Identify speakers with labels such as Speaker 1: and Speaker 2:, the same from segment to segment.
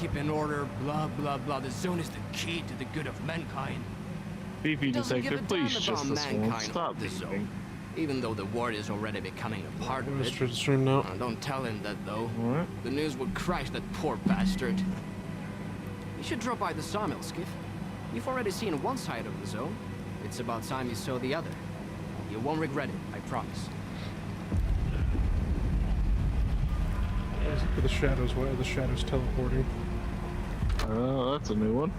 Speaker 1: keep in order, blah, blah, blah. The zone is the key to the good of mankind.
Speaker 2: BP
Speaker 1: Doesn't give
Speaker 2: detective,
Speaker 1: a damn
Speaker 2: please
Speaker 1: about
Speaker 2: just this one.
Speaker 1: mankind
Speaker 2: Stop
Speaker 1: or the
Speaker 2: beeping.
Speaker 1: zone. Even though the world is already becoming a part of it.
Speaker 3: Stream now.
Speaker 1: Don't tell him that, though.
Speaker 2: Alright.
Speaker 1: The news would crush that poor bastard. You should drop by the sawmill, Skiff. You've already seen one side of the zone. It's about time you saw the other. You won't regret it, I promise.
Speaker 3: The shadows, why are the shadows teleporting?
Speaker 2: That's a new one.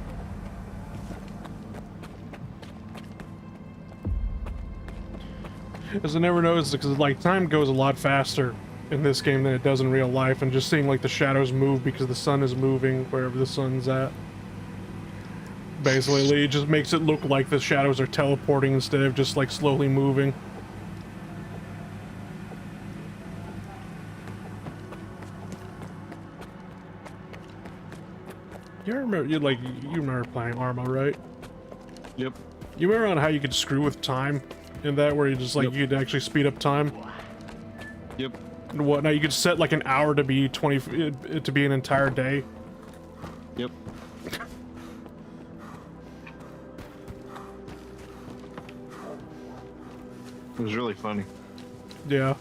Speaker 3: As I never noticed, because like time goes a lot faster in this game than it does in real life, and just seeing like the shadows move because the sun is moving wherever the sun's at. Basically, it just makes it look like the shadows are teleporting instead of just like slowly moving. You remember, you remember playing Arma, right?
Speaker 2: Yep.
Speaker 3: You remember on how you could screw with time in that, where you just like you could actually speed up time?
Speaker 2: Yep.
Speaker 3: And what? Now you could set like an hour to be to be an entire day.
Speaker 2: Yep. It was really funny.
Speaker 3: Yeah.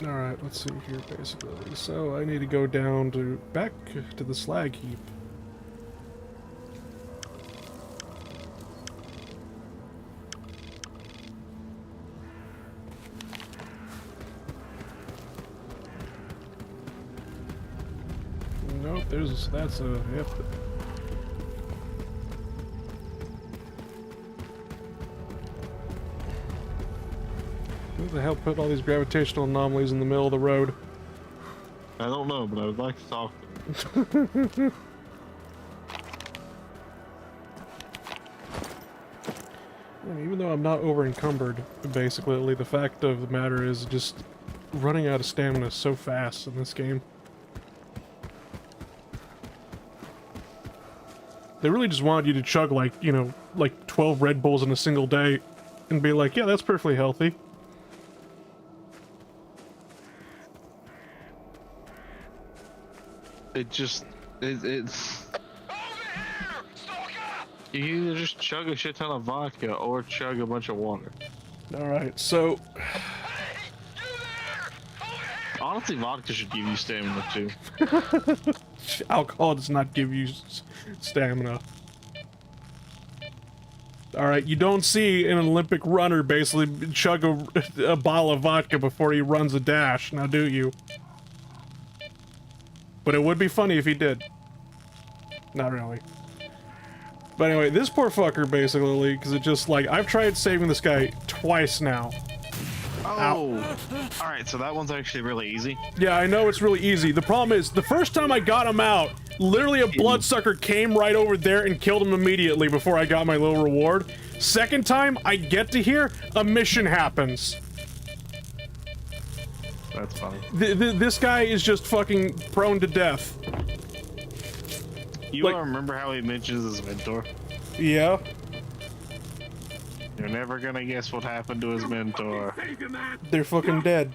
Speaker 3: Alright, let's see here, basically. So, I need to go down to... back to the slag heap. Nope, that's a... yep. Who the hell put all these gravitational anomalies in the middle of the road?
Speaker 2: I don't know, but I would like to talk to them.
Speaker 3: And even though I'm not over encumbered, basically, the fact of the matter is just running out of stamina so fast in this game. They really just wanted you to chug like, you know, like 12 Red Bulls in a single day and be like, yeah, that's perfectly healthy.
Speaker 2: It's you either just chug a shit ton of vodka or chug a bunch of water.
Speaker 3: Alright, so...
Speaker 2: Honestly, vodka should give you stamina too.
Speaker 3: Alcohol does not give you stamina. Alright, you don't see an Olympic runner basically chug a bottle of vodka before he runs a dash, now do you? But it would be funny if he did. Not really. But anyway, this poor fucker, basically, because it just, like, I've tried saving this guy twice now.
Speaker 2: Oh! Alright, so that one's actually really easy.
Speaker 3: Yeah, I know it's really easy. The problem is, the first time I got him out, literally a bloodsucker came right over there and killed him immediately before I got my little reward. Second time, I get to here, a mission happens.
Speaker 2: That's funny.
Speaker 3: This guy is just fucking prone to death.
Speaker 2: You
Speaker 3: like,
Speaker 2: all remember how he mentions his mentor?
Speaker 3: Yeah.
Speaker 2: You're never gonna guess what happened to his mentor.
Speaker 3: They're fucking dead.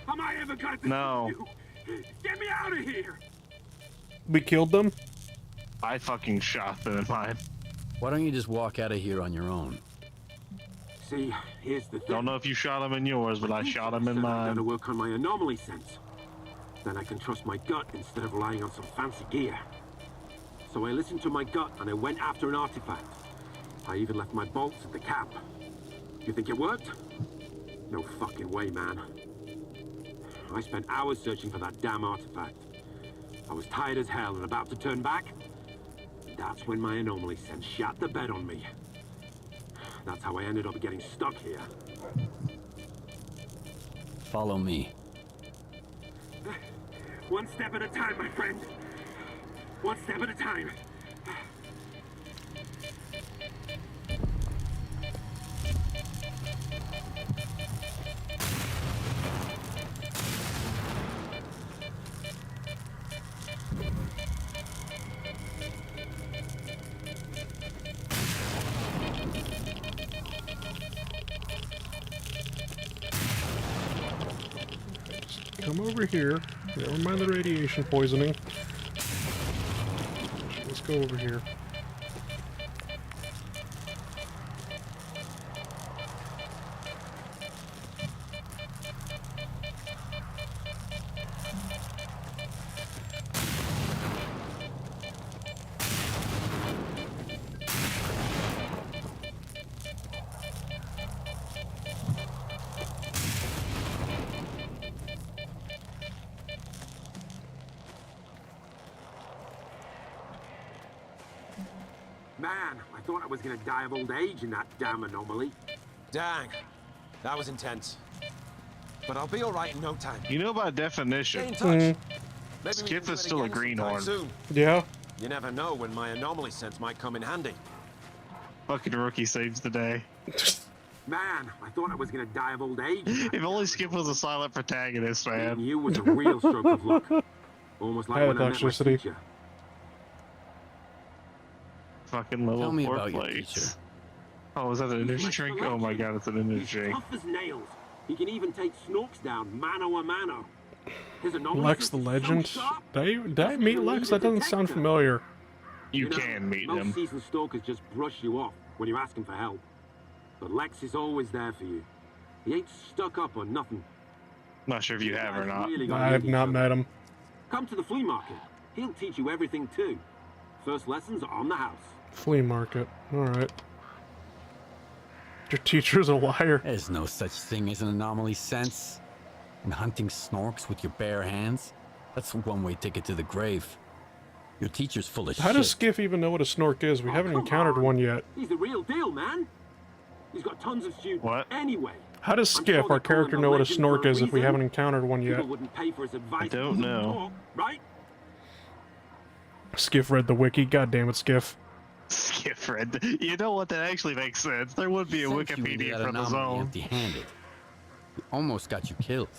Speaker 2: No.
Speaker 4: Get me out of here!
Speaker 3: We killed them?
Speaker 2: I fucking shot them in mine.
Speaker 5: Why don't you just walk out of here on your own?
Speaker 4: See, here's the thing.
Speaker 2: Don't know if you shot him in yours, but I shot him in
Speaker 4: I
Speaker 2: mine.
Speaker 4: gotta work on my anomaly sense. Then I can trust my gut instead of relying on some fancy gear. So I listened to my gut and I went after an artifact. I even left my bolts at the cap. You think it worked? No fucking way, man. I spent hours searching for that damn artifact. I was tired as hell and about to turn back. That's when my anomaly sense shot the bed on me. That's how I ended up getting stuck here.
Speaker 5: Follow me.
Speaker 4: One step at a time, my friend. One step at a time.
Speaker 3: Come over here. Never mind the radiation poisoning. Let's go over here.
Speaker 4: Man, I thought I was gonna die of old age in that damn anomaly.
Speaker 6: Dang, that was intense. But I'll be all right in no time.
Speaker 2: You know by
Speaker 6: Stay in
Speaker 2: definition,
Speaker 6: touch. Maybe we
Speaker 2: Skiff
Speaker 6: can
Speaker 2: is
Speaker 6: do it
Speaker 2: still a
Speaker 6: again
Speaker 2: greenhorn.
Speaker 6: sometime soon.
Speaker 3: Yeah.
Speaker 6: You never know when my anomaly sense might come in handy.
Speaker 2: fucking rookie saves the day.
Speaker 4: Man, I thought I was gonna die of old age. in that
Speaker 2: If only
Speaker 4: damn
Speaker 2: Skip was a silent protagonist,
Speaker 4: anomaly.
Speaker 2: man.
Speaker 4: You was a real stroke of luck. Almost like when I met my
Speaker 3: Toxicity.
Speaker 4: teacher.
Speaker 2: Fucking little
Speaker 5: Tell me
Speaker 2: four
Speaker 5: about your
Speaker 2: plates.
Speaker 5: teacher.
Speaker 2: Oh, is that an energy
Speaker 4: He's
Speaker 2: drink?
Speaker 4: like
Speaker 2: Oh my god, it's an energy
Speaker 4: He's
Speaker 2: drink.
Speaker 4: tough as nails. He can even take Snorks down mano a mano. His anomaly
Speaker 3: Lex
Speaker 4: sense
Speaker 3: the
Speaker 4: is so
Speaker 3: Legend.
Speaker 4: sharp,
Speaker 3: Did I meet Lex? That doesn't sound familiar.
Speaker 2: You
Speaker 4: know,
Speaker 2: can meet
Speaker 4: most
Speaker 2: him.
Speaker 4: seasoned stalkers just brush you off when you're asking for help. But Lex is always there for you. He ain't stuck up on nothing.
Speaker 2: Not sure if you have or not.
Speaker 4: Really gotta
Speaker 3: I have
Speaker 4: meet each
Speaker 3: not
Speaker 4: other.
Speaker 3: met him.
Speaker 4: Come to the flea market. He'll teach you everything too. First lessons are on the house.
Speaker 3: Flea market. Alright. Your teacher's a liar.
Speaker 5: There's no such thing as an anomaly sense. And hunting snorks with your bare hands? That's a one-way ticket to the grave. Your teacher's full of
Speaker 3: How
Speaker 5: shit.
Speaker 3: does Skiff even know what a snork is? We
Speaker 4: Oh,
Speaker 3: haven't
Speaker 4: come
Speaker 3: encountered
Speaker 4: on.
Speaker 3: one yet.
Speaker 4: He's the real deal, man. He's got tons of students.
Speaker 2: What?
Speaker 4: Anyway.
Speaker 3: How does
Speaker 4: I'm
Speaker 3: Skiff,
Speaker 4: sure
Speaker 3: our
Speaker 4: they call
Speaker 3: character,
Speaker 4: him
Speaker 3: know
Speaker 4: a
Speaker 3: what a
Speaker 4: legend
Speaker 3: snork
Speaker 4: for a
Speaker 3: is if we
Speaker 4: reason.
Speaker 3: haven't encountered one yet?
Speaker 4: People wouldn't pay for his advice.
Speaker 2: I
Speaker 4: if he
Speaker 2: don't
Speaker 4: wouldn't
Speaker 2: know.
Speaker 4: talk, right?
Speaker 3: Skiff read the wiki. God damn it, Skiff.
Speaker 2: Skip read. You know what? That actually makes sense. There would be a
Speaker 5: Sent you into
Speaker 2: Wikipedia
Speaker 5: that
Speaker 2: for the
Speaker 5: anomaly
Speaker 2: zone.
Speaker 5: empty-handed. We almost got you killed.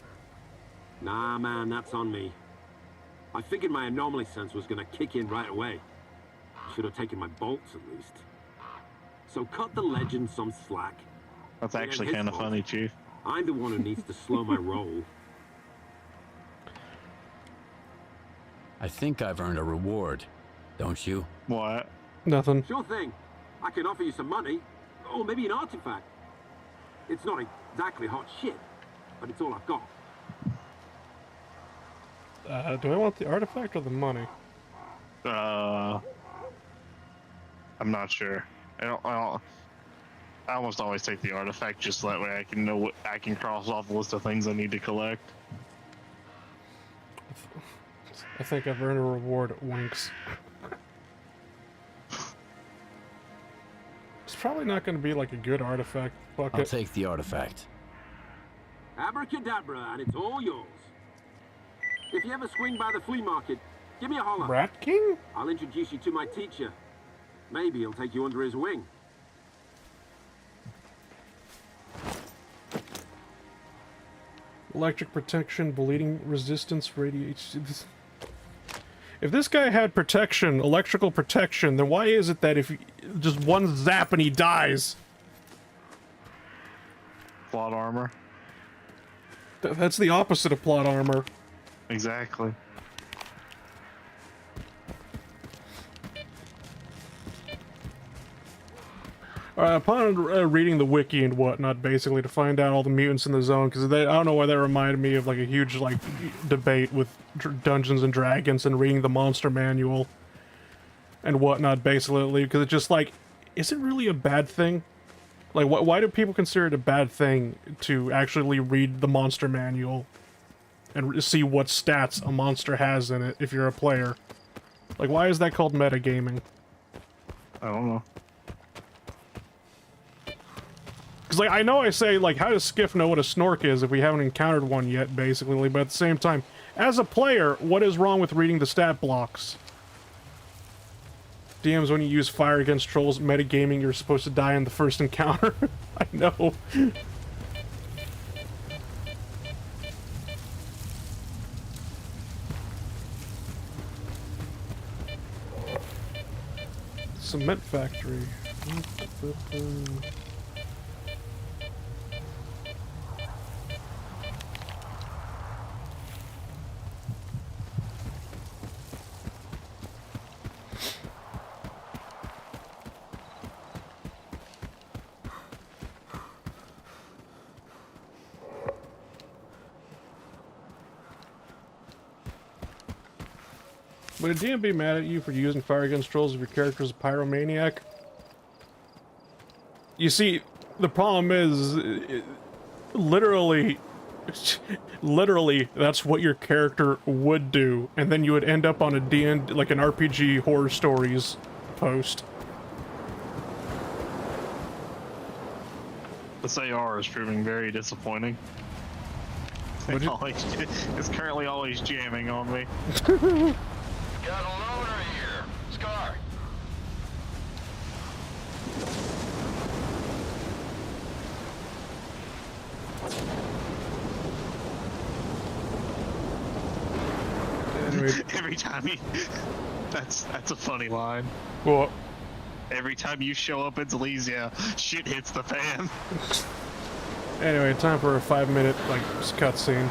Speaker 4: Nah, man, that's on me. I figured my anomaly sense was gonna kick in right away. Should have taken my bolts at least. So cut the legend some slack.
Speaker 2: That's
Speaker 4: It ain't
Speaker 2: actually
Speaker 4: his
Speaker 2: kind of
Speaker 4: fault.
Speaker 2: funny, Chief.
Speaker 4: I'm the one who needs to slow my roll.
Speaker 5: I think I've earned a reward, don't you?
Speaker 2: What?
Speaker 3: Nothing.
Speaker 4: Sure thing. I can offer you some money, or maybe an artifact. It's not exactly hot shit, but it's all I've got.
Speaker 3: Do I want the artifact or the money?
Speaker 2: I'm not sure. I almost always take the artifact just so that way I can know what I can cross off a list of things I need to collect.
Speaker 3: I think I've earned a reward. Winks. It's probably not going to be like a good artifact. Fuck
Speaker 5: I'll
Speaker 3: it.
Speaker 5: take the artifact.
Speaker 4: Abracadabra, and it's all yours. If you ever swing by the flea market, give me a holler.
Speaker 3: Rat King?
Speaker 4: I'll introduce you to my teacher. Maybe he'll take you under his wing.
Speaker 3: Electric protection, bleeding resistance, radiation. If this guy had protection, electrical protection, then why is it that if just one zap and he dies?
Speaker 2: Plot armor.
Speaker 3: That's the opposite of plot armor.
Speaker 2: Exactly.
Speaker 3: Upon reading the wiki and whatnot, basically to find out all the mutants in the zone, because I don't know why that reminded me of like a huge like debate with Dungeons and Dragons and reading the monster manual and whatnot, basically, because it's just like, is it really a bad thing? Like, why do people consider it a bad thing to actually read the monster manual and see what stats a monster has in it if you're a player? Like, why is that called metagaming?
Speaker 2: I don't know.
Speaker 3: Because, like, I know I say, like, how does Skiff know what a snork is if we haven't encountered one yet, basically, but at the same time, as a player, what is wrong with reading the stat blocks? DMs, when you use fire against trolls, metagaming, you're supposed to die in the first encounter. I know. Cement factory. Would a DM be mad at you for using fire gun trolls if your character's a pyromaniac? You see, the problem is, literally, that's what your character would do, and then you would end up on a D&D, like an RPG horror stories post.
Speaker 2: This AR is proving very disappointing. It's currently always jamming on me.
Speaker 7: Got a loader here. Scar.
Speaker 3: Anyway.
Speaker 2: Every time he... That's a funny line.
Speaker 3: Well,
Speaker 2: Every time you show up in Silesia, shit hits the fan.
Speaker 3: anyway, time for a 5-minute, like, cutscene.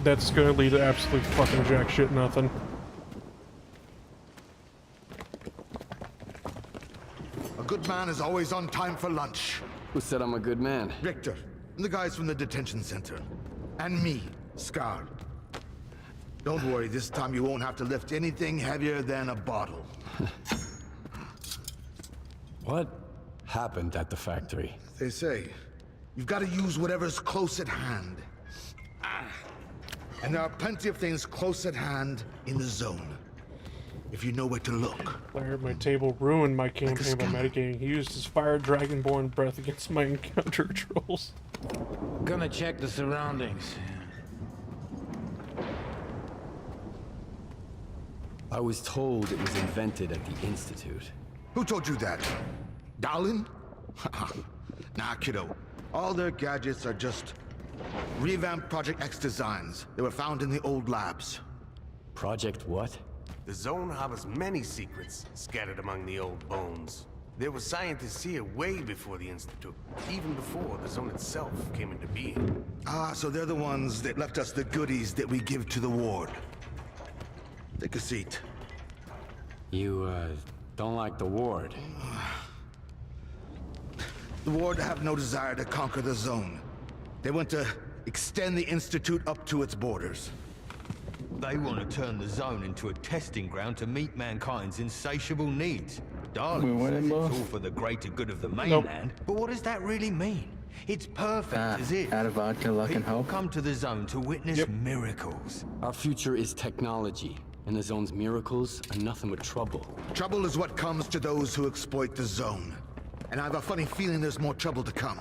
Speaker 3: That's gonna lead to absolute fucking jack shit nothing.
Speaker 8: A good man is always on time for lunch.
Speaker 5: Who said I'm a good man?
Speaker 8: Richter, and the guys from the detention center. And me, Scar. Don't worry, this time you won't have to lift anything heavier than a bottle.
Speaker 5: What happened at the factory?
Speaker 8: They say, you've got to use whatever's close at hand. And there are plenty of things close at hand in the zone, if you know where to look.
Speaker 3: Player at my table ruined my campaign by mitigating. He used his fire dragonborn breath against my encounter trolls.
Speaker 9: Gonna check the surroundings.
Speaker 5: I was told it was invented at the Institute.
Speaker 8: Who told you that? Dowlin? Nah, kiddo. All their gadgets are just revamped Project X designs. They were found in the old labs.
Speaker 5: Project what?
Speaker 10: The zone harbors many secrets scattered among the old bones. There were scientists here way before the Institute, even before the zone itself came into being.
Speaker 8: Ah, so they're the ones that left us the goodies that we give to the ward. Take a seat.
Speaker 5: You, don't like the ward?
Speaker 8: The ward have no desire to conquer the zone. They want to extend the Institute up to its borders.
Speaker 11: They want to turn the zone into a testing ground to meet mankind's insatiable needs. Darling says it's all for the greater good of the mainland, but what does that really mean? It's perfect as if
Speaker 12: out of vodka, luck, and hope.
Speaker 11: come to the zone to witness miracles.
Speaker 5: Our future is technology, and the zone's miracles are nothing but trouble.
Speaker 8: Trouble is what comes to those who exploit the zone. And I have a funny feeling there's more trouble to come.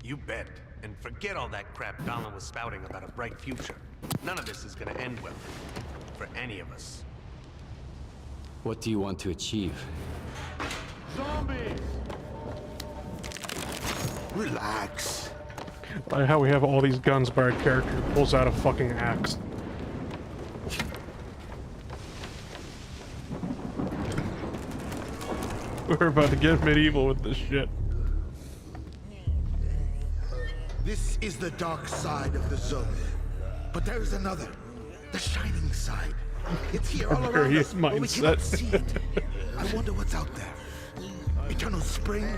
Speaker 10: You bet. And forget all that crap Donald was spouting about a bright future. None of this is gonna end well. For any of us.
Speaker 5: What do you want to achieve?
Speaker 10: Zombies!
Speaker 8: Relax.
Speaker 3: I like how we have all these guns, but our character pulls out a fucking axe. We're about to get medieval with this shit.
Speaker 8: This is the dark side of the zone. But there is another. The shining side. It's here all around us, but we cannot see it. I wonder what's out there. Eternal spring?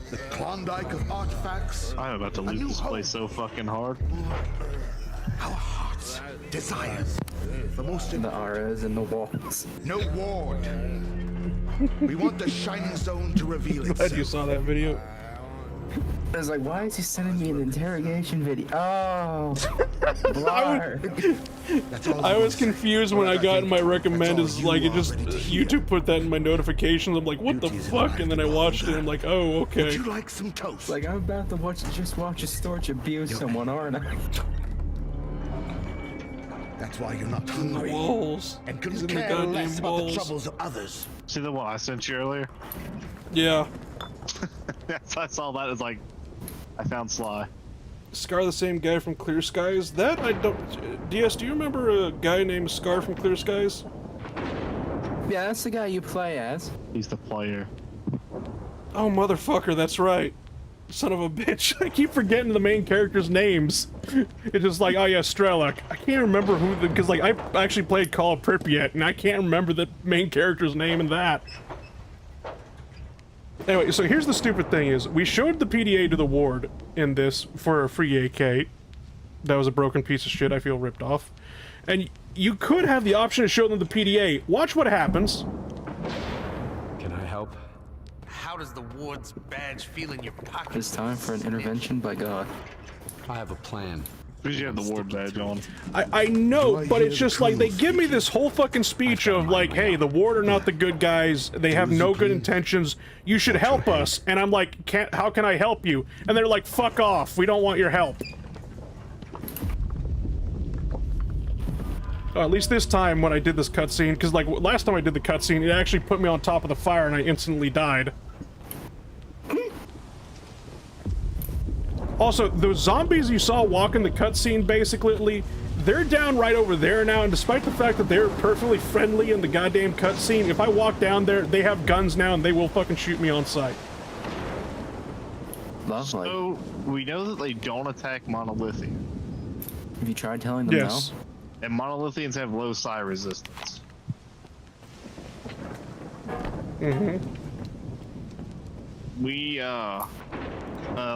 Speaker 8: The Klondike of artifacts?
Speaker 2: I'm about to lose this place so fucking hard.
Speaker 8: Our hearts, desires. The most
Speaker 12: The auras and the walls.
Speaker 8: No ward. We want the shining zone to reveal itself.
Speaker 3: Glad you saw that video.
Speaker 12: I was like, why is he sending me an interrogation video? Oh, Blar.
Speaker 3: I was confused when I got in my recommended, like, it just, YouTube put that in my notifications. I'm like, what the fuck? And then I watched it and I'm like, oh, okay.
Speaker 8: Would you like some toast?
Speaker 12: Like, I'm about to watch a storch abuse someone, aren't I?
Speaker 8: That's why you're not hungry.
Speaker 3: Walls.
Speaker 8: And
Speaker 3: He's in
Speaker 8: couldn't
Speaker 3: the
Speaker 8: care
Speaker 3: goddamn
Speaker 8: less about the
Speaker 3: walls.
Speaker 8: troubles of others.
Speaker 2: See the one I sent you earlier?
Speaker 3: Yeah.
Speaker 2: I saw that as like, I found Sly.
Speaker 3: Scar, the same guy from Clear Skies? That I don't... DS, do you remember a guy named Scar from Clear Skies?
Speaker 12: Yeah, that's the guy you play as.
Speaker 2: He's the player.
Speaker 3: Oh, motherfucker, that's right. Son of a bitch. I keep forgetting the main characters' names. It's just like, oh yeah, Strelok. I can't remember who the... Because, like, I actually played Call of Pripyat, and I can't remember the main character's name in that. Anyway, so here's the stupid thing is, we showed the PDA to the ward in this for a free AK, that was a broken piece of shit. I feel ripped off. And you could have the option to show them the PDA. Watch what happens.
Speaker 5: Can I help?
Speaker 10: How does the ward's badge feel in your pocket?
Speaker 12: It's time for an intervention by God.
Speaker 5: I have a plan.
Speaker 2: Because you have the ward badge on.
Speaker 3: I know, but it's just like, they give me this whole fucking speech of like, hey, the ward are not the good guys, they have no good intentions, you should help us. And I'm like, how can I help you? And they're like, fuck off, we don't want your help. Oh, at least this time when I did this cutscene, because like last time I did the cutscene, it actually put me on top of the fire and I instantly died. Also, those zombies you saw walking the cutscene, basically, they're down right over there now, and despite the fact that they're perfectly friendly in the goddamn cutscene, if I walk down there, they have guns now and they will fucking shoot me on sight.
Speaker 12: Lovely.
Speaker 2: So, we know that they don't attack monolithian.
Speaker 12: Have you tried telling them
Speaker 3: yes.
Speaker 2: No? And monolithians have low psi resistance.
Speaker 3: Mm-hmm.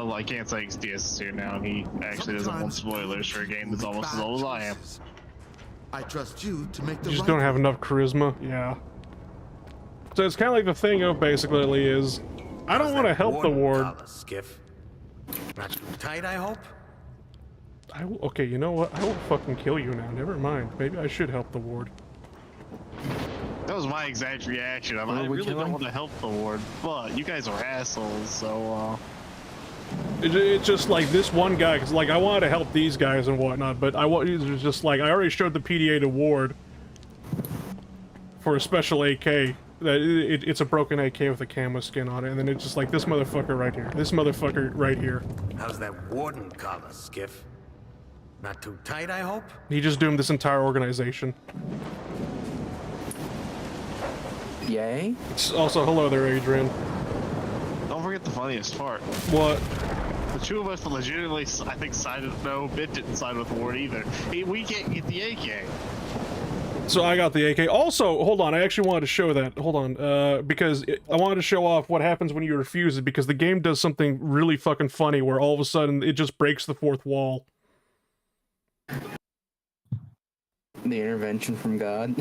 Speaker 2: I can't say XDS is here now, and he actually doesn't want spoilers for a game that's almost as old as I am.
Speaker 8: I trust you to make the
Speaker 3: You just
Speaker 8: right
Speaker 3: don't have enough charisma, yeah. So it's kind of like the thing of basically is, I don't want to help the ward.
Speaker 10: Skiff. Not too tight, I hope?
Speaker 3: Okay, you know what? I will fucking kill you now, never mind. Maybe I should help the ward.
Speaker 2: That was my exact reaction. I really don't want to help the ward, but you guys are assholes, so,
Speaker 3: It's just like this one guy, because like I wanted to help these guys and whatnot, but it was just like I already showed the PDA to Ward for a special AK. That it's a broken AK with a camo skin on it, and then it's just like this motherfucker right here. This motherfucker right here.
Speaker 10: How's that warden collar, Skiff? Not too tight, I hope?
Speaker 3: He just doomed this entire organization.
Speaker 12: Yay?
Speaker 3: It's also, hello there, Adrian.
Speaker 2: don't forget the funniest part.
Speaker 3: What?
Speaker 2: The two of us legitimately, I think, sided. No, Bit didn't side with Ward either. We can't get the AK.
Speaker 3: So I got the AK. Also, hold on, I actually wanted to show that. Hold on, because I wanted to show off what happens when you refuse it, because the game does something really fucking funny where all of a sudden it just breaks the fourth wall.
Speaker 12: The intervention from God.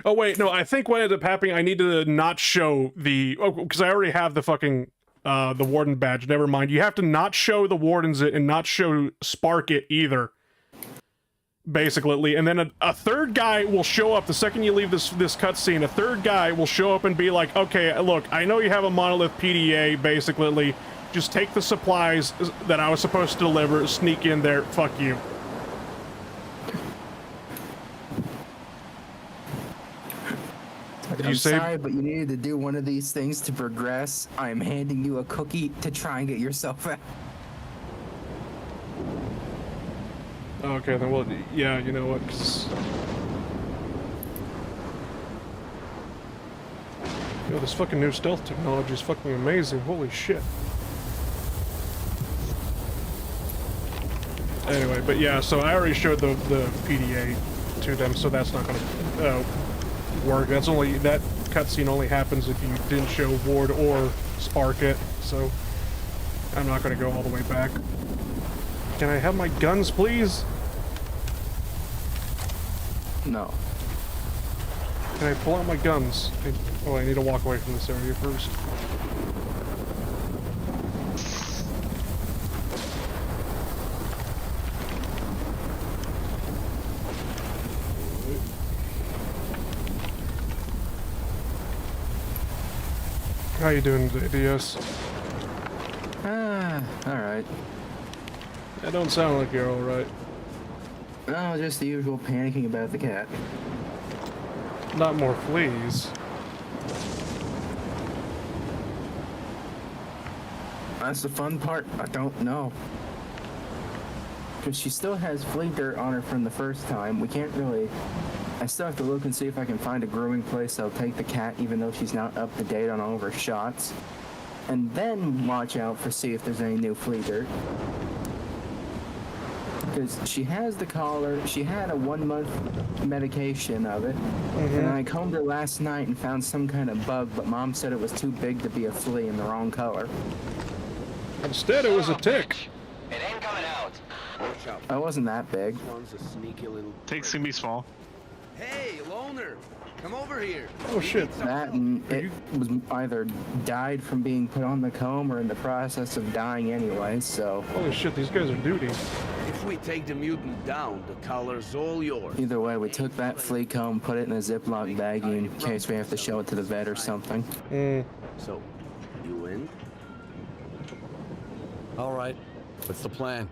Speaker 3: Oh wait, no, I think what ended up happening, I need to not show the... Oh, because I already have the fucking, the warden badge, never mind. You have to not show the wardens it and not show Spark it either. Basically, and then a third guy will show up the second you leave this cutscene. A third guy will show up and be like, okay, look, I know you have a monolith PDA, basically. Just take the supplies that I was supposed to deliver, sneak in there, fuck you.
Speaker 12: I'm sorry, but you needed to do one of these things to progress. I am handing you a cookie to try and get yourself out.
Speaker 3: Okay, then, well, yeah, you know what, 'cause... Yo, this fucking new stealth technology is fucking amazing, holy shit. Anyway, but yeah, so I already showed the PDA to them, so that's not gonna work. That's only, that cutscene only happens if you didn't show Ward or Spark it, so I'm not gonna go all the way back. Can I have my guns, please?
Speaker 12: No.
Speaker 3: Can I pull out my guns? Oh, I need to walk away from this area first. How you doing today, DS?
Speaker 12: Alright.
Speaker 3: That don't sound like you're alright.
Speaker 12: No, just the usual panicking about the cat.
Speaker 3: Not more fleas.
Speaker 12: That's the fun part. I don't know. Because she still has flea dirt on her from the first time. We can't really... I still have to look and see if I can find a growing place that'll take the cat, even though she's not up to date on all of her shots. And then watch out for see if there's any new flea dirt. Because she has the collar, she had a 1-month medication of it, and I combed her last night and found some kind of bug, but Mom said it was too big to be a flea in the wrong color.
Speaker 3: Instead, it was a tick.
Speaker 7: It ain't coming out.
Speaker 6: up.
Speaker 12: That wasn't that big.
Speaker 6: This one's a sneaky little...
Speaker 2: Take's gonna be small.
Speaker 6: Hey, loner! Come over here.
Speaker 3: Oh shit.
Speaker 12: That and it was either died from being put on the comb or in the process of dying anyway, so...
Speaker 3: Holy shit, these guys are duty.
Speaker 6: If we take the mutant down, the color's all yours.
Speaker 12: Either way, we took that flea comb, put it in a Ziploc baggie in case we have to show it to the vet or something.
Speaker 6: So, you in?
Speaker 5: All right. What's the plan?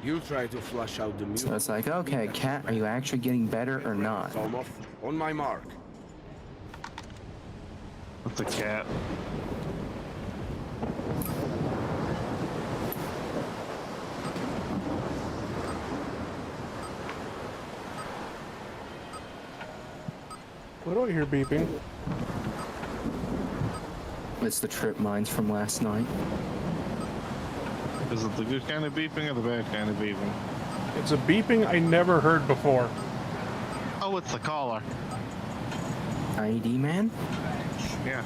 Speaker 6: You try to flush out the mutant.
Speaker 12: So it's like, okay, Cat, are you actually getting better or not?
Speaker 6: Almost on my mark.
Speaker 2: What's a cat?
Speaker 3: What do I hear beeping?
Speaker 12: It's the trip mines from last night.
Speaker 2: Is it the good kind of beeping or the bad kind of beeping?
Speaker 3: It's a beeping I never heard before.
Speaker 2: Oh, it's the caller.
Speaker 12: ID man?
Speaker 2: Yeah.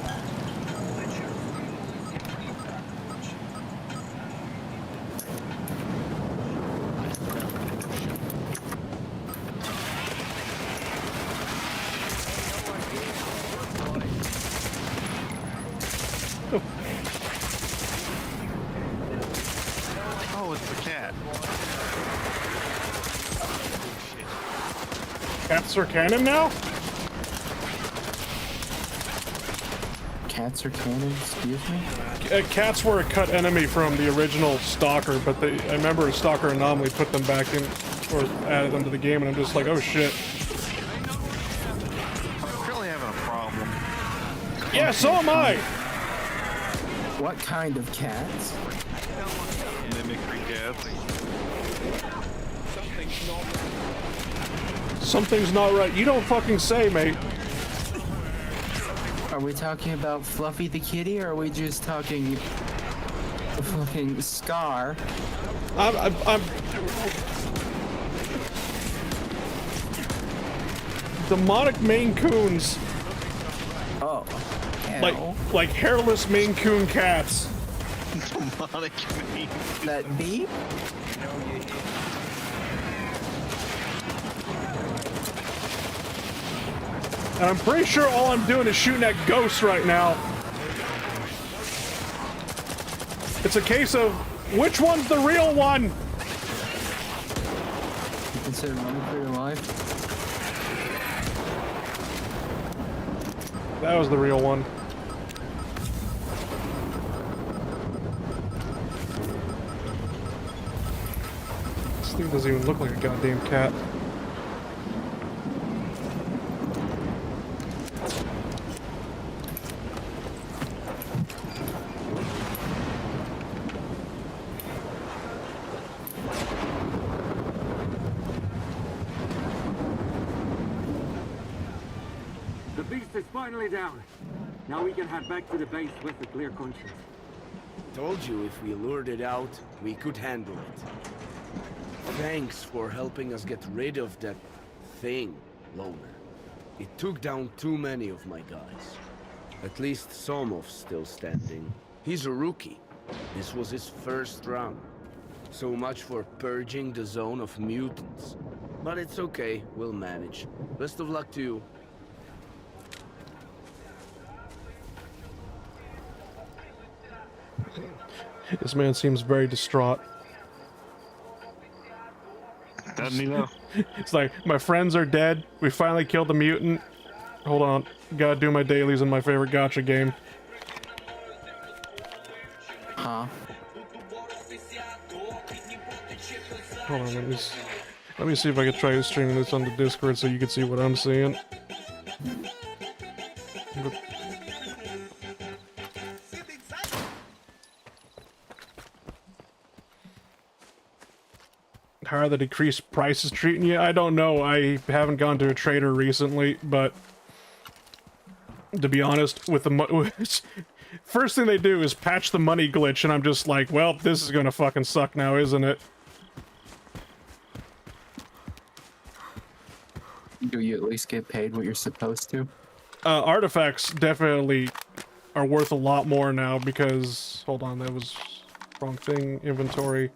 Speaker 2: Oh, it's the cat.
Speaker 3: Cats are canon now?
Speaker 12: Cats are canon, excuse me?
Speaker 3: Cats were a cut enemy from the original Stalker, but I remember Stalker Anomaly put them back in, or added them to the game, and I'm just like, oh shit.
Speaker 2: I'm really having a problem.
Speaker 3: Yeah, so am I!
Speaker 12: What kind of cats?
Speaker 2: Mimicry cats.
Speaker 3: Something's not right. You don't fucking say, mate.
Speaker 12: Are we talking about Fluffy the kitty, or are we just talking fucking Scar?
Speaker 3: I'm demonic Maine Coons.
Speaker 12: Oh.
Speaker 3: Like hairless Maine Coon cats.
Speaker 2: Demonic Maine.
Speaker 12: That beep?
Speaker 3: And I'm pretty sure all I'm doing is shooting at ghosts right now. It's a case of, which one's the real one?
Speaker 12: You consider running for your life?
Speaker 3: That was the real one. This thing doesn't even look like a goddamn cat.
Speaker 4: The beast is finally down. Now we can head back to the base with a clear conscience.
Speaker 6: Told you if we lured it out, we could handle it. Thanks for helping us get rid of that thing, Loner. It took down too many of my guys. At least Somov's still standing. He's a rookie. This was his first round. So much for purging the zone of mutants. But it's okay, we'll manage. Best of luck to you.
Speaker 3: This man seems very distraught.
Speaker 2: Doesn't he though?
Speaker 3: It's like, my friends are dead. We finally killed the mutant. Hold on. Gotta do my dailies in my favorite gacha game.
Speaker 12: Huh?
Speaker 3: Hold on, let me see if I can try streaming this on the Discord so you can see what I'm seeing. How are the decreased prices treating you? I don't know. I haven't gone to a trader recently, but to be honest, with the first thing they do is patch the money glitch, and I'm just like, well, this is gonna fucking suck now, isn't it?
Speaker 12: Do you at least get paid what you're supposed to?
Speaker 3: Artifacts definitely are worth a lot more now because... Hold on, that was wrong thing. Inventory.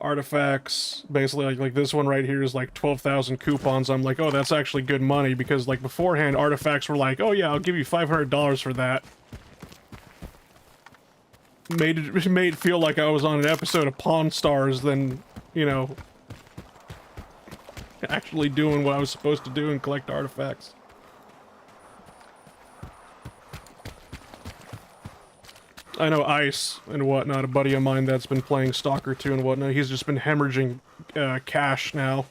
Speaker 3: artifacts. Basically, like this one right here is like 12,000 coupons. I'm like, oh, that's actually good money, because like beforehand, artifacts were like, oh yeah, I'll give you $500 for that. Made it feel like I was on an episode of Pawn Stars than, you know, actually doing what I was supposed to do and collect artifacts. I know Ice and whatnot, a buddy of mine that's been playing Stalker 2 and whatnot, he's just been hemorrhaging cash now.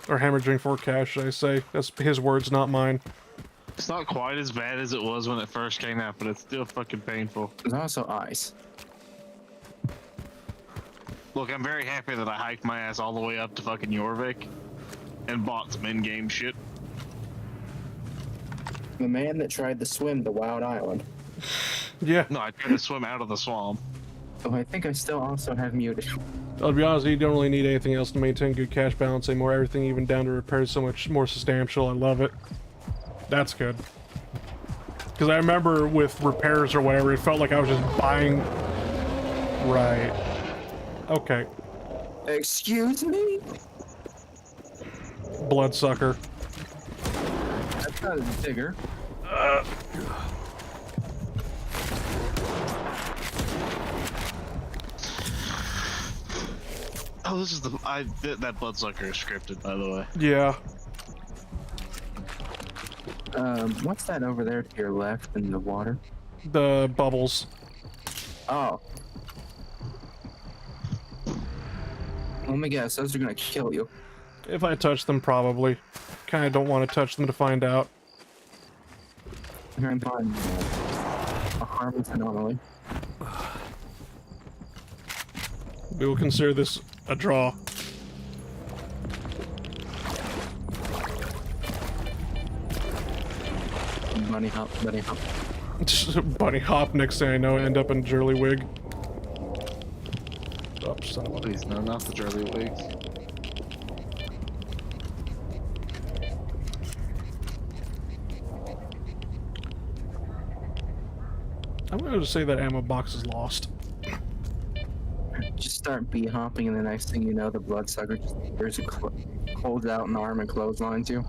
Speaker 3: Or hemorrhaging for cash, should I say. That's his words, not mine.
Speaker 2: It's not quite as bad as it was when it first came out, but it's still fucking painful.
Speaker 12: There's also Ice.
Speaker 2: Look, I'm very happy that I hiked my ass all the way up to fucking Jorvik and bought some in-game shit.
Speaker 12: The man that tried to swim the Wild Island.
Speaker 3: Yeah.
Speaker 2: No, I tried to swim out of the swamp.
Speaker 12: Oh, I think I still also have muted.
Speaker 3: I'll be honest, you don't really need anything else to maintain good cash balance anymore. Everything, even down to repairs, so much more substantial. I love it. That's good. Because I remember with repairs or whatever, it felt like I was just buying... Right. Okay.
Speaker 12: Excuse me?
Speaker 3: Bloodsucker.
Speaker 12: That's not a digger.
Speaker 2: Oh, this is the... that bloodsucker is scripted, by the way.
Speaker 3: Yeah.
Speaker 12: What's that over there to your left in the water?
Speaker 3: The bubbles.
Speaker 12: Oh. Let me guess, those are gonna kill you.
Speaker 3: If I touch them, probably. Kinda don't want to touch them to find out.
Speaker 12: Here I'm finding a harmless anomaly.
Speaker 3: We will consider this a draw.
Speaker 12: Bunny hop, bunny hop.
Speaker 3: Bunny hop, next thing I know, end up in Jerlywig. Oh, son of a...
Speaker 2: Please, no, not the Jerlywig.
Speaker 3: I'm going to say that ammo box is lost.
Speaker 12: Just start bee hopping, and the next thing you know, the bloodsucker just holds out an arm and clotheslines you.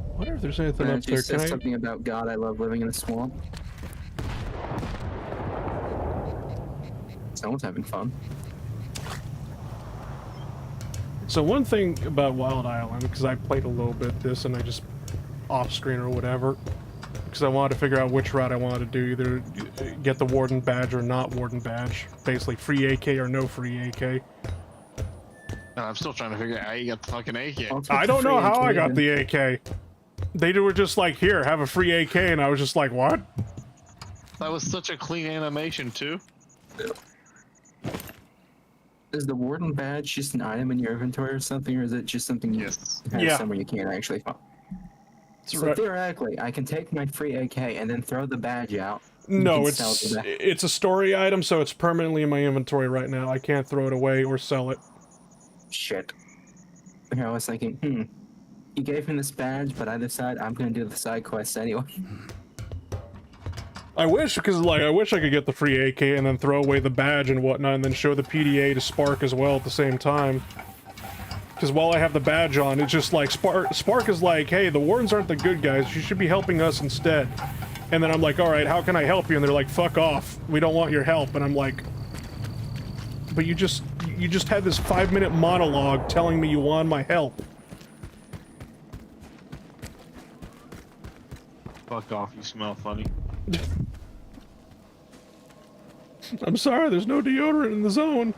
Speaker 3: I wonder if there's anything up there.
Speaker 12: Says something about God, I love living in a swamp. Someone's having fun.
Speaker 3: So one thing about Wild Island, because I played a little bit this and I just off screen or whatever, because I wanted to figure out which route I wanted to do, either get the Warden badge or not Warden badge. Basically free AK or no free AK.
Speaker 2: I'm still trying to figure out how you got the fucking AK.
Speaker 3: I don't know how I got the AK. They were just like, here, have a free AK, and I was just like, what?
Speaker 2: That was such a clean animation, too.
Speaker 12: Is the Warden badge just an item in your inventory or something, or is it just something you have somewhere you can't actually find? So theoretically, I can take my free AK and then throw the badge out.
Speaker 3: No, it's a story item, so it's permanently in my inventory right now. I can't throw it away or sell it.
Speaker 12: Shit. I was thinking, you gave me this badge, but I decide I'm gonna do the side quest anyway.
Speaker 3: I wish, because like, I wish I could get the free AK and then throw away the badge and whatnot, and then show the PDA to Spark as well at the same time. Because while I have the badge on, it's just like, Spark is like, hey, the Wardens aren't the good guys, you should be helping us instead. And then I'm like, alright, how can I help you? And they're like, fuck off, we don't want your help. And I'm like, but you just had this 5-minute monologue telling me you want my help.
Speaker 2: Fuck off, you smell funny.
Speaker 3: I'm sorry, there's no deodorant in the zone.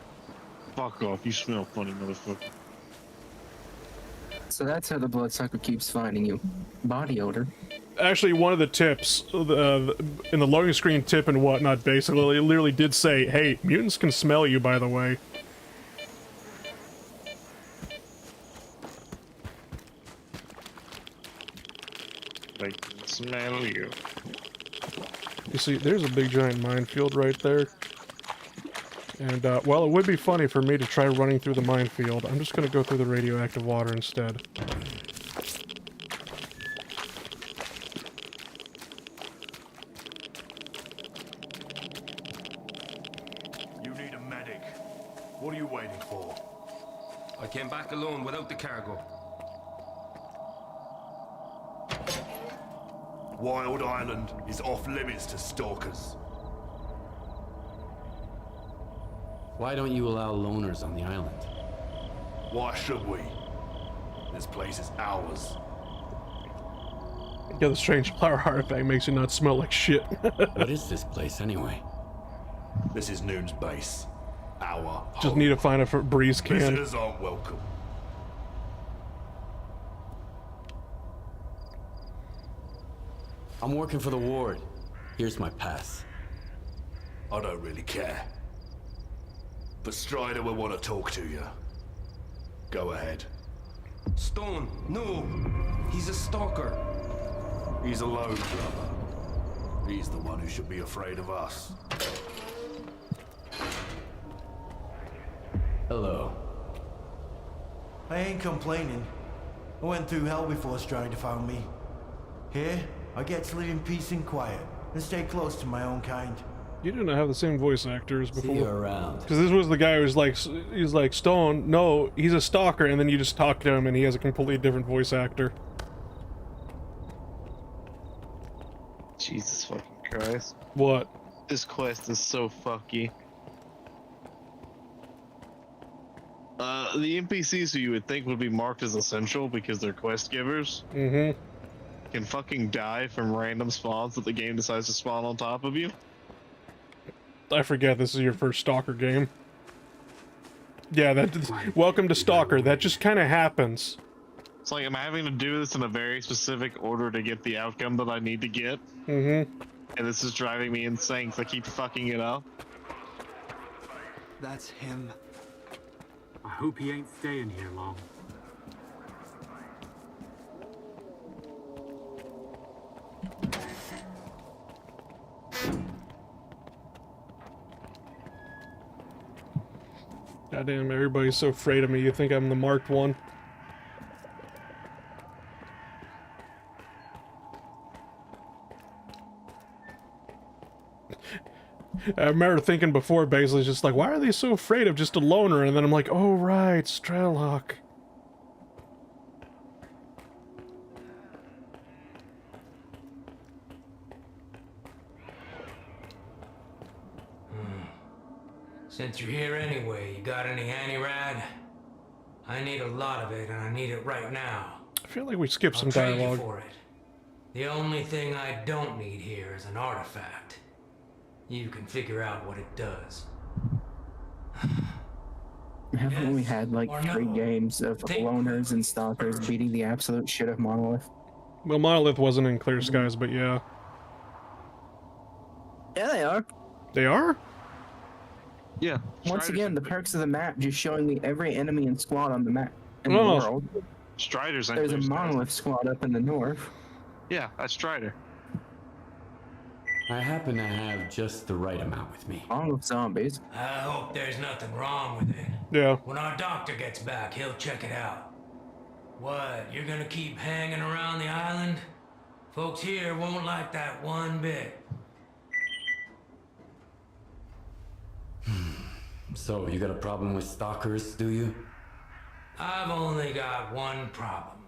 Speaker 2: Fuck off, you smell funny, motherfucker.
Speaker 12: So that's how the bloodsucker keeps finding you. Body odor.
Speaker 3: Actually, one of the tips, in the loading screen tip and whatnot, basically, it literally did say, hey, mutants can smell you, by the way.
Speaker 2: They can smell you.
Speaker 3: You see, there's a big giant minefield right there. And, well, it would be funny for me to try running through the minefield. I'm just gonna go through the radioactive water instead.
Speaker 13: What are you waiting for?
Speaker 14: I came back alone without the cargo.
Speaker 13: Wild Island is off limits to stalkers.
Speaker 5: Why don't you allow loners on the island?
Speaker 13: Why should we? This place is ours.
Speaker 3: Yeah, the strange flower artifact makes you not smell like shit.
Speaker 5: What is this place anyway?
Speaker 13: This is Noon's base. Our
Speaker 3: Just
Speaker 13: home.
Speaker 3: need to find a breeze can.
Speaker 13: Visitors aren't welcome.
Speaker 5: I'm working for the ward. Here's my pass.
Speaker 13: I don't really care. But Strider will want to talk to you. Go ahead.
Speaker 14: Stone, no! He's a stalker.
Speaker 13: He's alone, brother. He's the one who should be afraid of us.
Speaker 5: Hello.
Speaker 9: I ain't complaining. I went through hell before Strider found me. Here, I get to live in peace and quiet, and stay close to my own kind.
Speaker 3: You didn't have the same voice actors before.
Speaker 5: See you around.
Speaker 3: Because this was the guy who's like, he's like, Stone, no, he's a stalker, and then you just talk to him and he has a completely different voice actor.
Speaker 2: Jesus fucking Christ.
Speaker 3: What?
Speaker 2: This quest is so fucky. The NPCs who you would think would be marked as essential because they're quest givers can fucking die from random spawns that the game decides to spawn on top of you.
Speaker 3: I forget this is your first Stalker game. Yeah, welcome to Stalker. That just kind of happens.
Speaker 2: It's like I'm having to do this in a very specific order to get the outcome that I need to get. And this is driving me insane because I keep fucking it up.
Speaker 1: That's him.
Speaker 4: I hope he ain't staying here long.
Speaker 3: Goddamn, everybody's so afraid of me. You think I'm the marked one? I remember thinking before, basically, just like, why are they so afraid of just a loner? And then I'm like, oh, right, Strelok.
Speaker 9: Since you're here anyway, you got any anti-rad? I need a lot of it, and I need it right now.
Speaker 3: I feel like we skipped some
Speaker 9: I'll trade
Speaker 3: dialogue.
Speaker 9: you for it. The only thing I don't need here is an artifact. You can figure out what it does.
Speaker 12: Haven't we had like 3 games of loners and stalkers beating the absolute shit of Monolith?
Speaker 3: Well, Monolith wasn't in Clear Skies, but yeah.
Speaker 12: Yeah, they are.
Speaker 3: They are?
Speaker 2: Yeah.
Speaker 12: Once again, the perks of the map just showing me every enemy and squad on the map in the
Speaker 3: Oh.
Speaker 12: world.
Speaker 2: Strider's
Speaker 12: There's a Monolith squad up in the north.
Speaker 2: Yeah, that's Strider.
Speaker 5: I happen to have just the right amount with me.
Speaker 12: Monolith zombies.
Speaker 9: I hope there's nothing wrong with it.
Speaker 3: Yeah.
Speaker 9: When our doctor gets back, he'll check it out. What, you're gonna keep hanging around the island? Folks here won't like that one bit.
Speaker 5: So, you got a problem with stalkers, do you?
Speaker 9: I've only got one problem.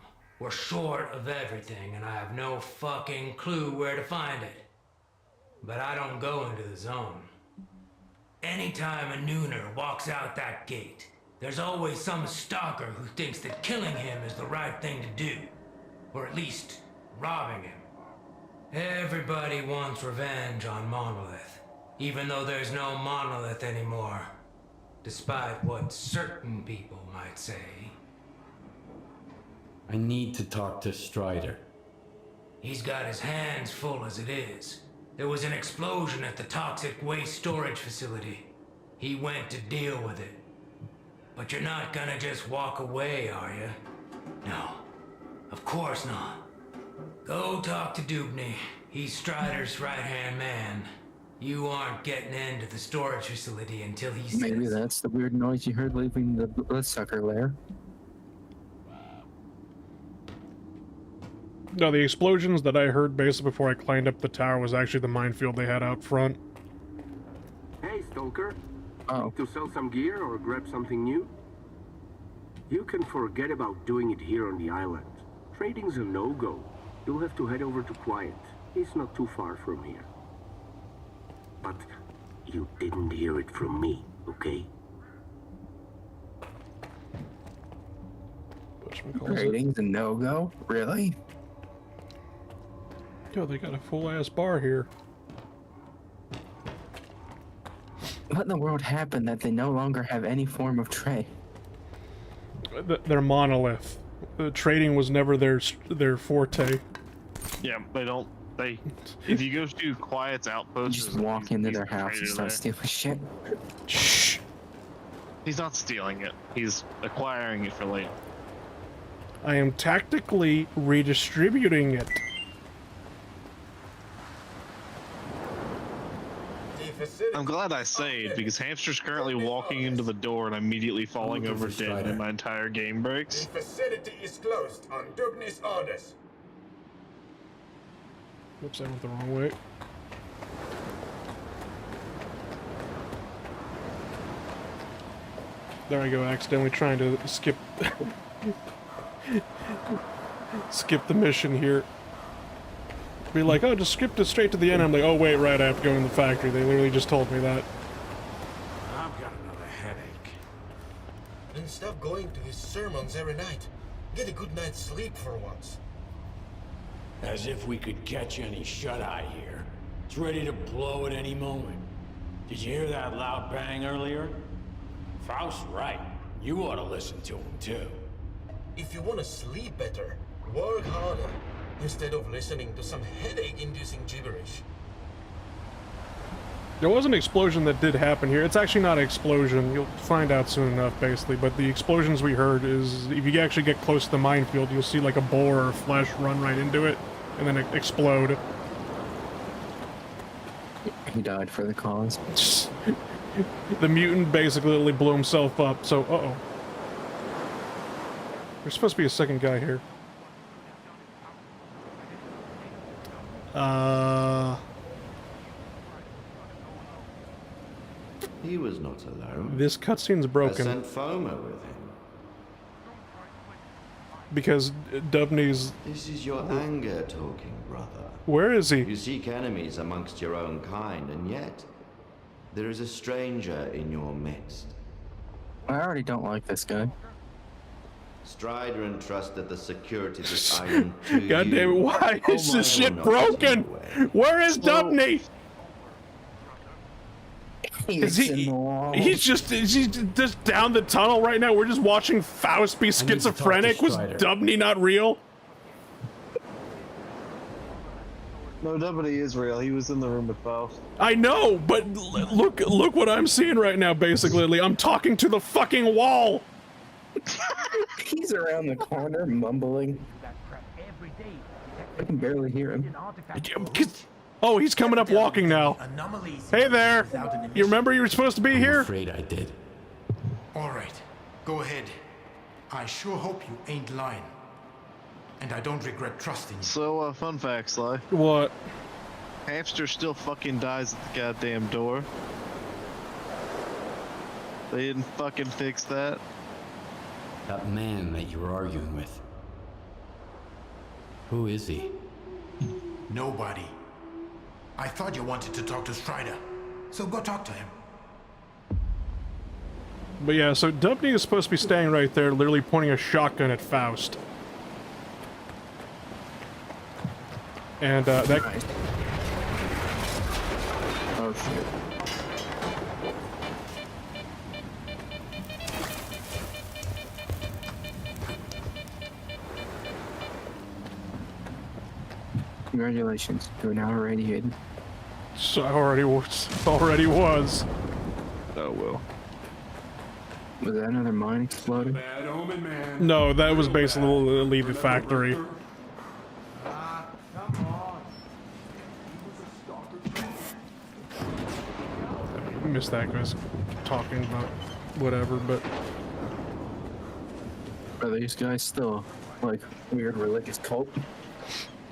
Speaker 9: We're short of everything, and I have no fucking clue where to find it. But I don't go into the zone. Anytime a nooner walks out that gate, there's always some stalker who thinks that killing him is the right thing to do. Or at least, robbing him. Everybody wants revenge on Monolith, even though there's no Monolith anymore. Despite what certain people might say.
Speaker 5: I need to talk to Strider.
Speaker 9: He's got his hands full as it is. There was an explosion at the toxic waste storage facility. He went to deal with it. But you're not gonna just walk away, are you? No, of course not. Go talk to Dubney. He's Strider's right-hand man. You aren't getting into the storage facility until he says...
Speaker 12: Maybe that's the weird noise you heard leaving the bloodsucker lair.
Speaker 3: No, the explosions that I heard basically before I climbed up the tower was actually the minefield they had out front.
Speaker 4: Hey, Stalker. Oh. To sell some gear or grab something new? You can forget about doing it here on the island. Trading's a no-go. You'll have to head over to Quiet. It's not too far from here. But you didn't hear it from me, okay?
Speaker 12: Trading's a no-go? Really?
Speaker 3: Yo, they got a full-ass bar here.
Speaker 12: What in the world happened that they no longer have any form of trade?
Speaker 3: They're monolith. Trading was never their forte.
Speaker 2: Yeah, they don't. They. If you go to Quiet's outpost,
Speaker 12: You just walk into their house and start stealing shit.
Speaker 3: Shh.
Speaker 2: He's not stealing it. He's acquiring it for later.
Speaker 3: I am tactically redistributing it.
Speaker 2: I'm glad I saved, because Hamster's currently walking into the door and immediately falling over dead and my entire game breaks.
Speaker 15: The facility is closed on Dubney's orders.
Speaker 3: Oops, I went the wrong way. There I go, accidentally trying to skip... skip the mission here. Be like, oh, just skip it straight to the end. I'm like, oh wait, right, I have to go in the factory. They literally just told me that.
Speaker 15: I've got another headache. Then stop going to his sermons every night. Get a good night's sleep for once.
Speaker 16: As if we could catch any shut-eye here. It's ready to blow at any moment. Did you hear that loud bang earlier? Faust's right. You ought to listen to him, too.
Speaker 15: If you want to sleep better, work harder, instead of listening to some headache-inducing gibberish.
Speaker 3: There was an explosion that did happen here. It's actually not an explosion. You'll find out soon enough, basically. But the explosions we heard is, if you actually get close to the minefield, you'll see like a boar or a flesh run right into it, and then explode.
Speaker 12: He died for the cause.
Speaker 3: The mutant basically blew himself up, so, uh-oh. There's supposed to be a second guy here.
Speaker 17: He was not alone.
Speaker 3: This cutscene's broken.
Speaker 17: I sent Foma with him.
Speaker 3: Because Dubney's...
Speaker 17: This is your anger talking, brother.
Speaker 3: Where is he?
Speaker 17: You seek enemies amongst your own kind, and yet there is a stranger in your midst.
Speaker 12: I already don't like this guy.
Speaker 17: Strider entrusted the security of this island to you.
Speaker 3: God damn it, why is this shit broken? Where is Dubney? Is he's just down the tunnel right now? We're just watching Faust be schizophrenic? Was Dubney not real?
Speaker 2: No, Dubney is real. He was in the room with Faust.
Speaker 3: I know, but look what I'm seeing right now, basically. I'm talking to the fucking wall.
Speaker 12: He's around the corner mumbling. I can barely hear him.
Speaker 3: Oh, he's coming up walking now. Hey there! You remember you were supposed to be here?
Speaker 5: I'm afraid I did.
Speaker 15: All right, go ahead. I sure hope you ain't lying. And I don't regret trusting you.
Speaker 2: So, fun fact, Sly.
Speaker 3: What?
Speaker 2: Hamster still fucking dies at the goddamn door. They didn't fucking fix that.
Speaker 5: That man that you were arguing with. Who is he?
Speaker 15: Nobody. I thought you wanted to talk to Strider, so go talk to him.
Speaker 3: But yeah, so Dubney is supposed to be staying right there, literally pointing a shotgun at Faust. And, that...
Speaker 12: Oh, shit. Congratulations, you're now irradiated.
Speaker 3: So already was. Oh well.
Speaker 12: Was that another mine exploding?
Speaker 15: Bad omen, man.
Speaker 3: No, that was basically leave the factory. I missed that guys talking about whatever, but
Speaker 12: Are these guys still like weird religious cult?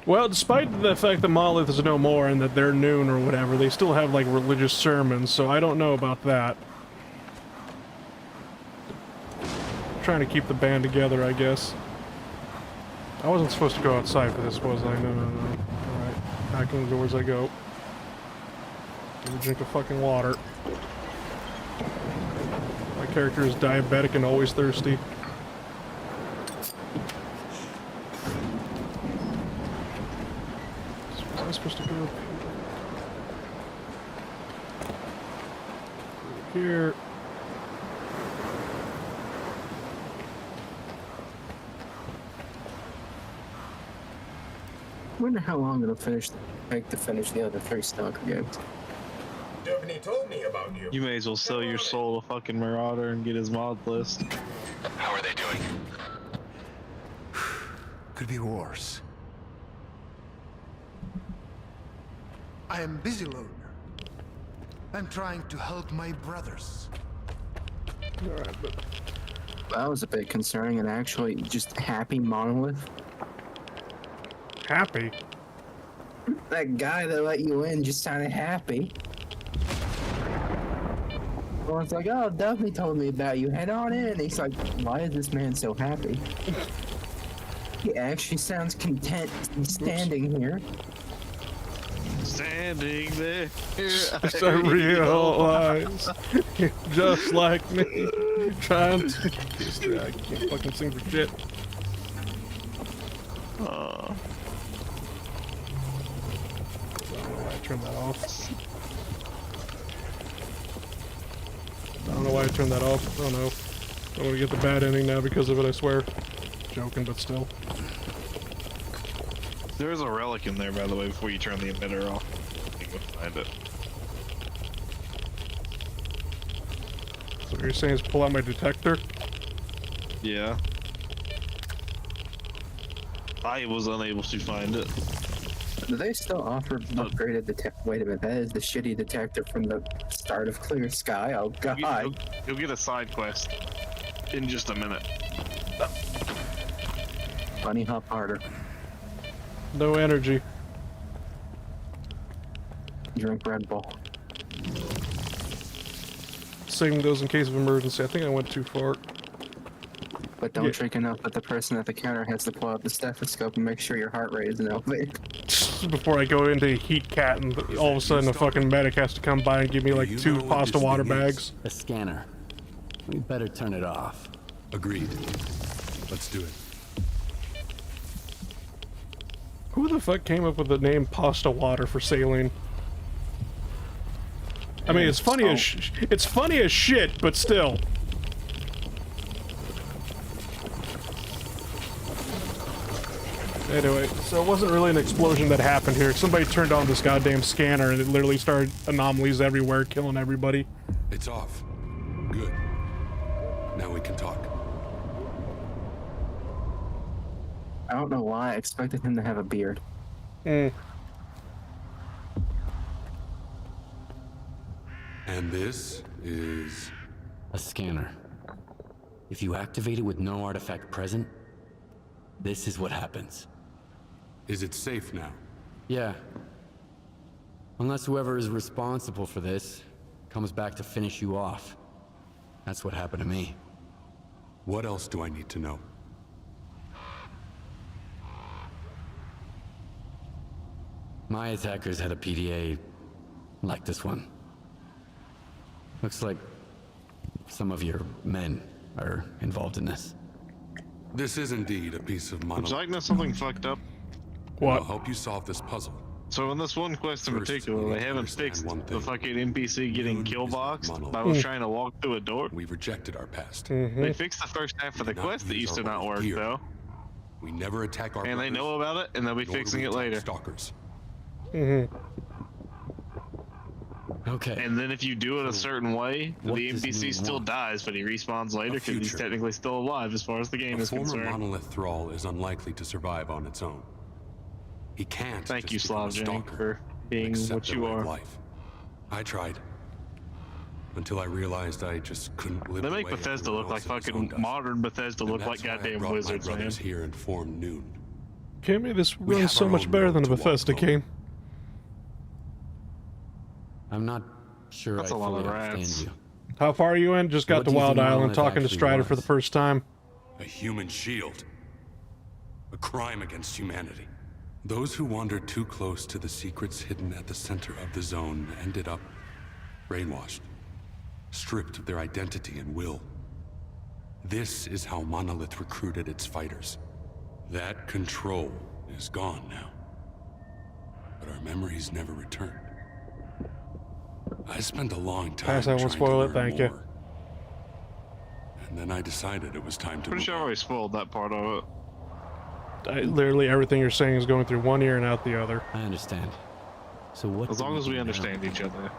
Speaker 3: well, despite the fact that Monolith is no more and that they're noon or whatever, they still have like religious sermons, so I don't know about that. trying to keep the band together, I guess. I wasn't supposed to go outside for this, was I? No. Alright, back indoors I go. Give me a drink of fucking water. My character is diabetic and always thirsty. So was I supposed to go here?
Speaker 12: I wonder how long it'll take to finish the other 3 Stalker games.
Speaker 15: Dubney told me about you.
Speaker 2: You may as well sell your soul to fucking Marauder and get his mod list.
Speaker 7: How are they doing?
Speaker 8: Could be worse. I am busy, Loner. I'm trying to help my brothers.
Speaker 3: Alright, but...
Speaker 12: That was a bit concerning and actually just happy Monolith.
Speaker 3: Happy?
Speaker 12: That guy that let you in just sounded happy. Well, it's like, oh, Duffy told me about you. Head on in. He's like, why is this man so happy? He actually sounds content standing here.
Speaker 2: Standing there.
Speaker 3: I realize you're just like me. Trying to... I can't fucking sing for shit. Turn that off. I don't know why I turned that off. Oh no. I'm gonna get the bad ending now because of it, I swear. Joking, but still.
Speaker 2: There's a relic in there, by the way, before you turn the emitter off. You can find it.
Speaker 3: So what you're saying is pull out my detector?
Speaker 2: Yeah. I was unable to find it.
Speaker 12: Do they still offer upgraded detector? Wait a minute, that is the shitty detector from the start of Clear Sky. Oh god.
Speaker 2: You'll get a side quest in just a minute.
Speaker 12: Bunny hop harder.
Speaker 3: No energy.
Speaker 12: Drink Red Bull.
Speaker 3: Saving those in case of emergency. I think I went too far.
Speaker 12: But don't drink enough that the person at the counter has to pull out the stethoscope and make sure your heart rate isn't elevated.
Speaker 3: Before I go into Heat Cat and all of a sudden a fucking medic has to come by and give me like 2 pasta water bags.
Speaker 5: A scanner. We better turn it off.
Speaker 18: Agreed. Let's do it.
Speaker 3: Who the fuck came up with the name pasta water for saline? I mean, it's funny as shit, but still. Anyway, so it wasn't really an explosion that happened here. Somebody turned on this goddamn scanner and it literally started anomalies everywhere, killing everybody.
Speaker 18: It's off. Good. Now we can talk.
Speaker 12: I don't know why I expected him to have a beard.
Speaker 18: And this is...
Speaker 5: a scanner. If you activate it with no artifact present, this is what happens.
Speaker 18: Is it safe now?
Speaker 5: Yeah. Unless whoever is responsible for this comes back to finish you off. That's what happened to me.
Speaker 18: What else do I need to know?
Speaker 5: My attackers had a PDA like this one. Looks like some of your men are involved in this.
Speaker 18: This is indeed a piece of monolith.
Speaker 2: Would you like to know something fucked up?
Speaker 3: What?
Speaker 18: I'll help you solve this puzzle.
Speaker 2: So in this one quest in particular, they haven't fixed the fucking NPC getting kill boxed by trying to walk through a door.
Speaker 18: We've rejected our past.
Speaker 2: They fixed the first half of the quest that used to not work though.
Speaker 18: We never attack our
Speaker 2: and they know about it, and they'll be fixing it later.
Speaker 18: Stalkers.
Speaker 5: Okay.
Speaker 2: And then if you do it a certain way, the NPC still dies, but he respawns later because he's technically still alive as far as the game is concerned.
Speaker 18: A former monolith thrall is unlikely to survive on its own. He can't.
Speaker 2: Thank you, Slavjank, for being what you are.
Speaker 18: Life. I tried. Until I realized I just couldn't live.
Speaker 2: They make Bethesda look like fucking modern Bethesda look like goddamn wizards, man.
Speaker 18: Here and formed Noon.
Speaker 3: Kimmy, this runs so much better than a Bethesda game.
Speaker 5: I'm not sure
Speaker 2: That's
Speaker 5: I
Speaker 2: a lot
Speaker 5: fully
Speaker 2: of
Speaker 5: understand
Speaker 2: rats.
Speaker 5: you.
Speaker 3: How far are you in? Just got to Wild Island, talking to Strider for the first time.
Speaker 18: A human shield. A crime against humanity. Those who wandered too close to the secrets hidden at the center of the zone ended up brainwashed, stripped of their identity and will. This is how Monolith recruited its fighters. That control is gone now. But our memories never returned. I spent a long time
Speaker 3: Pass, I won't spoil it, thank you.
Speaker 18: And then I decided it was time to
Speaker 2: Pretty sure I already spoiled that part of it.
Speaker 3: Literally everything you're saying is going through one ear and out the other.
Speaker 5: I understand. So what?
Speaker 2: As long as we understand each other.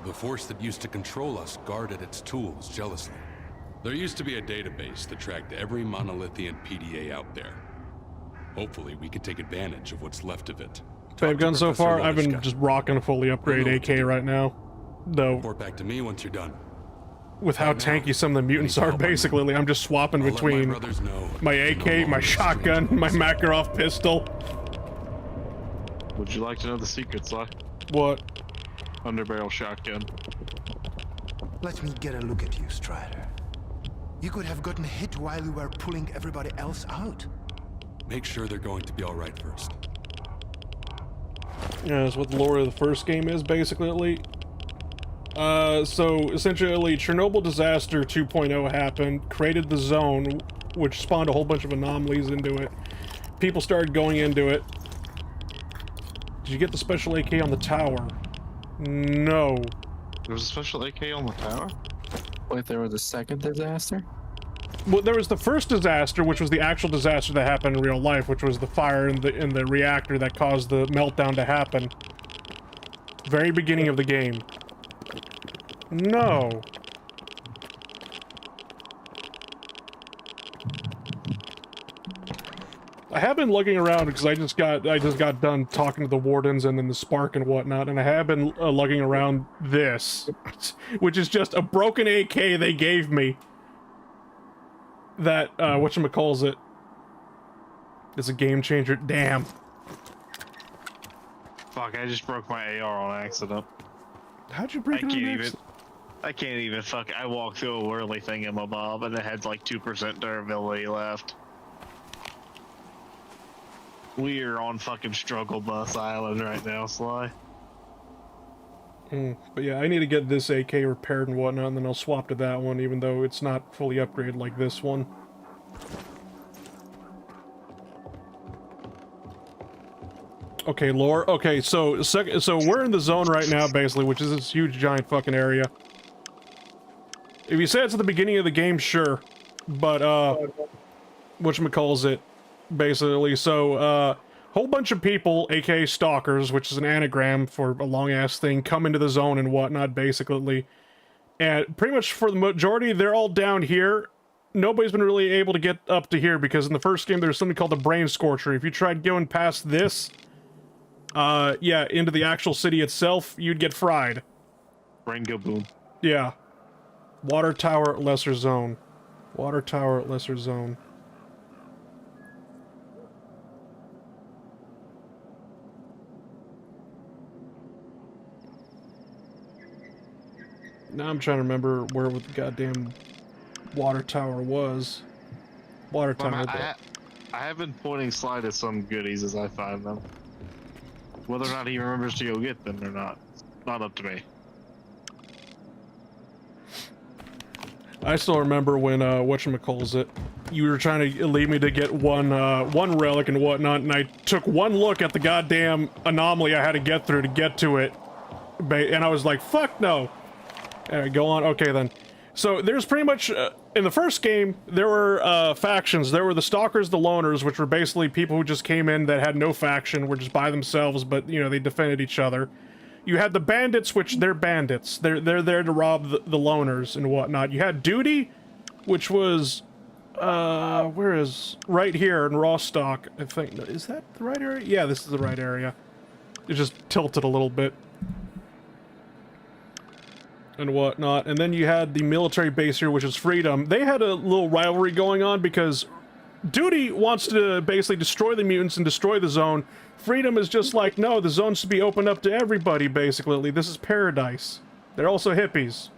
Speaker 18: The force that used to control us guarded its tools jealously. There used to be a database that tracked every monolithian PDA out there. Hopefully we could take advantage of what's left of it.
Speaker 3: Babe gun so far, I've been just rocking a fully upgraded AK right now. Though,
Speaker 18: report back to me once you're done.
Speaker 3: With how tanky some of the mutants are, basically, I'm just swapping between my AK, my shotgun, my Makarov pistol.
Speaker 2: Would you like to know the secret, Si?
Speaker 3: What?
Speaker 2: Underbarrel shotgun.
Speaker 8: Let me get a look at you, Strider. You could have gotten hit while you were pulling everybody else out.
Speaker 18: Make sure they're going to be alright first.
Speaker 3: Yeah, that's what the lore of the first game is, basically. So, essentially, Chernobyl Disaster 2.0 happened, created the zone, which spawned a whole bunch of anomalies into it. People started going into it. Did you get the special AK on the tower? No.
Speaker 2: There was a special AK on the tower?
Speaker 12: Wait, there was a second disaster?
Speaker 3: Well, there was the first disaster, which was the actual disaster that happened in real life, which was the fire in the reactor that caused the meltdown to happen. Very beginning of the game. No. I have been looking around because I just got done talking to the wardens and then the spark and whatnot, and I have been lugging around this, which is just a broken AK they gave me. That whatchamacallit, it's a game changer. Damn.
Speaker 2: Fuck! I just broke my AR on accident.
Speaker 3: How'd you break it?
Speaker 2: I can't even fuck. I walked through a whirly thing in my mob and it had like 2% durability left. We are on fucking Struggle Bus Island right now, Sly.
Speaker 3: But yeah, I need to get this AK repaired and whatnot, and then I'll swap to that one, even though it's not fully upgraded like this one. Okay, lore. Okay, so we're in the zone right now, basically, which is this huge, giant fucking area. If you say it's at the beginning of the game, sure. But, whatchamacallit, basically. So, whole bunch of people, aka stalkers, which is an anagram for a long-ass thing, come into the zone and whatnot, basically. And pretty much for the majority, they're all down here. Nobody's been really able to get up to here, because in the first game, there's something called the Brain Scorcher. If you tried going past this, yeah, into the actual city itself, you'd get fried.
Speaker 2: Brain go boom.
Speaker 3: Yeah. Water Tower, Lesser Zone. Water Tower, Lesser Zone. Now I'm trying to remember where the goddamn water tower was. Water tower.
Speaker 2: I have been pointing Sly to some goodies as I find them. Whether or not he remembers to go get them or not, not up to me.
Speaker 3: I still remember when whatchamacallit, you were trying to lead me to get one relic and whatnot, and I took one look at the goddamn anomaly I had to get through to get to it, and I was like, fuck no. Go on. Okay, then. So, there's pretty much, in the first game, there were, factions. There were the Stalkers, the Loners, which were basically people who just came in that had no faction, were just by themselves, but, you know, they defended each other. You had the Bandits, which they're bandits. They're there to rob the Loners and whatnot. You had Duty, which was, where is, right here in Rostock, I think. Is that the right area? Yeah, this is the right area. It just tilted a little bit. And whatnot, and then you had the military base here, which is Freedom. They had a little rivalry going on because Duty wants to basically destroy the mutants and destroy the zone. Freedom is just like, no, the zone should be opened up to everybody, basically. This is paradise. They're also hippies.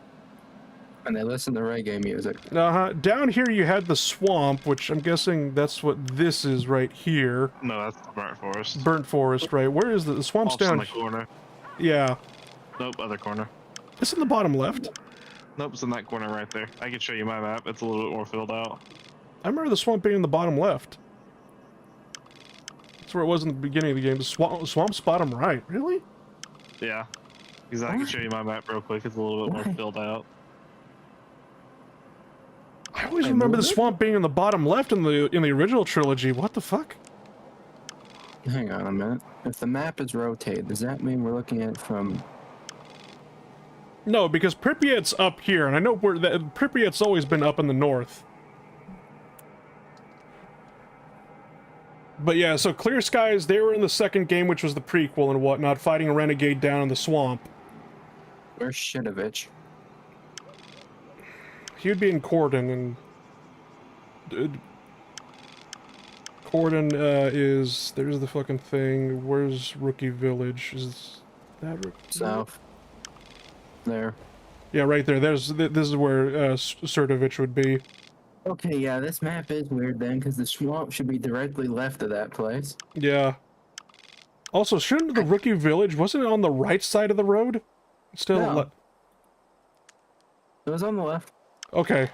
Speaker 12: And they listen to reggae music.
Speaker 3: Uh-huh. Down here you had the swamp, which I'm guessing that's what this is right here.
Speaker 2: No, that's the burnt forest.
Speaker 3: Burnt forest, right. Where is the swamp's
Speaker 2: Also
Speaker 3: down?
Speaker 2: in the corner.
Speaker 3: Yeah.
Speaker 2: Nope, other corner.
Speaker 3: It's in the bottom left.
Speaker 2: Nope, it's in that corner right there. I can show you my map. It's a little bit more filled out.
Speaker 3: I remember the swamp being in the bottom left. That's where it was in the beginning of the game. The swamp's bottom right. Really?
Speaker 2: Yeah. Because I can show you my map real quick. It's a little bit more filled out.
Speaker 3: I always remember the swamp being in the bottom left in the original trilogy. What the fuck?
Speaker 12: Hang on a minute. If the map is rotated, does that mean we're looking at it from...
Speaker 3: No, because Pripyat's up here, and I know Pripyat's always been up in the north. But yeah, so Clear Skies, they were in the second game, which was the prequel and whatnot, fighting a renegade down in the swamp.
Speaker 12: Where's Shitovich?
Speaker 3: He'd be in Corden, and... Corden is... There's the fucking thing. Where's Rookie Village? Is that Rookie
Speaker 12: South. There.
Speaker 3: Yeah, right there. This is where Sertovich would be.
Speaker 12: Okay, yeah, this map is weird then, because the swamp should be directly left of that place.
Speaker 3: Yeah. Also, shouldn't the Rookie Village, wasn't it on the right side of the road? Still
Speaker 12: No. It was on the left.
Speaker 3: Okay,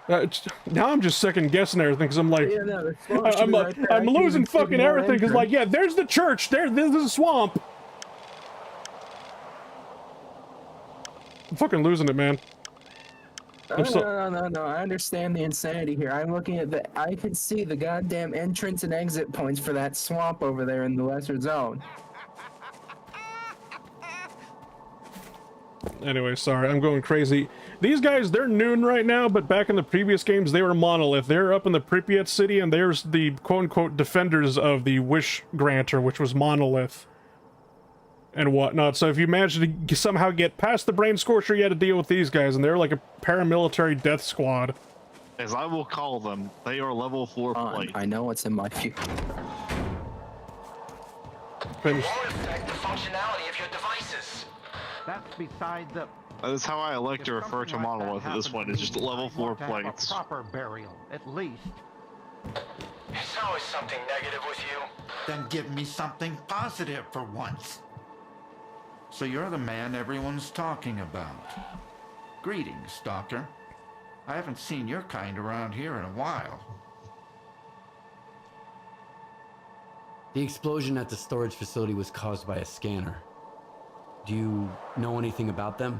Speaker 3: now I'm just second guessing everything because I'm like,
Speaker 12: Yeah, no, the swamp should be right there.
Speaker 3: I'm
Speaker 12: I can
Speaker 3: losing
Speaker 12: even see
Speaker 3: fucking
Speaker 12: more
Speaker 3: everything because like,
Speaker 12: entrance.
Speaker 3: yeah, there's the church, there's the swamp. I'm fucking losing it, man.
Speaker 12: No, I understand the insanity here. I'm looking at I can see the goddamn entrance and exit points for that swamp over there in the lesser zone.
Speaker 3: Anyway, sorry, I'm going crazy. These guys, they're noon right now, but back in the previous games, they were Monolith. They're up in the Pripyat city, and there's the quote-unquote defenders of the Wish Granter, which was Monolith. And whatnot. So if you managed to somehow get past the Brain Scorcher, you had to deal with these guys, and they're like a paramilitary death squad.
Speaker 2: As I will call them, they are level 4 plate.
Speaker 12: I know what's in my view.
Speaker 3: Finish.
Speaker 7: Affect the functionality of your devices.
Speaker 19: That's beside the...
Speaker 2: That's how I like to refer to Monolith at this point. It's just level 4 plates.
Speaker 19: Proper burial, at least.
Speaker 7: It's always something negative with you.
Speaker 20: Then give me something positive for once. So you're the man everyone's talking about. Greetings, Stalker. I haven't seen your kind around here in a while.
Speaker 5: The explosion at the storage facility was caused by a scanner. Do you know anything about them?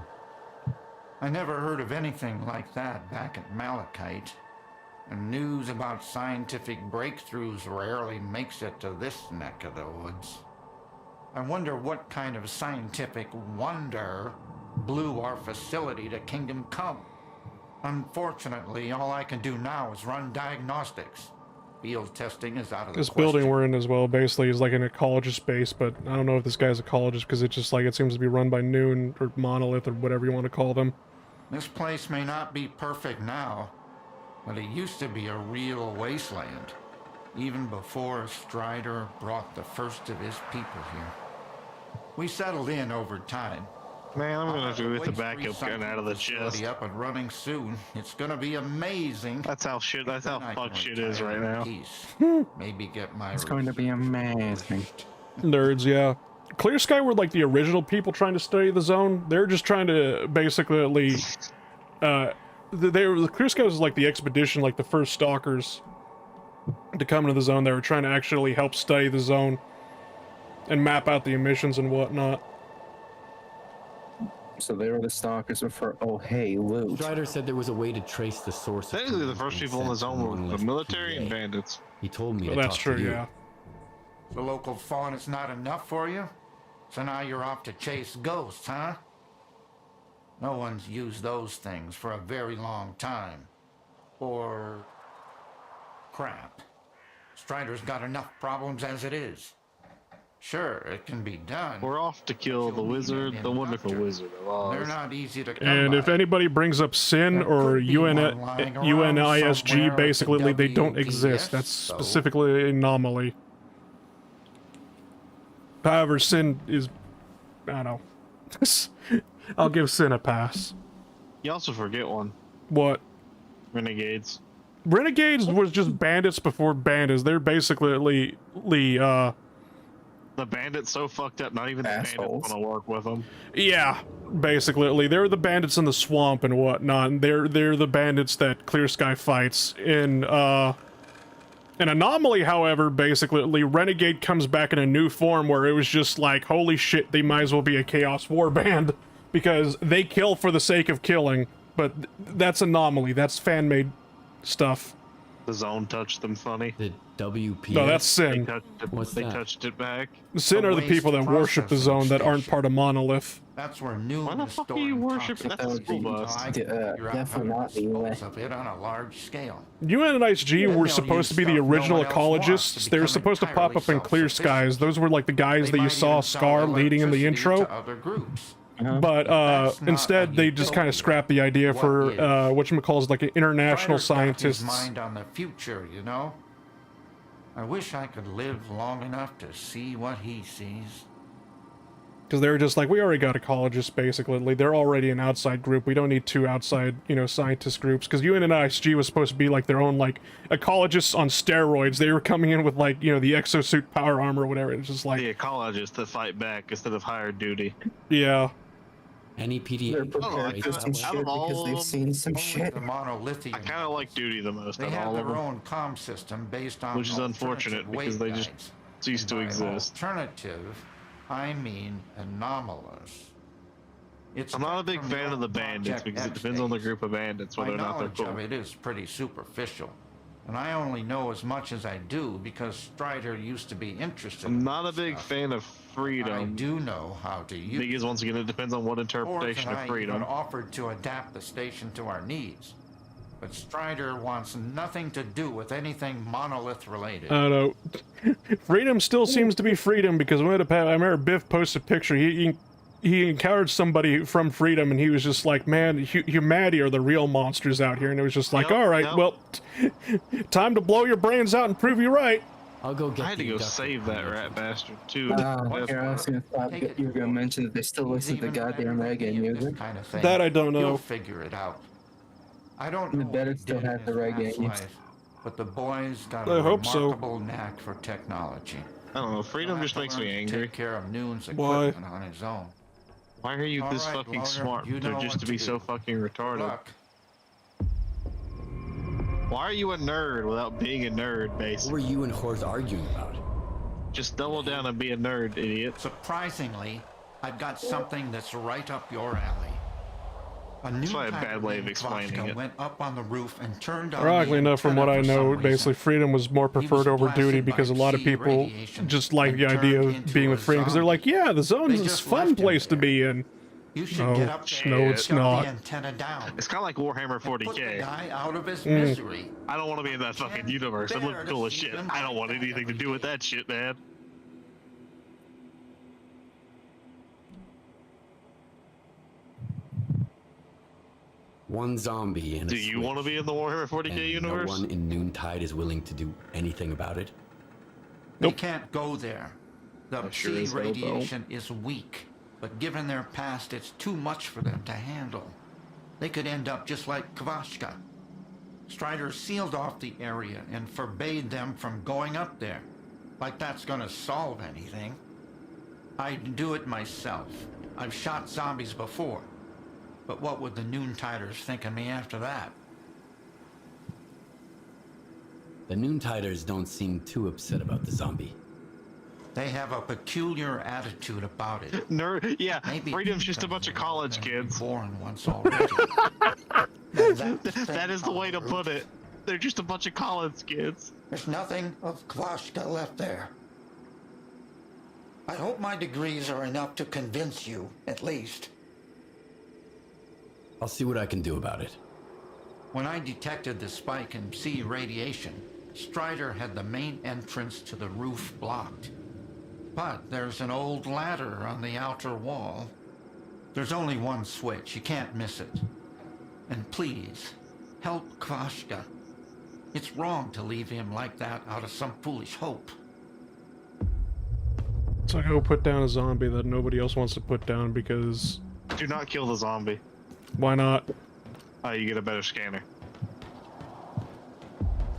Speaker 20: I never heard of anything like that back at Malachite. And news about scientific breakthroughs rarely makes it to this neck of the woods. I wonder what kind of scientific wonder blew our facility to Kingdom Come. Unfortunately, all I can do now is run diagnostics. Field testing is out of the
Speaker 3: This
Speaker 20: question.
Speaker 3: building we're in as well, basically, is like an ecologist base, but I don't know if this guy's ecologist because it's just like, it seems to be run by Noon or Monolith or whatever you want to call them.
Speaker 20: This place may not be perfect now, but it used to be a real wasteland, even before Strider brought the first of his people here. We settled in over time.
Speaker 2: Man, I'm gonna do with the backup gun out of the chest.
Speaker 20: Up and running soon. It's gonna be amazing.
Speaker 2: That's how fuck shit is right now.
Speaker 20: Maybe get my
Speaker 12: It's going to be amazing.
Speaker 3: Nerds, yeah. Clear Sky were like the original people trying to study the zone. They're just trying to basically, Clear Sky was like the expedition, like the first stalkers to come into the zone. They were trying to actually help study the zone and map out the emissions and whatnot.
Speaker 12: So they were the stalkers for, oh hey, loot.
Speaker 5: Strider said there was a way to trace the source.
Speaker 2: Technically, the first people in the zone were the military and bandits.
Speaker 5: He told me
Speaker 3: Well,
Speaker 5: to
Speaker 3: that's
Speaker 5: talk
Speaker 3: true,
Speaker 5: to you.
Speaker 3: yeah.
Speaker 20: The local fawn is not enough for you? So now you're off to chase ghosts, huh? No one's used those things for a very long time. Or... crap. Strider's got enough problems as it is. Sure, it can be done.
Speaker 2: We're off to kill the wizard, the wonderful wizard of Oz.
Speaker 20: They're not easy to come
Speaker 3: And
Speaker 20: by.
Speaker 3: if anybody brings up Sin or UNISG, basically they don't exist. That's specifically an anomaly. However, Sin is... I don't know. I'll give Sin a pass.
Speaker 2: You also forget one.
Speaker 3: What?
Speaker 2: Renegades.
Speaker 3: Renegades was just bandits before bandits. They're basically
Speaker 2: the bandits so fucked up. Not even
Speaker 12: assholes.
Speaker 2: The bandits want to work with them.
Speaker 3: Yeah, basically, they're the bandits in the swamp and whatnot. And they're the bandits that Clear Sky fights in an Anomaly. However, basically, Renegade comes back in a new form where it was just like, holy shit, they might as well be a Chaos War band because they kill for the sake of killing. But that's Anomaly. That's fan-made stuff.
Speaker 2: The Zone touched them funny.
Speaker 5: The WP.
Speaker 3: No, that's Sin.
Speaker 2: They touched it back.
Speaker 3: Sin are the people that worship the Zone that aren't part of Monolith.
Speaker 20: That's where new.
Speaker 2: Why the fuck are you worshiping? That's a school bus.
Speaker 12: Definitely not the way.
Speaker 20: Of it on a large scale.
Speaker 3: UN and Ice-G were supposed to be the original ecologists. They were supposed to pop up in Clear Skies. Those were like the guys that you saw Scar leading in the intro. But instead, they just kind of scrapped the idea for whatchamacallit, like an international scientists.
Speaker 20: Mind on the future, you know. I wish I could live long enough to see what he sees.
Speaker 3: Because they were just like, we already got ecologists, basically. They're already an outside group. We don't need two outside, scientist groups. Because UN and ISG was supposed to be like their own, like, ecologists on steroids. They were coming in with, like, the exosuit power armor or whatever. It's just like...
Speaker 2: The ecologists that fight back instead of hired duty.
Speaker 3: Yeah.
Speaker 5: Any PDA.
Speaker 12: They're prepared for some shit because they've seen some shit.
Speaker 20: The monolithian.
Speaker 2: I kind of like duty the most.
Speaker 20: They have their own comm system based on
Speaker 2: which is unfortunate because they just cease to exist.
Speaker 20: Alternative, I mean anomalous.
Speaker 2: I'm not a big fan of the bandits because it depends on the group of bandits whether or not they're cool.
Speaker 20: My knowledge of it is pretty superficial. And I only know as much as I do because Strider used to be interested.
Speaker 2: I'm not a big fan of freedom.
Speaker 20: I do know how to use it.
Speaker 2: Because once again, it depends on what interpretation of freedom.
Speaker 20: I offered to adapt the station to our needs. But Strider wants nothing to do with anything monolith related.
Speaker 3: I don't know. Freedom still seems to be freedom because I remember Biff posted a picture. He encountered somebody from Freedom and he was just like, man, humanity are the real monsters out here. And it was just like, all right, well, time to blow your brains out and prove you right.
Speaker 5: I'll go get
Speaker 2: I had to go save that rat bastard too.
Speaker 12: Here, I was gonna stop. You were gonna mention that they still listen to goddamn reggae music.
Speaker 20: Kind of thing.
Speaker 3: That I don't know.
Speaker 20: You'll figure it out. I don't know.
Speaker 12: The better still have the reggae music.
Speaker 20: But the boys got
Speaker 3: I
Speaker 20: a
Speaker 3: hope so.
Speaker 20: remarkable knack for technology.
Speaker 2: I don't know. Freedom just makes me angry.
Speaker 20: Take care of Noon's
Speaker 3: Why?
Speaker 20: equipment on his own.
Speaker 2: Why are you this
Speaker 20: All right,
Speaker 2: fucking
Speaker 20: Loner,
Speaker 2: smart
Speaker 20: you know
Speaker 2: just
Speaker 20: what
Speaker 2: to
Speaker 20: to
Speaker 2: be
Speaker 20: do.
Speaker 2: so fucking retarded?
Speaker 20: Look,
Speaker 2: Why are you a nerd without being a nerd,
Speaker 5: What
Speaker 2: basically?
Speaker 5: were you and Horse arguing about?
Speaker 2: Just double down and be a nerd, idiot.
Speaker 20: surprisingly, I've got something that's right up your alley. A new
Speaker 2: That's probably a
Speaker 20: type
Speaker 2: bad
Speaker 20: of
Speaker 2: way of
Speaker 20: named
Speaker 2: explaining
Speaker 20: Kvaska
Speaker 2: it.
Speaker 20: went up on the roof and turned on
Speaker 3: Ironically
Speaker 20: the
Speaker 3: enough, from what I
Speaker 20: antenna for
Speaker 3: know,
Speaker 20: some
Speaker 3: basically
Speaker 20: reason.
Speaker 3: Freedom was more preferred over
Speaker 20: blasted
Speaker 3: duty
Speaker 20: by
Speaker 3: because a lot of
Speaker 20: Chi
Speaker 3: people
Speaker 20: radiation
Speaker 3: just like
Speaker 20: and
Speaker 3: the idea
Speaker 20: turned
Speaker 3: of
Speaker 20: into
Speaker 3: being
Speaker 20: a
Speaker 3: with Freedom because they're like, yeah, the zone's
Speaker 20: They
Speaker 3: this
Speaker 20: just
Speaker 3: fun
Speaker 20: left him
Speaker 3: place to
Speaker 20: there.
Speaker 3: be in.
Speaker 20: You should
Speaker 3: No,
Speaker 20: get up there
Speaker 3: no,
Speaker 20: and
Speaker 3: it's
Speaker 20: shut
Speaker 3: not.
Speaker 20: the antenna down.
Speaker 2: It's kind of like Warhammer
Speaker 20: Put the
Speaker 2: 40k.
Speaker 20: guy out of his
Speaker 3: Mm.
Speaker 20: misery.
Speaker 2: I don't want to be in that fucking universe. It looks cool as shit. I don't want anything to do with that shit, man.
Speaker 5: One zombie and
Speaker 2: Do you want to be in the Warhammer 40k
Speaker 5: and
Speaker 2: universe?
Speaker 5: no one in Noontide is willing to do anything about it?
Speaker 20: They can't go there. The
Speaker 2: sure
Speaker 20: Chi
Speaker 2: as hell don't.
Speaker 20: radiation is weak, but given their past, it's too much for them to handle. They could end up just like Kvaska. Strider sealed off the area and forbade them from going up there. Like that's gonna solve anything. I'd do it myself. I've shot zombies before. But what would the Noontiders think of me after that?
Speaker 5: The Noontiders don't seem too upset about the zombie.
Speaker 20: They have a peculiar attitude about it.
Speaker 2: Nerd, yeah.
Speaker 20: Maybe
Speaker 2: Freedom's just a bunch of college kids.
Speaker 20: Born once already.
Speaker 2: That is the way to put it. They're just a bunch of college kids.
Speaker 21: There's nothing of Kvaska left there. I hope my degrees are enough to convince you, at least.
Speaker 5: I'll see what I can do about it.
Speaker 20: When I detected the spike in Chi radiation, Strider had the main entrance to the roof blocked. But there's an old ladder on the outer wall. There's only one switch, you can't miss it. And please, help Kvaska. It's wrong to leave him like that out of some foolish hope.
Speaker 3: So I go put down a zombie that nobody else wants to put down because...
Speaker 2: Do not kill the zombie.
Speaker 3: Why not?
Speaker 2: Oh, you get a better scanner.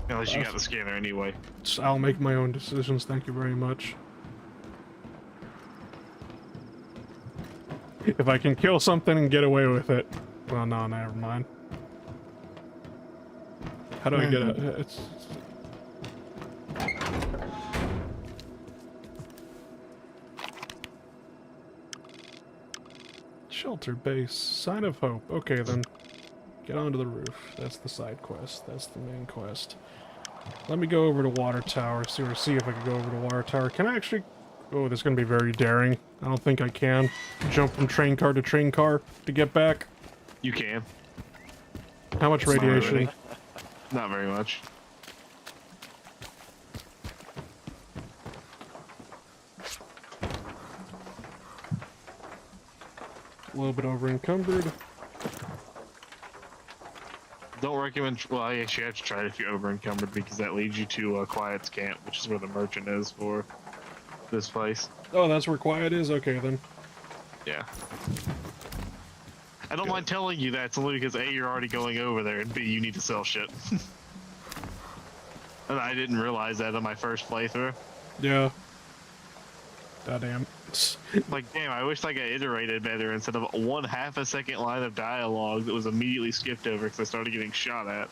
Speaker 2: Unless you got the scanner anyway.
Speaker 3: I'll make my own decisions, thank you very much. If I can kill something and get away with it. Well, no, never mind. How do I get it? It's... Shelter base. Sign of hope. Okay, then. Get onto the roof. That's the side quest. That's the main quest. Let me go over to Water Tower. See if I can go over to Water Tower. Can I actually... Oh, this is going to be very daring. I don't think I can. Jump from train car to train car to get back.
Speaker 2: You can.
Speaker 3: How much radiation?
Speaker 2: Not very much.
Speaker 3: A little bit over encumbered.
Speaker 2: Don't recommend. Well, I actually have to try it if you're over encumbered because that leads you to Quiet's camp, which is where the merchant is for this place.
Speaker 3: Oh, that's where Quiet is? Okay, then.
Speaker 2: Yeah. I don't mind telling you that simply because A, you're already going over there, and B, you need to sell shit. And I didn't realize that on my first playthrough.
Speaker 3: Yeah. Goddamn.
Speaker 2: Like, damn, I wish I got iterated better instead of 1/2 a second line of dialogue that was immediately skipped over because I started getting shot at.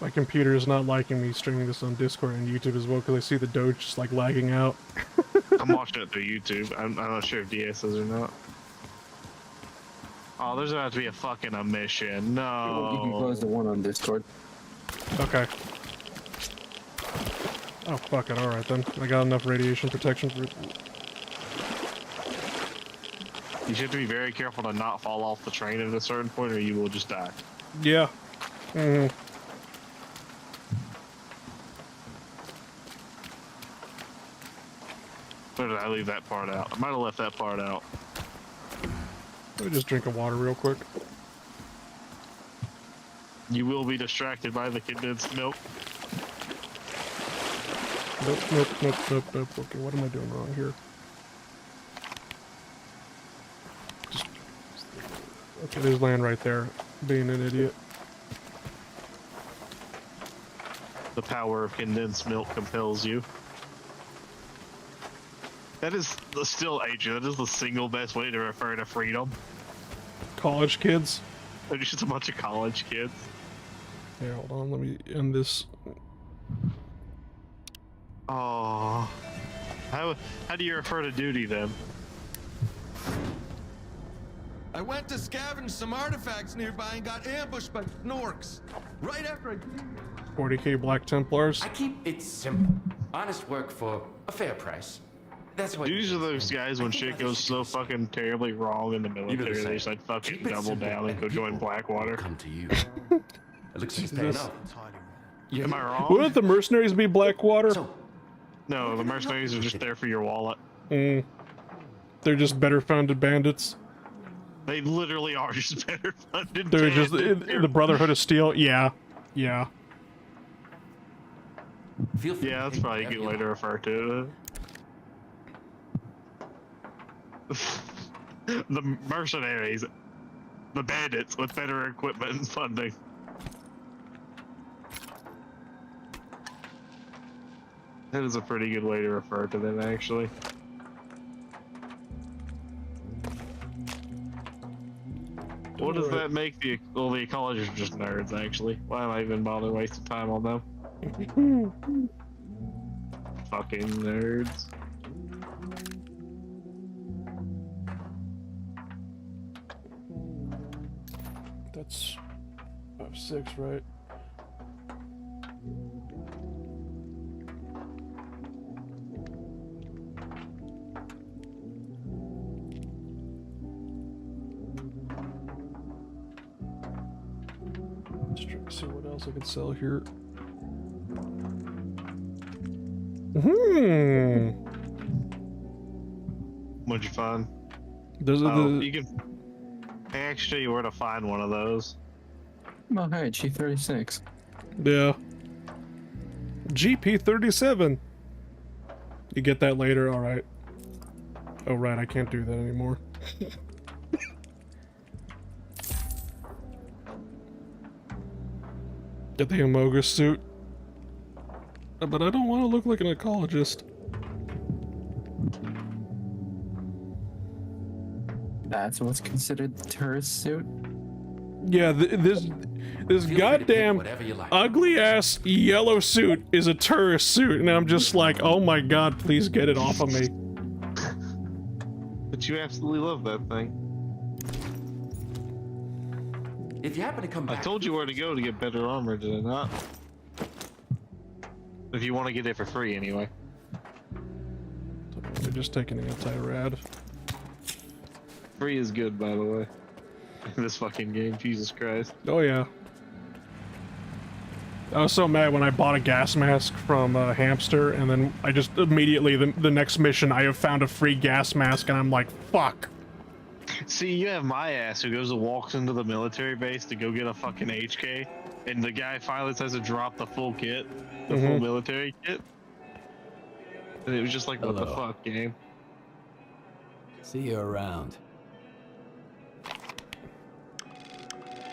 Speaker 3: My computer is not liking me streaming this on Discord and YouTube as well because I see the Doge just like lagging out.
Speaker 2: I'm watching it through YouTube. I'm not sure if DS is or not. Oh, there's about to be a fucking mission. No.
Speaker 12: You can close the one on Discord.
Speaker 3: Okay. Oh, fuck it. Alright then. I got enough radiation protection for it.
Speaker 2: You should have to be very careful to not fall off the train at a certain point or you will just die.
Speaker 3: Yeah. Mm-hmm.
Speaker 2: Or did I leave that part out? I might have left that part out.
Speaker 3: Let me just drink a water real quick.
Speaker 2: You will be distracted by the condensed milk.
Speaker 3: Nope, nope, nope, nope, nope. Okay, what am I doing wrong here? Okay, there's land right there. Being an idiot.
Speaker 2: The power of condensed milk compels you. That is still, Adrian, that is the single best way to refer to freedom.
Speaker 3: College kids?
Speaker 2: They're just a bunch of college kids.
Speaker 3: Here, hold on, let me end this.
Speaker 2: Oh, how do you refer to duty then?
Speaker 14: I went to scavenge some artifacts nearby and got ambushed by snorks. Right after I...
Speaker 3: 40k Black Templars.
Speaker 11: I keep it simple. Honest work for a fair price. That's what
Speaker 2: Duties are those guys when shit goes so fucking terribly wrong in the military, they just like fucking double down and go join Blackwater.
Speaker 11: Come to you. It looks like it's paying off.
Speaker 2: Am I wrong?
Speaker 3: Wouldn't the mercenaries be Blackwater?
Speaker 2: No, the mercenaries are just there for your wallet.
Speaker 3: Mm. They're just better funded bandits.
Speaker 2: They literally are just better funded.
Speaker 3: They're just the Brotherhood of Steel. Yeah, yeah.
Speaker 2: Yeah, that's probably a good way to refer to it. The mercenaries, the bandits with better equipment and funding. That is a pretty good way to refer to them, actually. What does that make the... Well, the ecologists are just nerds, actually. Why am I even bothering wasting time on them? Fucking nerds.
Speaker 3: That's 5-6, right? Let's try to see what else I could sell here.
Speaker 2: What'd you find?
Speaker 3: Those are the...
Speaker 2: You can... I actually show you where to find one of those.
Speaker 12: Oh, hey, G36.
Speaker 3: Yeah. GP37. You get that later? Alright. Oh, right, I can't do that anymore. Get the Amogus suit. But I don't want to look like an ecologist.
Speaker 12: That's what's considered the tourist suit?
Speaker 3: Yeah, this goddamn ugly ass yellow suit is a tourist suit, and I'm just like, oh my god, please get it off of me.
Speaker 2: But you absolutely love that thing.
Speaker 11: If you happen to come back,
Speaker 2: I told you where to go to get better armor, did I not? If you want to get it for free, anyway.
Speaker 3: They're just taking anti-rad.
Speaker 2: Free is good, by the way. In this fucking game, Jesus Christ.
Speaker 3: Oh yeah. I was so mad when I bought a gas mask from Hamster, and then I just immediately, the next mission, I have found a free gas mask, and I'm like, fuck.
Speaker 2: See, you have my ass who goes and walks into the military base to go get a fucking HK, and the guy finally says to drop the full kit, the full military kit. And it was just like, what the fuck, game?
Speaker 5: See you around.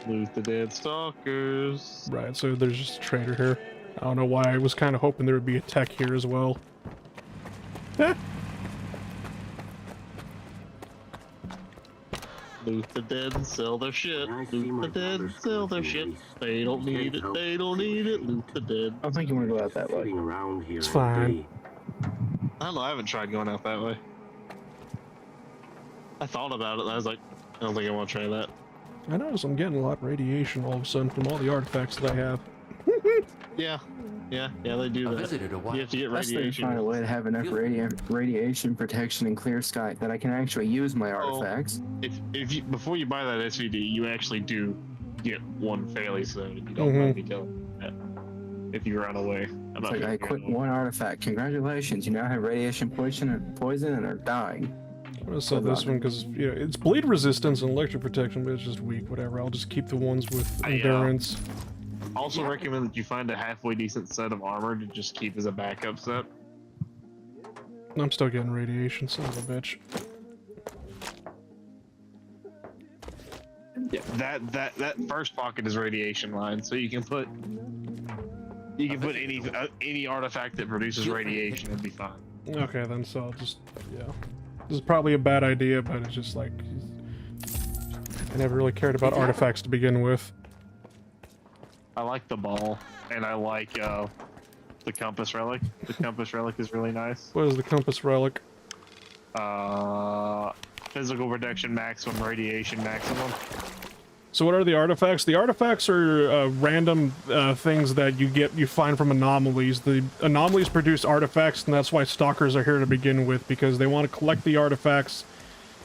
Speaker 2: Loot the dead stalkers.
Speaker 3: Right, so there's just a trader here. I don't know why, I was kind of hoping there would be a tech here as well.
Speaker 2: Loot the dead and sell their shit. Loot the dead and sell their shit. They don't need it, they don't need it. Loot the dead.
Speaker 12: I think you want to go out that way.
Speaker 3: It's fine.
Speaker 2: I don't know, I haven't tried going out that way. I thought about it and I was like, I don't think I want to try that.
Speaker 3: I notice I'm getting a lot of radiation all of a sudden from all the artifacts that I have.
Speaker 2: Yeah, they do that. You have to get
Speaker 12: Best thing to
Speaker 2: radiation.
Speaker 12: find a way to have enough radiation protection in clear sky that I can actually use my artifacts.
Speaker 2: If you, before you buy that SVD, you actually do get one fairly soon. You don't mind me telling you that. If you run away.
Speaker 12: It's like I equipped one artifact. Congratulations, you now have radiation poison and are dying.
Speaker 3: I'm gonna sell this one because, you know, it's bleed resistance and electric protection, but it's just weak. Whatever. I'll just keep the ones with endurance.
Speaker 2: Also recommend that you find a halfway decent set of armor to just keep as a backup set.
Speaker 3: I'm still getting radiation, son of a bitch.
Speaker 2: Yeah, that first pocket is radiation line, so you can put any artifact that produces radiation and be fine.
Speaker 3: Okay, then, so I'll just, yeah. This is probably a bad idea, but it's just like, I never really cared about artifacts to begin with.
Speaker 2: I like the ball, and I like the compass relic. The compass relic is really nice.
Speaker 3: What is the compass relic?
Speaker 2: Physical protection maximum, radiation maximum.
Speaker 3: So what are the artifacts? The artifacts are random things that you find from anomalies. The anomalies produce artifacts, and that's why stalkers are here to begin with, because they want to collect the artifacts,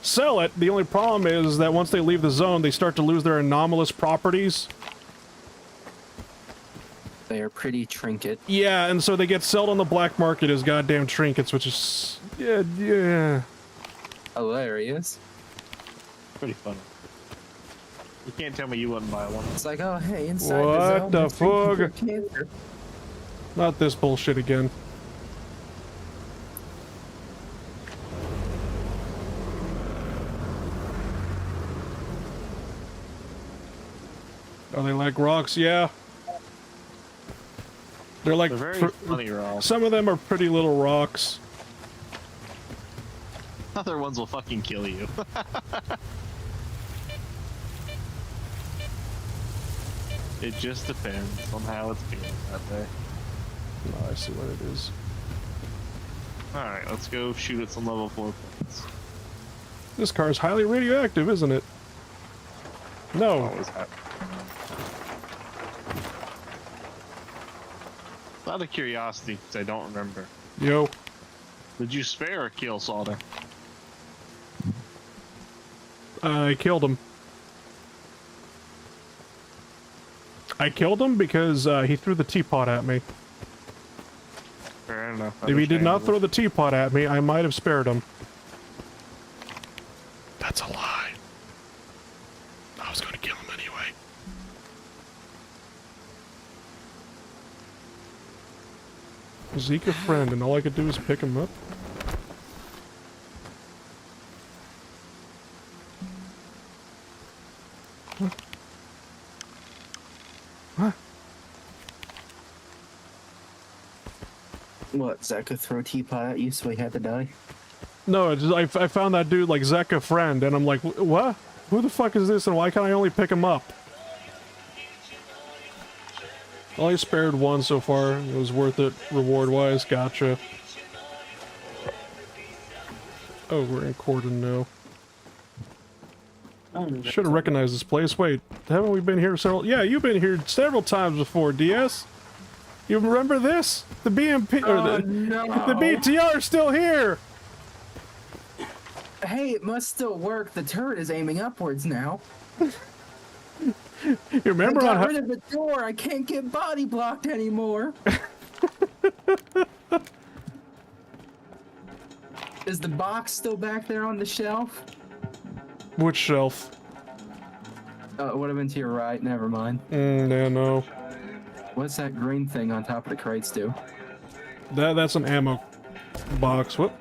Speaker 3: sell it. The only problem is that once they leave the zone, they start to lose their anomalous properties.
Speaker 12: They are pretty trinket.
Speaker 3: Yeah, and so they get sold on the black market as goddamn trinkets, which is yeah.
Speaker 12: Hilarious.
Speaker 2: Pretty funny. You can't tell me you wouldn't buy one.
Speaker 12: It's like, oh hey, inside
Speaker 3: What
Speaker 12: the
Speaker 3: the fuck? Not this bullshit again. Are they like rocks? Yeah. They're like
Speaker 2: They're very funny rocks.
Speaker 3: Some of them are pretty little rocks.
Speaker 2: Other ones will fucking kill you. It just depends on how it's feeling that day.
Speaker 3: Oh, I see what it is.
Speaker 2: Alright, let's go shoot at some level 4 points.
Speaker 3: This car is highly radioactive, isn't it? No.
Speaker 2: Out of curiosity, because I don't remember.
Speaker 3: Yo.
Speaker 2: Did you spare or kill Salter?
Speaker 3: I killed him. I killed him because he threw the teapot at me.
Speaker 2: Fair enough.
Speaker 3: If he did not throw the teapot at me, I might have spared him. That's a lie. I was going to kill him anyway. Zeke a friend, and all I could do is pick him up? Huh?
Speaker 12: What, Zach could throw teapot at you so he had to die?
Speaker 3: No, I found that dude like Zeka friend, and I'm like, what? Who the fuck is this, and why can't I only pick him up? Only spared one so far. It was worth it, reward-wise. Gotcha. Oh, we're in Cordon now. Should have recognized this place. Wait, haven't we been here several... Yeah, you've been here several times before, DS. You remember this? The BMP... or the BTR is still here!
Speaker 12: Hey, it must still work. The turret is aiming upwards now.
Speaker 3: You remember
Speaker 12: I got rid of the door. I can't get body blocked anymore. Is the box still back there on the shelf?
Speaker 3: Which shelf?
Speaker 12: It would have been to your right. Never mind.
Speaker 3: Yeah, no.
Speaker 12: What's that green thing on top of the crates do?
Speaker 3: That's an ammo box. Whoop.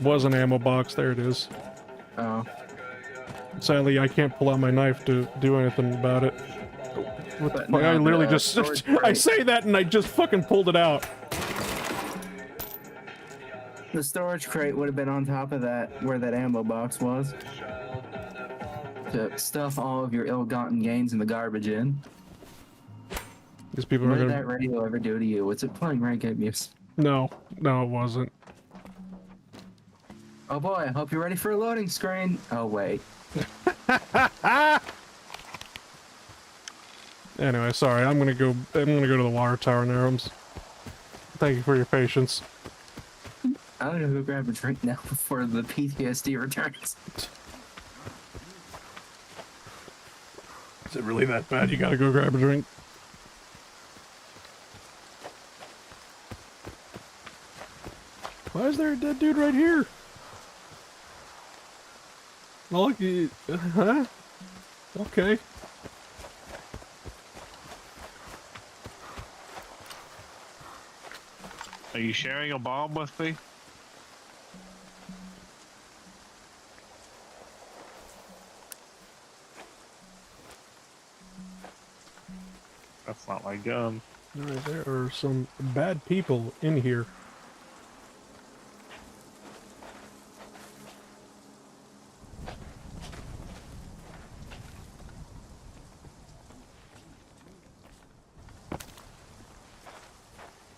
Speaker 3: Was an ammo box. There it is.
Speaker 12: Oh.
Speaker 3: Sadly, I can't pull out my knife to do anything about it. What the fuck?
Speaker 12: No,
Speaker 3: I literally just... I say that and I just fucking pulled it out.
Speaker 12: The storage crate would have been on top of that, where that ammo box was. To stuff all of your ill-gotten gains in the garbage in.
Speaker 3: These people
Speaker 12: What
Speaker 3: are
Speaker 12: did
Speaker 3: gonna...
Speaker 12: that radio ever do to you? Was it playing reggae music?
Speaker 3: No. No, it wasn't.
Speaker 12: Oh boy, I hope you're ready for a loading screen. Oh wait.
Speaker 3: Anyway, sorry. I'm gonna go to the water tower now. Thank you for your patience.
Speaker 12: I'm gonna go grab a drink now before the PTSD returns.
Speaker 3: Is it really that bad? You gotta go grab a drink? Why is there a dead dude right here? Oh, look, huh? Okay.
Speaker 2: Are you sharing a bomb with me? That's not my gun.
Speaker 3: Alright, there are some bad people in here.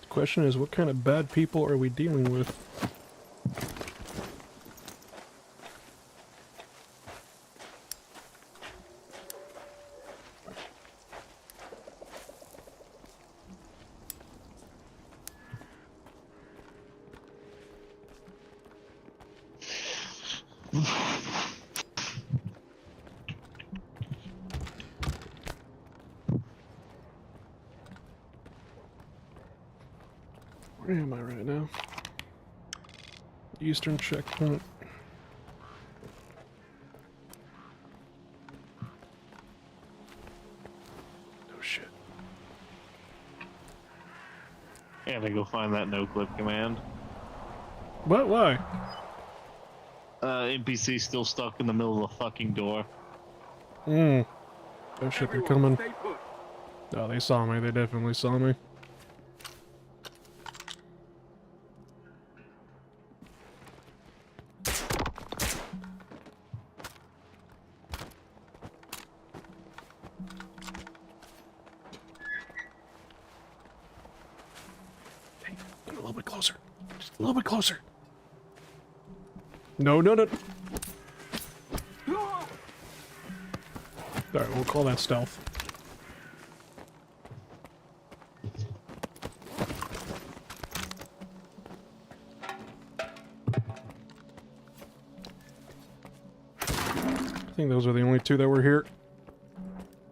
Speaker 3: The question is, what kind of bad people are we dealing with? Where am I right now? Eastern checkpoint. Oh shit.
Speaker 2: Yeah, then go find that no-clip command.
Speaker 3: What? Why?
Speaker 2: NPC still stuck in the middle of the fucking door.
Speaker 3: Oh shit, they're coming. Oh, they saw me. They definitely saw me. A little bit closer. Just a little bit closer. No, no, no. Alright, we'll call that stealth. I think those are the only two that were here.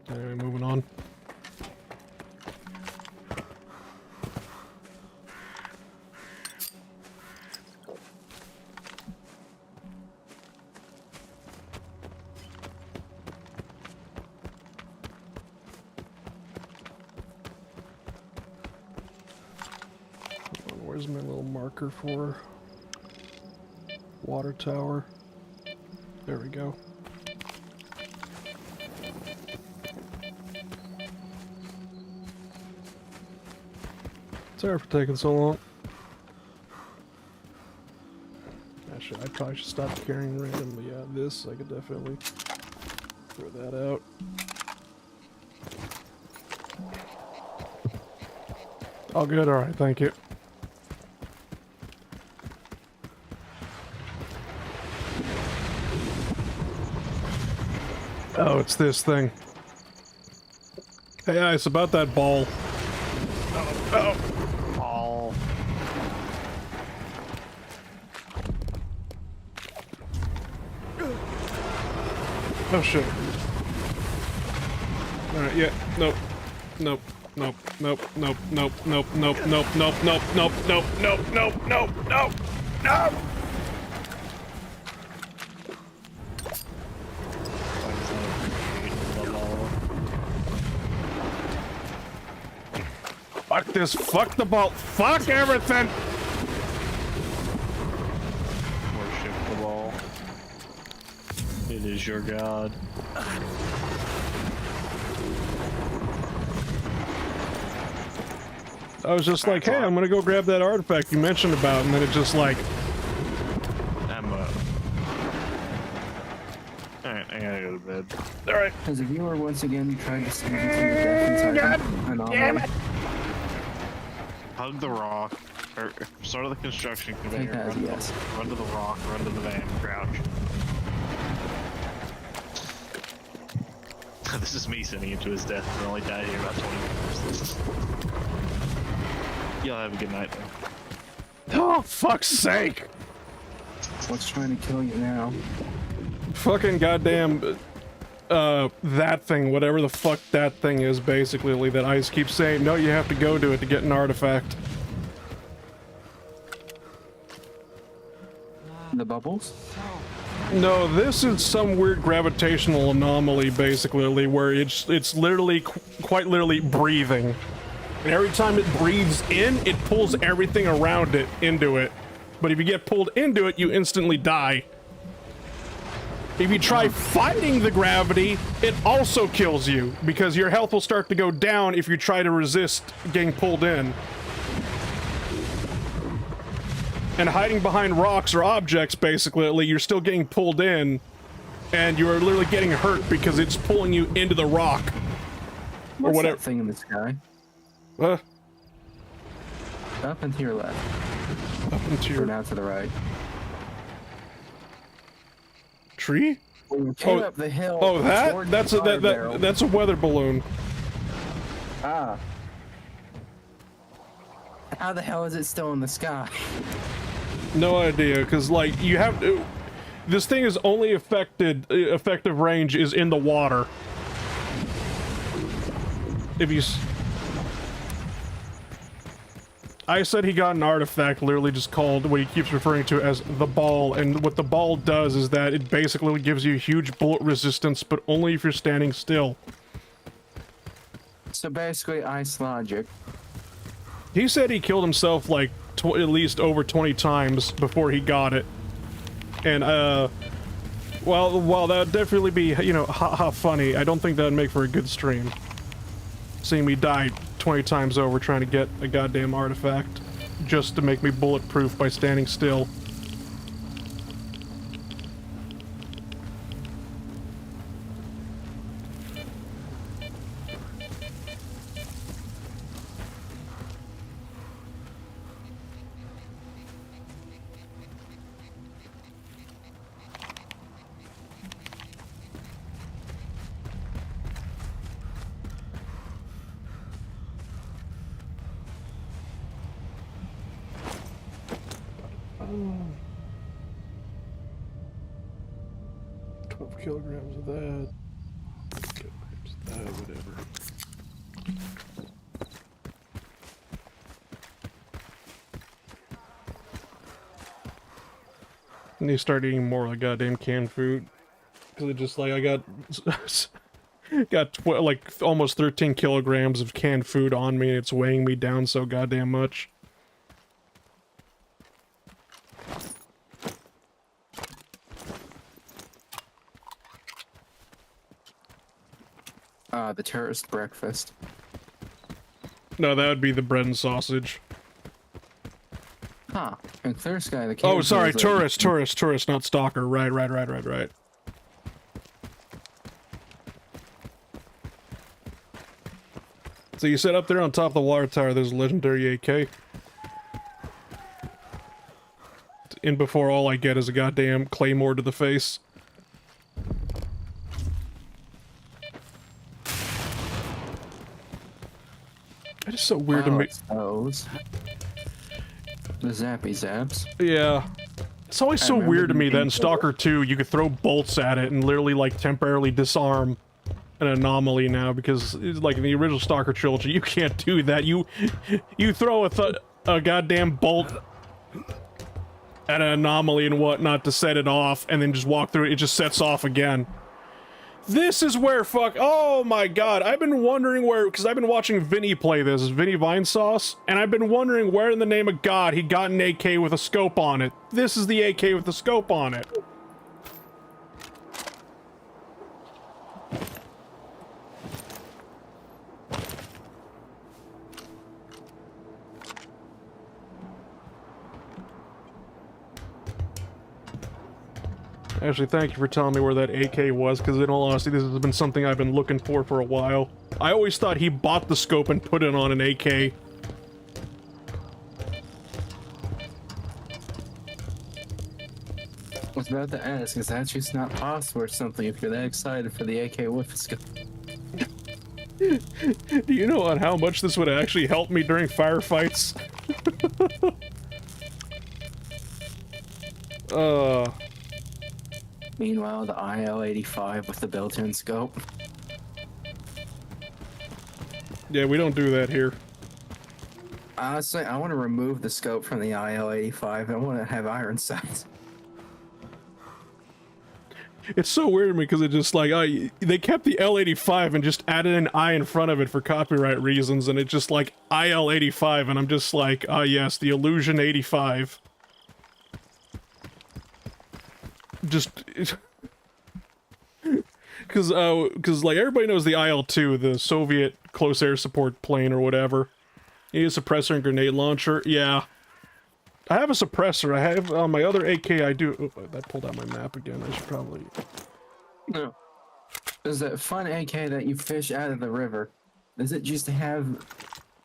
Speaker 3: Anyway, moving on. Where's my little marker for water tower? There we go. Sorry for taking so long. Probably should stop carrying randomly. Yeah, this, I could definitely throw that out. All good? Alright, thank you. Oh, it's this thing. Hey, it's about that ball. Oh.
Speaker 2: Ball.
Speaker 3: Oh shit. Alright, yeah, nope. Nope. Nope. Nope. Nope. Nope. Nope. Nope. Nope. Nope. Nope. Nope. Nope. Nope. Nope. Nope. Nope. Nope. Fuck this. Fuck the ball. Fuck everything.
Speaker 2: Worship the ball. It is your god.
Speaker 3: I was just like, hey, I'm gonna go grab that artifact you mentioned about, and then it just like...
Speaker 2: Alright, I gotta go to bed.
Speaker 3: Alright.
Speaker 12: Has a viewer once again tried to sneak into your death inside an anomaly?
Speaker 2: Hug the rock, or start of the construction conveyor,
Speaker 12: That, yes.
Speaker 2: run to the rock, run to the van, crouch. This is me sending him to his death, and only died here about 20 minutes. Y'all have a good night, though.
Speaker 3: Oh, fuck's sake!
Speaker 12: What's trying to kill you now?
Speaker 3: Fucking goddamn, that thing, whatever the fuck that thing is, basically, that Ice keeps saying, no, you have to go to it to get an artifact.
Speaker 12: The bubbles?
Speaker 3: No, this is some weird gravitational anomaly, basically, where it's literally, quite literally, breathing. And every time it breathes in, it pulls everything around it into it. But if you get pulled into it, you instantly die. If you try fighting the gravity, it also kills you, because your health will start to go down if you try to resist getting pulled in. And hiding behind rocks or objects, basically, you're still getting pulled in, and you're literally getting hurt because it's pulling you into the rock.
Speaker 12: What's
Speaker 3: or whatever.
Speaker 12: That thing in the sky?
Speaker 3: Up
Speaker 12: and to your left.
Speaker 3: Up and to your...
Speaker 12: Or now to the right.
Speaker 3: Tree?
Speaker 12: When you came up the hill...
Speaker 3: Oh, that? That's a weather balloon.
Speaker 12: Ah. How the hell is it still in the sky?
Speaker 3: No idea, because, like, you have to... This thing is only effective range is in the water. If you... I said he got an artifact, literally just called what he keeps referring to as the ball, and what the ball does is that it basically gives you huge bullet resistance, but only if you're standing still.
Speaker 12: So basically, ice logic.
Speaker 3: He said he killed himself like at least over 20 times before he got it. And, well, that'd definitely be, you know, ha funny. I don't think that'd make for a good stream. Seeing me die 20 times over trying to get a goddamn artifact just to make me bulletproof by standing still. Kilograms of that. Kilograms of that, whatever. I need to start eating more like goddamn canned food. Cause it just like, I got like almost 13 kilograms of canned food on me and it's weighing me down so goddamn much.
Speaker 12: The terrorist breakfast.
Speaker 3: No, that would be the bread and sausage.
Speaker 12: Huh. And clear sky, the
Speaker 3: Oh, sorry, tourist, not stalker. Right. So you said up there on top of the water tower, there's a legendary AK. In before all I get is a goddamn claymore to the face. It is so weird to me.
Speaker 12: Those. The zappy zaps.
Speaker 3: Yeah. It's always so weird to me that in Stalker 2 you could throw bolts at it and literally like temporarily disarm an anomaly now, because like in the original Stalker trilogy you can't do that. You throw a goddamn bolt at an anomaly and whatnot to set it off and then just walk through it, it just sets off again. This is where oh my god, I've been wondering where, because I've been watching Vinny play this, Vinny Vinesauce, and I've been wondering where in the name of God he got an AK with a scope on it. This is the AK with the scope on it. Actually, thank you for telling me where that AK was, because in all honesty, this has been something I've been looking for a while. I always thought he bought the scope and put it on an AK.
Speaker 12: I was about to ask, is that just not possible or something if you're that excited for the AK with the scope?
Speaker 3: Do you know on how much this would actually help me during firefights?
Speaker 12: Meanwhile, the IL-85 with the built-in scope.
Speaker 3: Yeah, we don't do that here.
Speaker 12: Honestly, I want to remove the scope from the IL-85. I want to have iron sights.
Speaker 3: It's so weird to me because it just like, they kept the L85 and just added an I in front of it for copyright reasons, and it's just like IL85, and I'm just like, yes, the Illusion 85. Just because like everybody knows the IL-2, the Soviet close air support plane or whatever. You need a suppressor and grenade launcher. Yeah, I have a suppressor. I have on my other AK. I do. Oh, that pulled out my map again. I should probably.
Speaker 12: No, there's that fun AK that you fish out of the river. Does it just have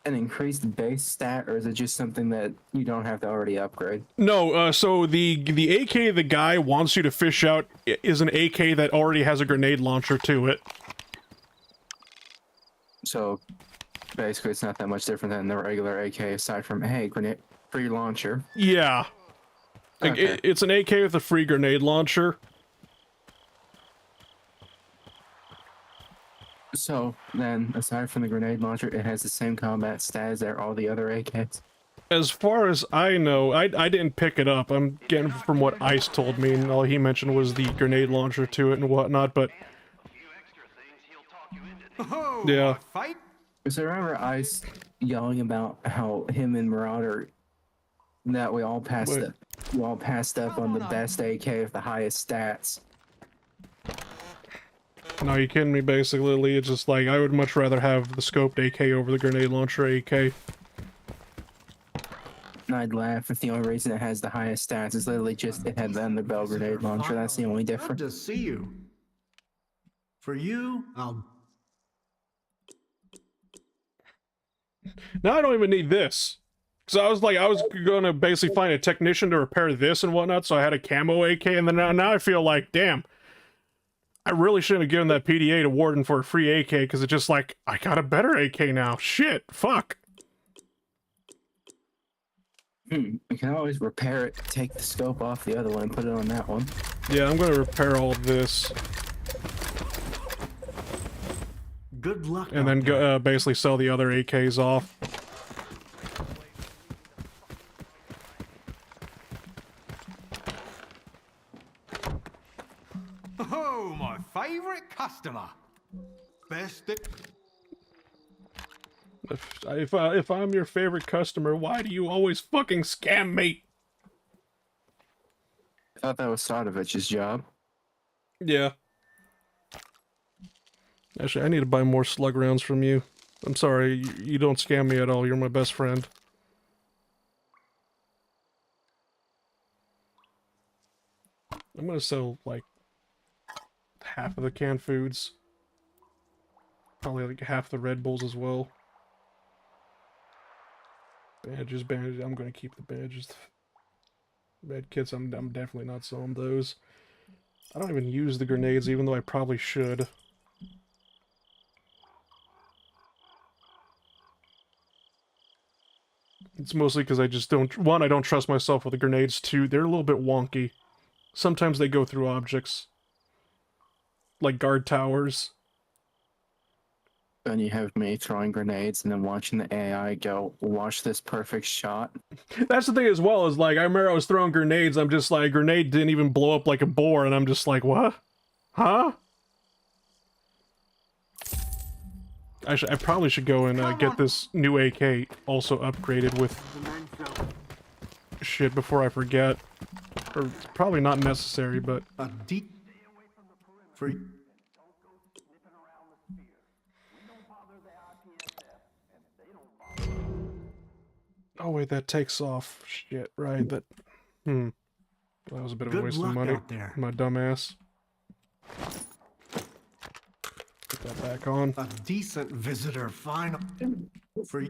Speaker 12: an increased base stat, or is it just something that you don't have to already upgrade?
Speaker 3: No, so the AK the guy wants you to fish out is an AK that already has a grenade launcher to it.
Speaker 12: So, basically it's not that much different than the regular AK, aside from, hey, grenade free launcher.
Speaker 3: Yeah. Like,
Speaker 12: Okay.
Speaker 3: it's an AK with a free grenade launcher.
Speaker 12: So, then, aside from the grenade launcher, it has the same combat stats as all the other AKs.
Speaker 3: As far as I know, I didn't pick it up. I'm getting from what Ice told me, and all he mentioned was the grenade launcher to it and whatnot, but... Yeah.
Speaker 12: Fight? So remember Ice yelling about how him and Marauder, that we all passed up on the best AK with the highest stats.
Speaker 3: No, you kidding me, basically, Lee? It's just like, I would much rather have the scoped AK over the grenade launcher AK.
Speaker 12: And I'd laugh if the only reason it has the highest stats is literally just it had the underbell grenade launcher. That's the only difference.
Speaker 10: Good to see you. For you, I'll...
Speaker 3: Now I don't even need this. Because I was going to basically find a technician to repair this and whatnot, so I had a camo AK, and then now I feel like, damn, I really shouldn't have given that PDA to Warden for a free AK, because it's just like, I got a better AK now. Shit, fuck.
Speaker 12: You can always repair it, take the scope off the other one, and put it on that one.
Speaker 3: Yeah, I'm going to repair all of this.
Speaker 10: Good luck.
Speaker 3: And then go, basically sell the other AKs off.
Speaker 10: Oh, my favorite customer. Best it.
Speaker 3: If I'm your favorite customer, why do you always fucking scam me?
Speaker 12: I thought that was Sadovich's job.
Speaker 3: Yeah. Actually, I need to buy more slug rounds from you. I'm sorry, you don't scam me at all. You're my best friend. I'm gonna sell, like, half of the canned foods. Probably, like, half the Red Bulls as well. Badges. I'm gonna keep the badges. Med kits, I'm definitely not selling those. I don't even use the grenades, even though I probably should. It's mostly because I just don't... One, I don't trust myself with the grenades. Two, they're a little bit wonky. Sometimes they go through objects. Like guard towers.
Speaker 12: Then you have me throwing grenades and then watching the AI go, watch this perfect shot.
Speaker 3: That's the thing as well, is like, I remember I was throwing grenades, I'm just like, grenade didn't even blow up like a boar, and I'm just like, what? Huh? I probably should go and get this new AK also upgraded with shit before I forget. Or it's probably not necessary, but... Oh wait, that takes off. Shit, right, that... That was a bit of a waste of money. My dumbass. Put that back on.
Speaker 10: A decent visitor, final. For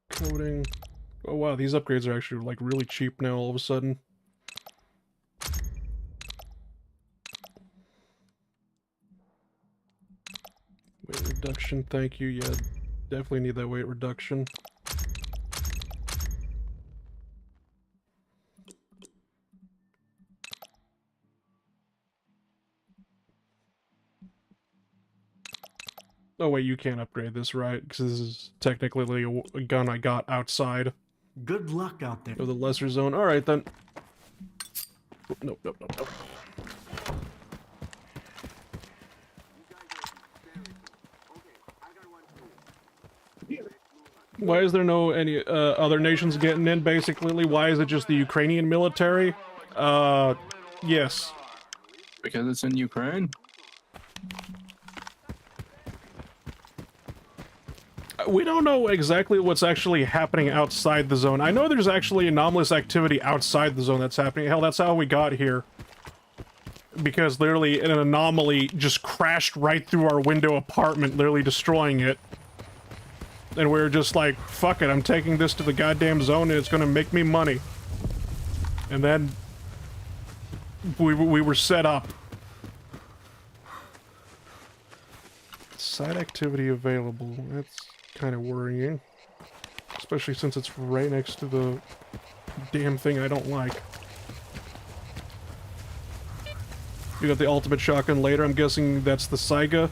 Speaker 3: Coating. Oh wow, these upgrades are actually like really cheap now all of a sudden. Weight reduction, thank you. Yeah, definitely need that weight reduction. Oh wait, you can't upgrade this, right? Because this is technically a gun I got outside.
Speaker 10: Good luck out there.
Speaker 3: Of the lesser zone. Alright then. Nope, nope, nope, nope. Why is there no any other nations getting in, basically? Why is it just the Ukrainian military? Yes.
Speaker 12: Because it's in Ukraine?
Speaker 3: We don't know exactly what's actually happening outside the zone. I know there's actually anomalous activity outside the zone that's happening. Hell, that's how we got here. Because literally an anomaly just crashed right through our window apartment, literally destroying it. And we were just like, fuck it, I'm taking this to the goddamn zone and it's gonna make me money. And then... we were set up. Side activity available. That's kind of worrying. Especially since it's right next to the damn thing I don't like. You got the ultimate shotgun later, I'm guessing that's the Saiga?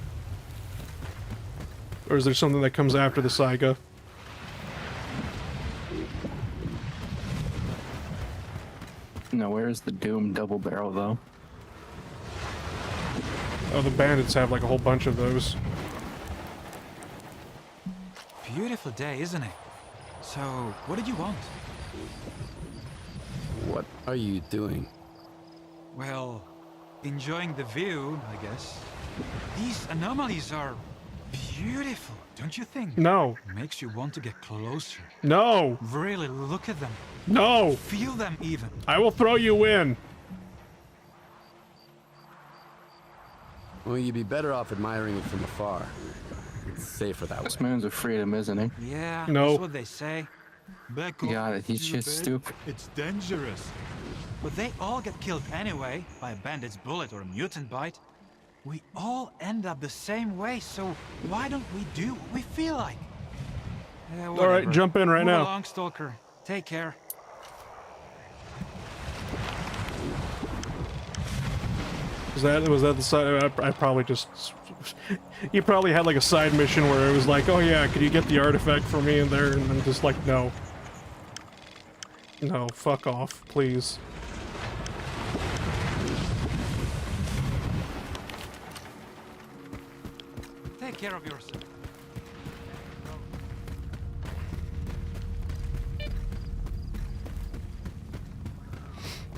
Speaker 3: Or is there something that comes after the Saiga?
Speaker 12: No, where's the Doom double barrel though?
Speaker 3: Oh, the bandits have like a whole bunch of those.
Speaker 6: Beautiful day, isn't it? So, what did you want?
Speaker 5: What are you doing?
Speaker 6: Well, enjoying the view, I guess. These anomalies are beautiful, don't you think?
Speaker 3: No.
Speaker 6: Makes you want to get closer.
Speaker 3: No.
Speaker 6: Really look at them.
Speaker 3: No.
Speaker 6: Feel them even.
Speaker 3: I will throw you in.
Speaker 5: Well, you'd be better off admiring it from afar. It's safer that way.
Speaker 12: This man's a freedom, isn't he?
Speaker 6: Yeah,
Speaker 3: no.
Speaker 6: That's what they say.
Speaker 12: Got it, he's just stupid.
Speaker 6: It's dangerous. But they all get killed anyway, by a bandit's bullet or a mutant bite. We all end up the same way, so why don't we do what we feel like?
Speaker 3: Alright, jump in right
Speaker 6: Move
Speaker 3: now.
Speaker 6: along, Stalker. Take care.
Speaker 3: Was that the side? I probably just... You probably had like a side mission where it was like, oh yeah, could you get the artifact for me in there? And I'm just like, no. No, fuck off, please.
Speaker 6: Take care of yourself.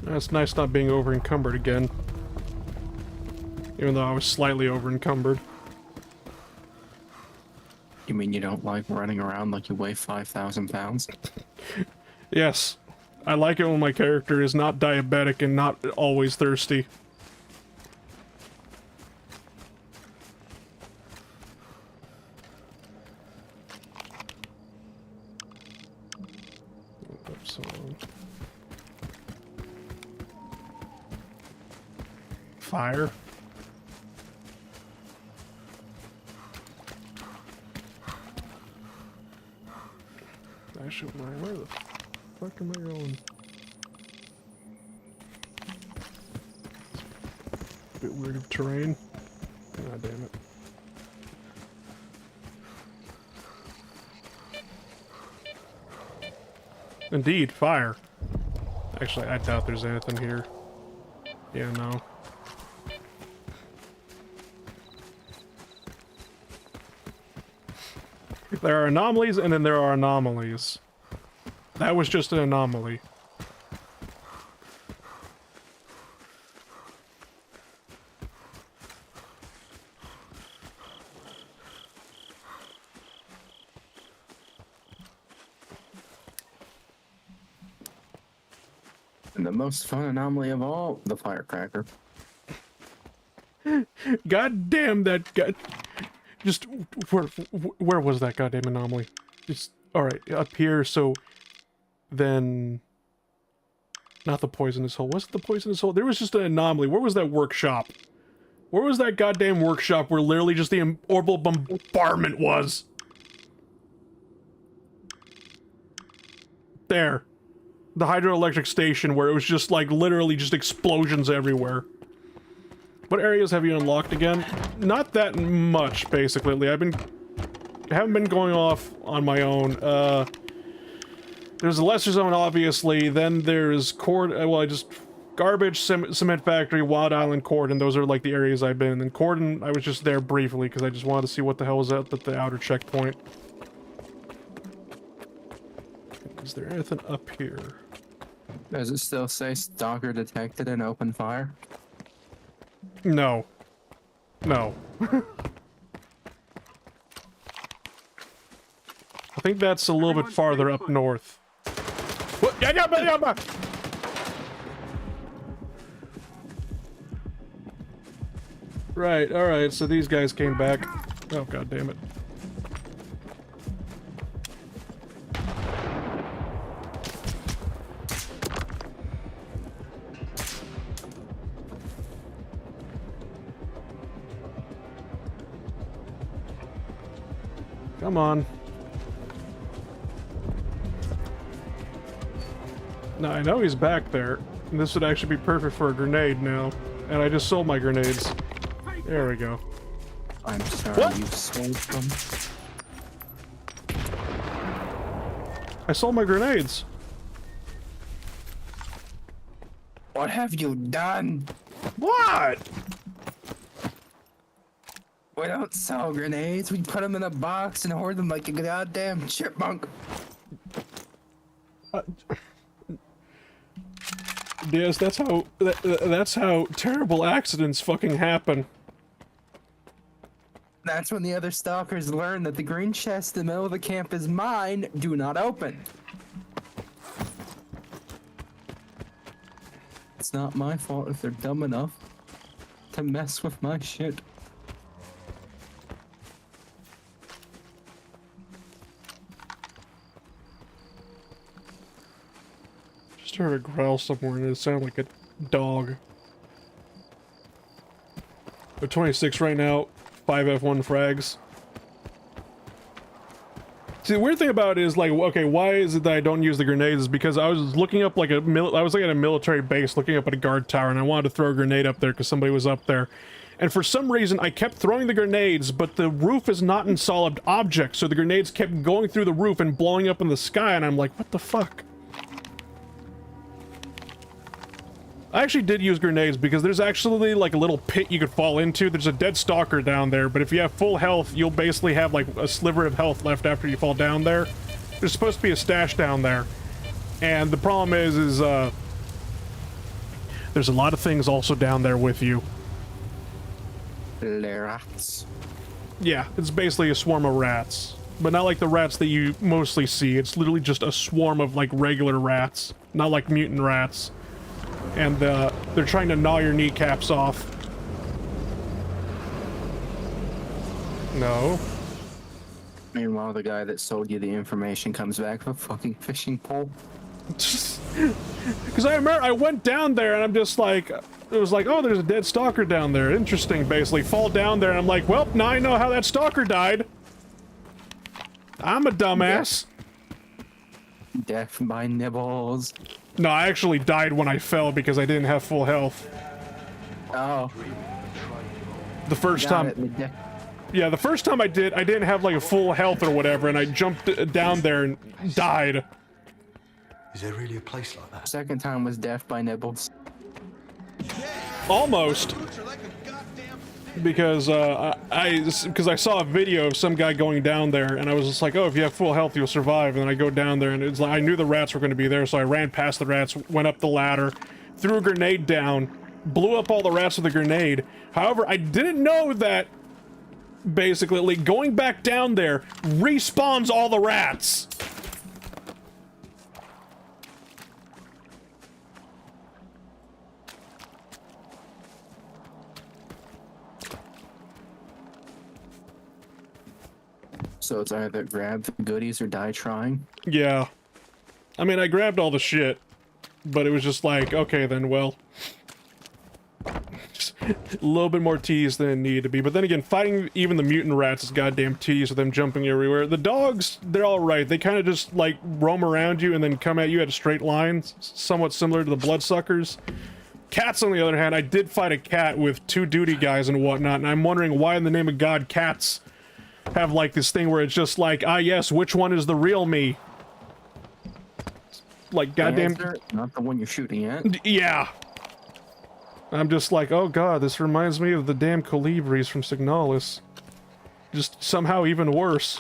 Speaker 3: It's nice not being over encumbered again. Even though I was slightly over encumbered.
Speaker 12: You mean you don't like running around like you weigh 5,000 pounds?
Speaker 3: Yes. I like it when my character is not diabetic and not always thirsty. Oops, hold on. Fire. Actually, where the fuck am I going? Bit weird of terrain. God damn it. Indeed, fire. Actually, I doubt there's anything here. Yeah, no. There are anomalies, and then there are anomalies. That was just an anomaly.
Speaker 12: And the most fun anomaly of all, the firecracker.
Speaker 3: God damn that guy. Just, where was that goddamn anomaly? Just, alright, up here, so... Then... Not the poisonous hole. Was it the poisonous hole? There was just an anomaly. Where was that workshop? Where was that goddamn workshop where literally just the orbital bombardment was? There. The hydroelectric station where it was just like literally just explosions everywhere. What areas have you unlocked again? Not that much, basically. I haven't been going off on my own. There's the Lesser Zone, obviously. Then there's Garbage, Cement Factory, Wild Island, Cordon. Those are like the areas I've been in. And Cordon, I was just there briefly because I just wanted to see what the hell was at the outer checkpoint. Is there anything up here?
Speaker 12: Does it still say Stalker detected and open fire?
Speaker 3: No. No. I think that's a little bit farther up north. What? Right, alright, so these guys came back. Oh, god damn it. Come on. Now, I know he's back there. And this would actually be perfect for a grenade now. And I just sold my grenades. There we go.
Speaker 12: I'm sorry,
Speaker 3: what?
Speaker 12: You sold them?
Speaker 3: I sold my grenades.
Speaker 12: What have you done?
Speaker 3: What?
Speaker 12: We don't sell grenades. We put them in a box and hoard them like a goddamn chipmunk.
Speaker 3: Yes, that's how terrible accidents fucking happen.
Speaker 12: That's when the other stalkers learn that the green chest in the middle of the camp is mine. Do not open. It's not my fault if they're dumb enough to mess with my shit.
Speaker 3: Just heard a growl somewhere and it sounded like a dog. We're 26 right now, 5 F1 frags. See, the weird thing about it is, like, okay, why is it that I don't use the grenades? Is because I was looking up, like, I was, like, at a military base, looking up at a guard tower, and I wanted to throw a grenade up there because somebody was up there. And for some reason, I kept throwing the grenades, but the roof is not in solid object, so the grenades kept going through the roof and blowing up in the sky, and I'm like, what the fuck? I actually did use grenades because there's actually like a little pit you could fall into. There's a dead stalker down there, but if you have full health, you'll basically have like a sliver of health left after you fall down there. There's supposed to be a stash down there. And the problem is there's a lot of things also down there with you.
Speaker 12: Rats.
Speaker 3: Yeah, it's basically a swarm of rats. But not like the rats that you mostly see. It's literally just a swarm of, like, regular rats. Not like mutant rats. And, they're trying to gnaw your kneecaps off. No.
Speaker 12: Meanwhile, the guy that sold you the information comes back with a fucking fishing pole.
Speaker 3: Because I remember I went down there and I'm just like, it was like, oh, there's a dead stalker down there. Interesting, basically. Fall down there and I'm like, well, now I know how that stalker died. I'm a dumbass.
Speaker 12: Death by nibbles.
Speaker 3: No, I actually died when I fell because I didn't have full health.
Speaker 12: Oh.
Speaker 3: The first time. Yeah, the first time I didn't have like a full health or whatever, and I jumped down there and died.
Speaker 15: Is there really a place like that?
Speaker 12: Second time was death by nibbles.
Speaker 3: Almost. Because I saw a video of some guy going down there, and I was just like, oh, if you have full health, you'll survive. And then I go down there, and it's like I knew the rats were going to be there, so I ran past the rats, went up the ladder, threw a grenade down, blew up all the rats with a grenade. However, I didn't know that basically going back down there respawns all the rats.
Speaker 12: So it's either grab the goodies or die trying?
Speaker 3: Yeah. I mean, I grabbed all the shit, but it was just like, okay then, well. Just a little bit more tedious than it needed to be. But then again, fighting even the mutant rats is goddamn tedious with them jumping everywhere. The dogs, they're alright. They kind of just, like, roam around you and then come at you at a straight line, somewhat similar to the bloodsuckers. Cats, on the other hand, I did fight a cat with 2 duty guys and whatnot, and I'm wondering why in the name of God cats have like this thing where it's just like, ah yes, which one is the real me? Like goddamn,
Speaker 12: not the one you're shooting at.
Speaker 3: Yeah. I'm just like, oh god, this reminds me of the damn colibris from Signalis. Just somehow even worse.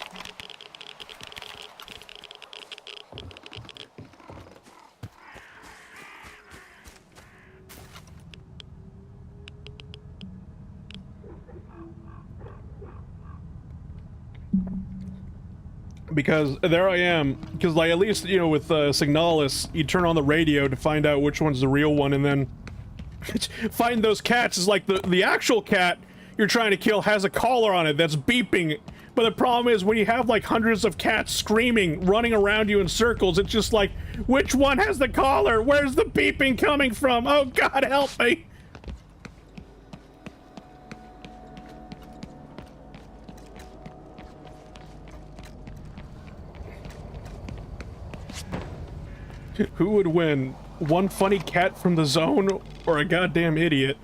Speaker 3: Because there I am, because like at least, you know, with Signalis, you turn on the radio to find out which one's the real one, and then find those cats is like the actual cat you're trying to kill has a collar on it that's beeping, but the problem is when you have like hundreds of cats screaming, running around you in circles, it's just like, which one has the collar? Where's the beeping coming from? Oh god, help me! Who would win? One funny cat from the zone, or a goddamn idiot?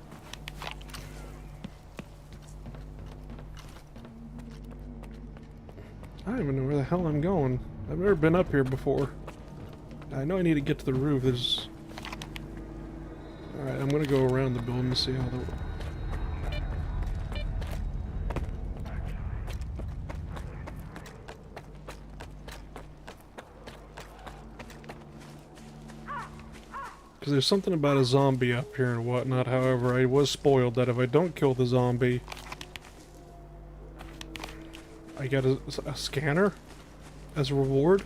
Speaker 3: I don't even know where the hell I'm going. I've never been up here before. I know I need to get to the roof. There's... Alright, I'm gonna go around the building to see how the... Because there's something about a zombie up here and whatnot. However, I was spoiled that if I don't kill the zombie, I get a scanner as a reward.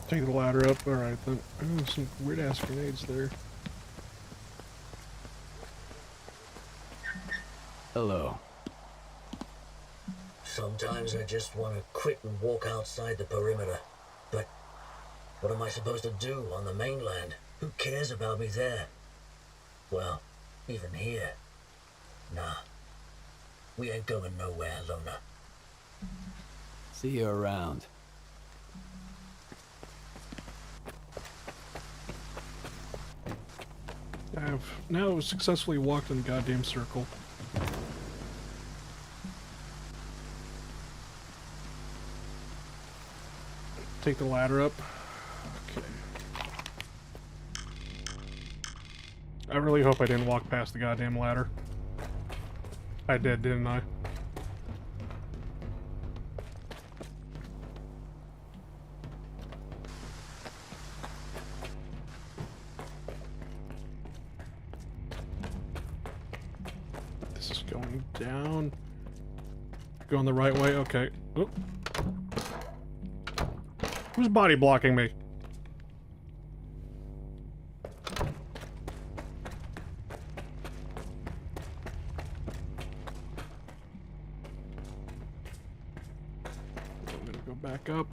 Speaker 3: Take the ladder up. Alright then. Oh, some weird ass grenades there.
Speaker 5: Hello.
Speaker 13: Sometimes I just want to quit and walk outside the perimeter. But what am I supposed to do on the mainland? Who cares about me there? Well, even here. Nah. We ain't going nowhere, Lona.
Speaker 5: See you around.
Speaker 3: I have now successfully walked in the goddamn circle. Take the ladder up. I really hope I didn't walk past the goddamn ladder. I did, didn't I? This is going down. Going the right way, okay. Oop. Who's body blocking me? I'm gonna go back up.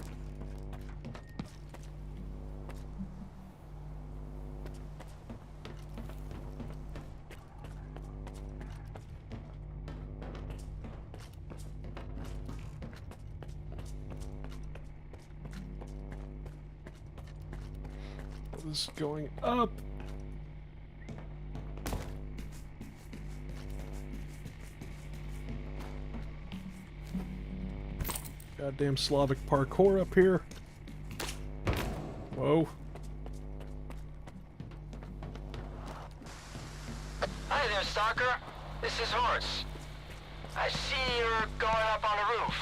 Speaker 3: This is going up. Goddamn Slavic parkour up here. Whoa.
Speaker 7: Hi there, Stalker. This is Horace. I see you're going up on the roof.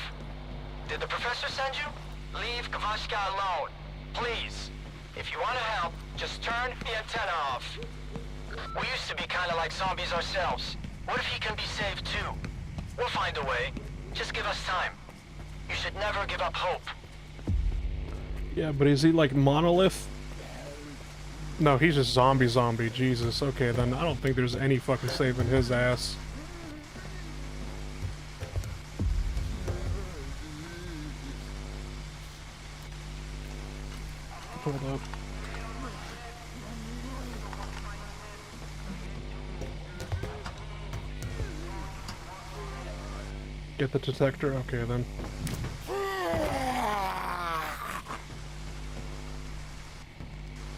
Speaker 7: Did the professor send you? Leave Kavashka alone. Please. If you want to help, just turn the antenna off. We used to be kind of like zombies ourselves. What if he can be saved too? We'll find a way. Just give us time. You should never give up hope.
Speaker 3: Yeah, but is he like Monolith? No, he's just zombie. Jesus. Okay, then I don't think there's any fucking saving his ass. Hold up. Get the detector? Okay, then.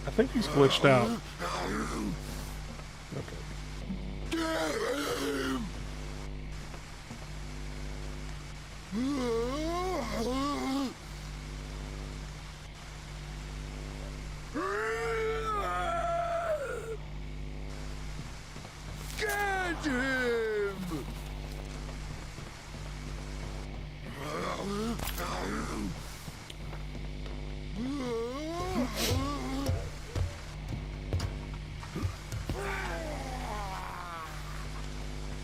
Speaker 3: I think he's glitched out.
Speaker 8: Get him!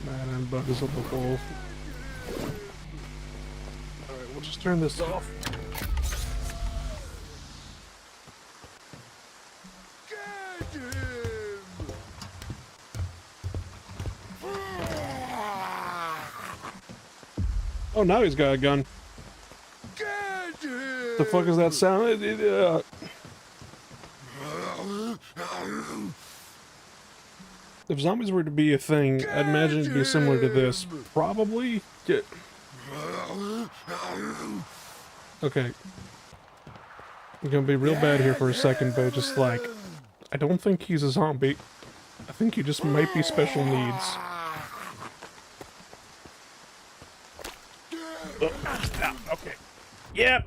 Speaker 3: Man, I'm bugs up the hole. Alright, we'll just turn this off. Oh, now he's got a gun. The fuck is that sound? If zombies were to be a thing, I'd imagine it'd be similar to this. Probably. Okay. I'm gonna be real bad here for a second, but just like, I don't think he's a zombie. I think he just might be special needs. Okay. Yep,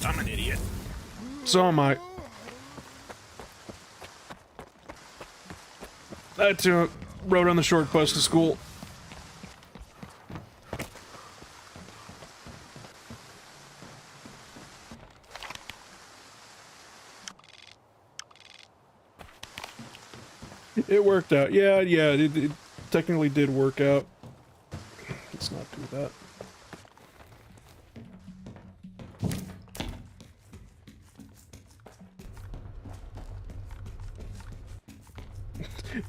Speaker 3: I'm an idiot. So am I. I had to rode on the short bus to school. It worked out. Yeah, it technically did work out. Let's not do that.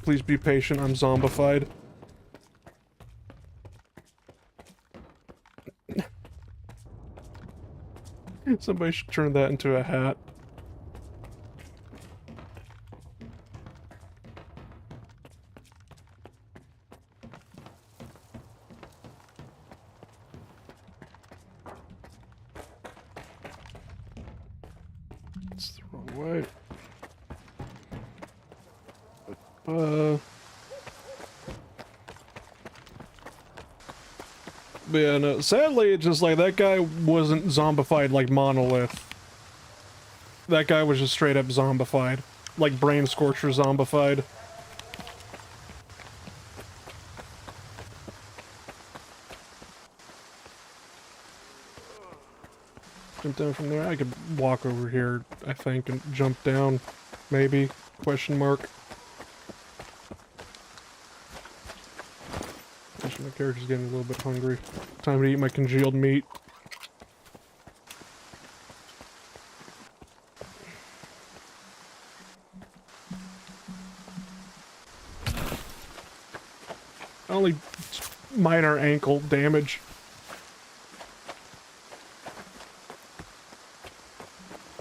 Speaker 3: Please be patient, I'm zombified. Somebody should turn that into a hat. It's the wrong way. But yeah, no, sadly, it's just like, that guy wasn't zombified like Monolith. That guy was just straight up zombified. Like Brain Scorcher zombified. Jump down from there. I could walk over here, I think, and jump down. Maybe. Question mark. Actually, my character's getting a little bit hungry. Time to eat my congealed meat. Only minor ankle damage.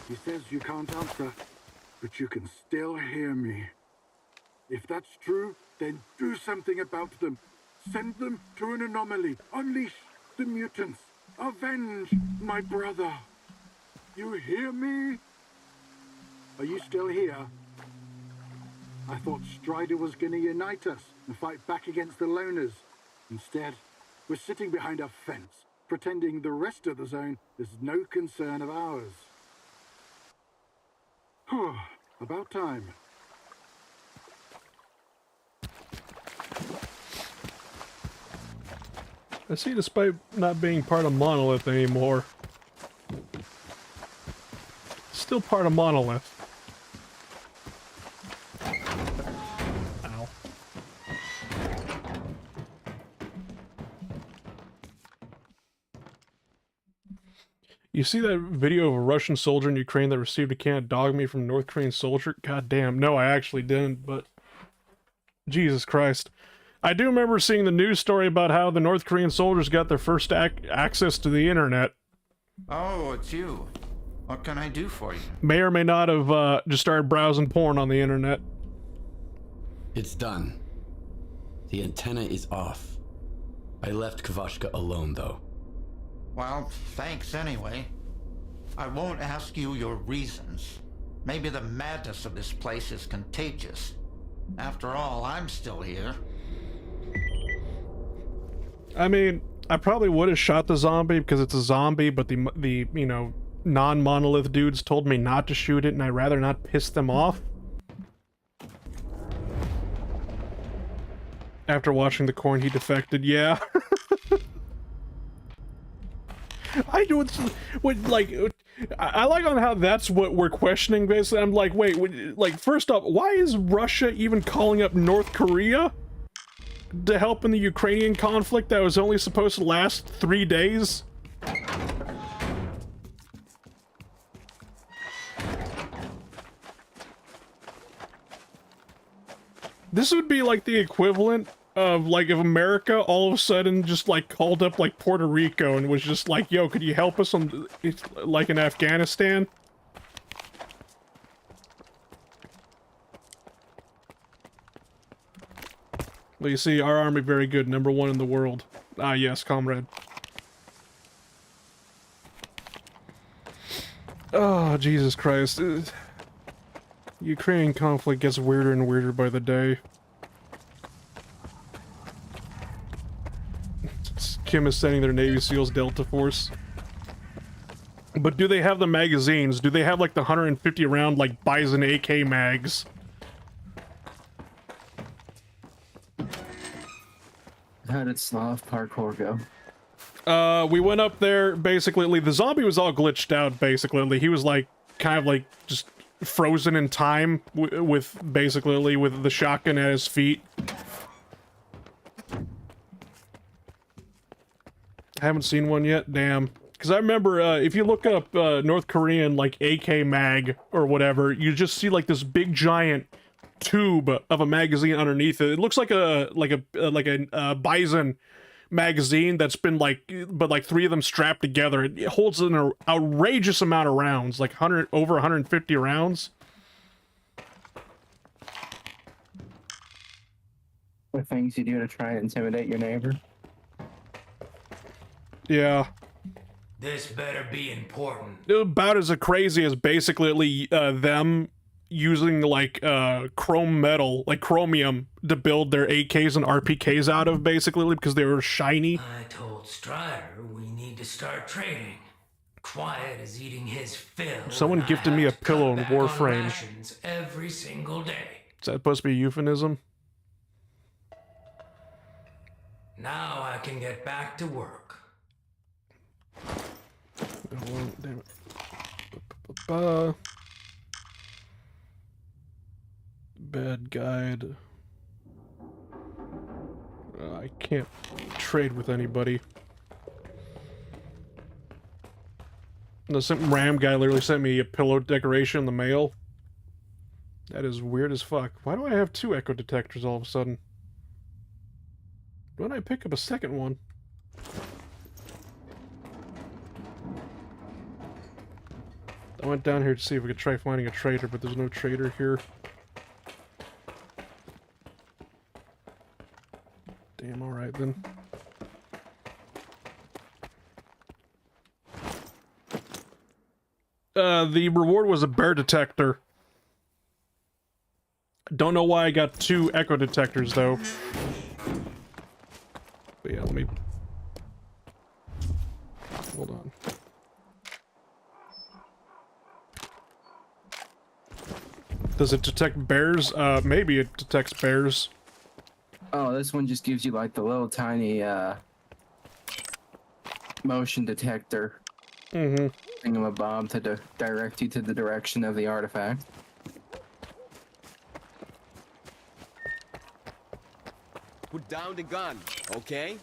Speaker 8: He says you can't answer, but you can still hear me. If that's true, then do something about them. Send them to an anomaly. Unleash the mutants. Avenge my brother. You hear me? Are you still here? I thought Strider was going to unite us and fight back against the loners. Instead, we're sitting behind a fence, pretending the rest of the zone is no concern of ours. About time.
Speaker 3: I see, despite not being part of Monolith anymore, still part of Monolith. Ow. You see that video of a Russian soldier in Ukraine that received a can of dog meat from a North Korean soldier? God damn, no, I actually didn't, but Jesus Christ. I do remember seeing the news story about how the North Korean soldiers got their first access to the internet.
Speaker 20: Oh, it's you. What can I do for you?
Speaker 3: May or may not have just started browsing porn on the internet.
Speaker 5: It's done. The antenna is off. I left Kavashka alone, though.
Speaker 20: Well, thanks anyway. I won't ask you your reasons. Maybe the madness of this place is contagious. After all, I'm still here.
Speaker 3: I mean, I probably would have shot the zombie because it's a zombie, but the you know, non-monolith dudes told me not to shoot it, and I'd rather not piss them off. After watching the corn, he defected, yeah. I do it, like, I like on how that's what we're questioning, basically. I'm like, wait, like, first off, why is Russia even calling up North Korea to help in the Ukrainian conflict that was only supposed to last 3 days? This would be like the equivalent of, like, if America all of a sudden just, like, called up, like, Puerto Rico and was just like, yo, could you help us on, like, in Afghanistan? Well, you see, our army very good, #1 in the world. Ah, yes, comrade. Oh, Jesus Christ. Ukrainian conflict gets weirder and weirder by the day. Kim is sending their Navy SEALs Delta Force. But do they have the magazines? Do they have, like, the 150 round, like, Bison AK mags?
Speaker 12: How did Slav parkour go?
Speaker 3: We went up there, basically, the zombie was all glitched out, basically. He was, like, kind of, like, just frozen in time with, basically, with the shotgun at his feet. I haven't seen one yet, damn. Because I remember, if you look up North Korean, like, AK mag or whatever, you just see, like, this big giant tube of a magazine underneath it. It looks like a Bison magazine that's been, like, but, like, 3 of them strapped together. It holds an outrageous amount of rounds, like, over 150 rounds.
Speaker 12: What things you do to try and intimidate your neighbor?
Speaker 3: Yeah.
Speaker 9: This better be important.
Speaker 3: About as crazy as basically them using, like, chrome metal, like chromium, to build their AKs and RPKs out of, basically, because they were shiny.
Speaker 9: I told Strider we need to start trading. Quiet is eating his fill.
Speaker 3: Someone gifted me a pillow in Warframe.
Speaker 9: Every single day.
Speaker 3: Is that supposed to be a euphemism?
Speaker 9: Now I can get back to work.
Speaker 3: Oh, damn it. Bad guide. I can't trade with anybody. Some RAM guy literally sent me a pillow decoration in the mail. That is weird as fuck. Why do I have 2 echo detectors all of a sudden? Why don't I pick up a second one? I went down here to see if we could try finding a trader, but there's no trader here. Damn, alright then. The reward was a bear detector. Don't know why I got 2 echo detectors, though. But yeah, let me... Hold on. Does it detect bears? Maybe it detects bears.
Speaker 12: Oh, this one just gives you, like, the little tiny, motion detector.
Speaker 3: Mm-hmm.
Speaker 12: Thingamabob to direct you to the direction of the artifact.
Speaker 1: Put down the gun, okay?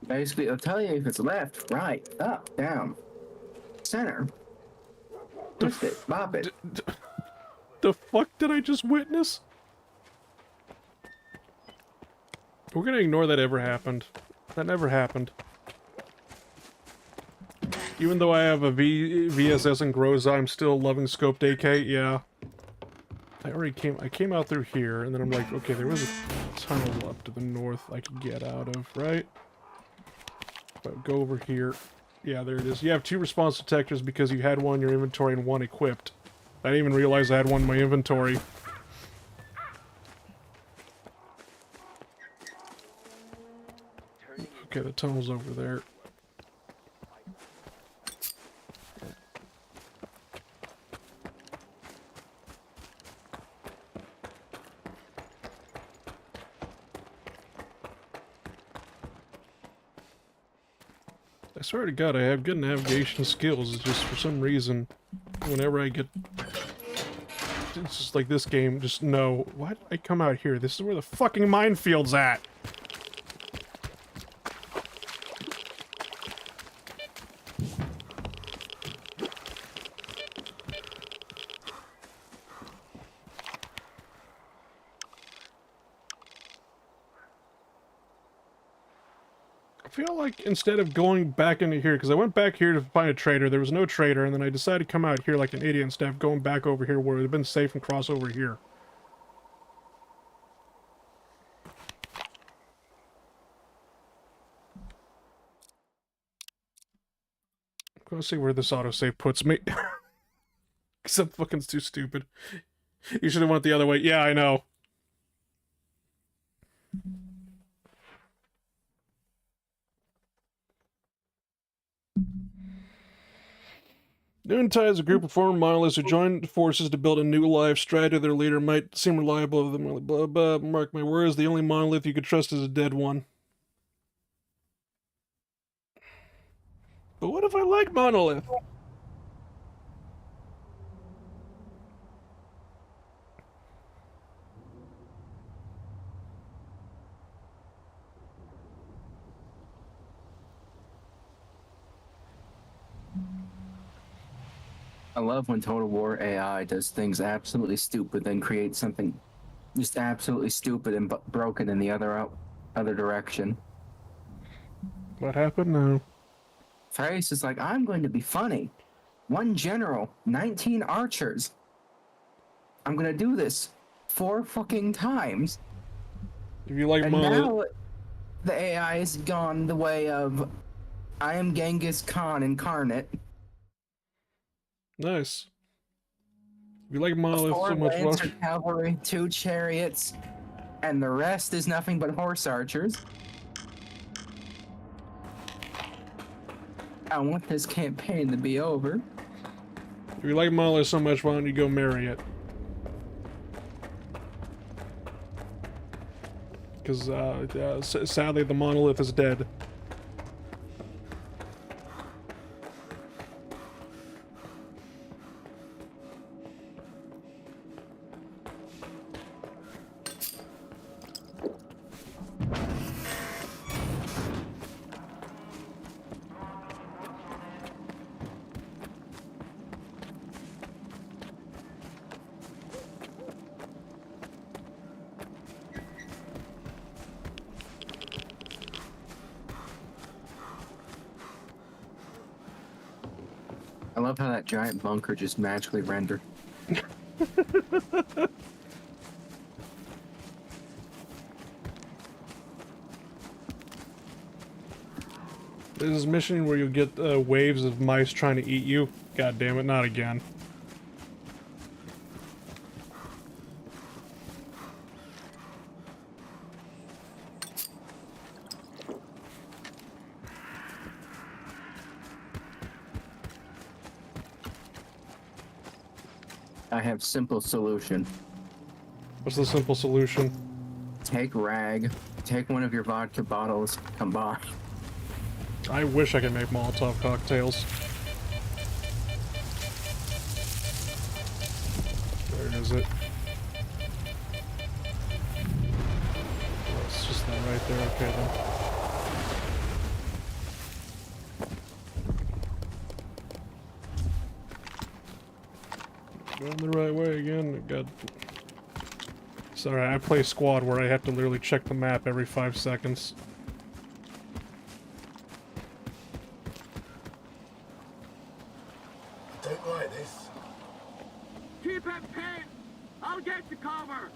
Speaker 12: Basically, it'll tell you if it's left, right, up, down, center. Twist it, bop it.
Speaker 3: The fuck did I just witness? We're gonna ignore that ever happened. That never happened. Even though I have a VSS and Groza, I'm still loving scoped AK, yeah. I came out through here, and then I'm like, okay, there was a tunnel up to the north I could get out of, right? But go over here. Yeah, there it is. You have 2 response detectors because you had one in your inventory and 1 equipped. I didn't even realize I had 1 in my inventory. Okay, the tunnel's over there. I swear to God, I have good navigation skills. It's just for some reason, whenever I get... It's just like this game, just no. Why did I come out here? This is where the fucking minefield's at! I feel like instead of going back into here, because I went back here to find a trader, there was no trader, and then I decided to come out here like an idiot instead of going back over here where it would have been safe and cross over here. I'm gonna see where this autosave puts me. Because I'm fucking too stupid. You should have went the other way. Yeah, I know. Noontide is a group of former monoliths who joined forces to build a new life. Strider, their leader, might seem reliable. Blah, blah, mark my words, the only monolith you could trust is a dead one. But what if I like monolith?
Speaker 12: I love when Total War AI does things absolutely stupid, then creates something just absolutely stupid and broken in the other direction.
Speaker 3: What happened now?
Speaker 12: Thrace is like, I'm going to be funny. 1 general, 19 archers. I'm gonna do this 4 fucking times.
Speaker 3: If you like
Speaker 12: and
Speaker 3: monolith...
Speaker 12: now the AI has gone the way of I am Genghis Khan incarnate.
Speaker 3: Nice. If you like monolith
Speaker 12: 4
Speaker 3: so much,
Speaker 12: Lancer cavalry, 2 chariots, and the rest is nothing but horse archers. I want this campaign to be over.
Speaker 3: If you like monolith so much, why don't you go marry it? Because sadly the monolith is dead.
Speaker 12: I love how that giant bunker just magically rendered.
Speaker 3: There's this mission where you'll get waves of mice trying to eat you. God damn it, not again.
Speaker 12: I have simple solution.
Speaker 3: What's the simple solution?
Speaker 12: Take rag, take one of your vodka bottles, come by.
Speaker 3: I wish I could make Molotov cocktails. Where is it? Oh, it's just that right there. Okay then. Going the right way again. God. Sorry, I play squad where I have to literally check the map every 5 seconds.
Speaker 15: Don't like this.
Speaker 4: Keep it pinned! I'll get you cover!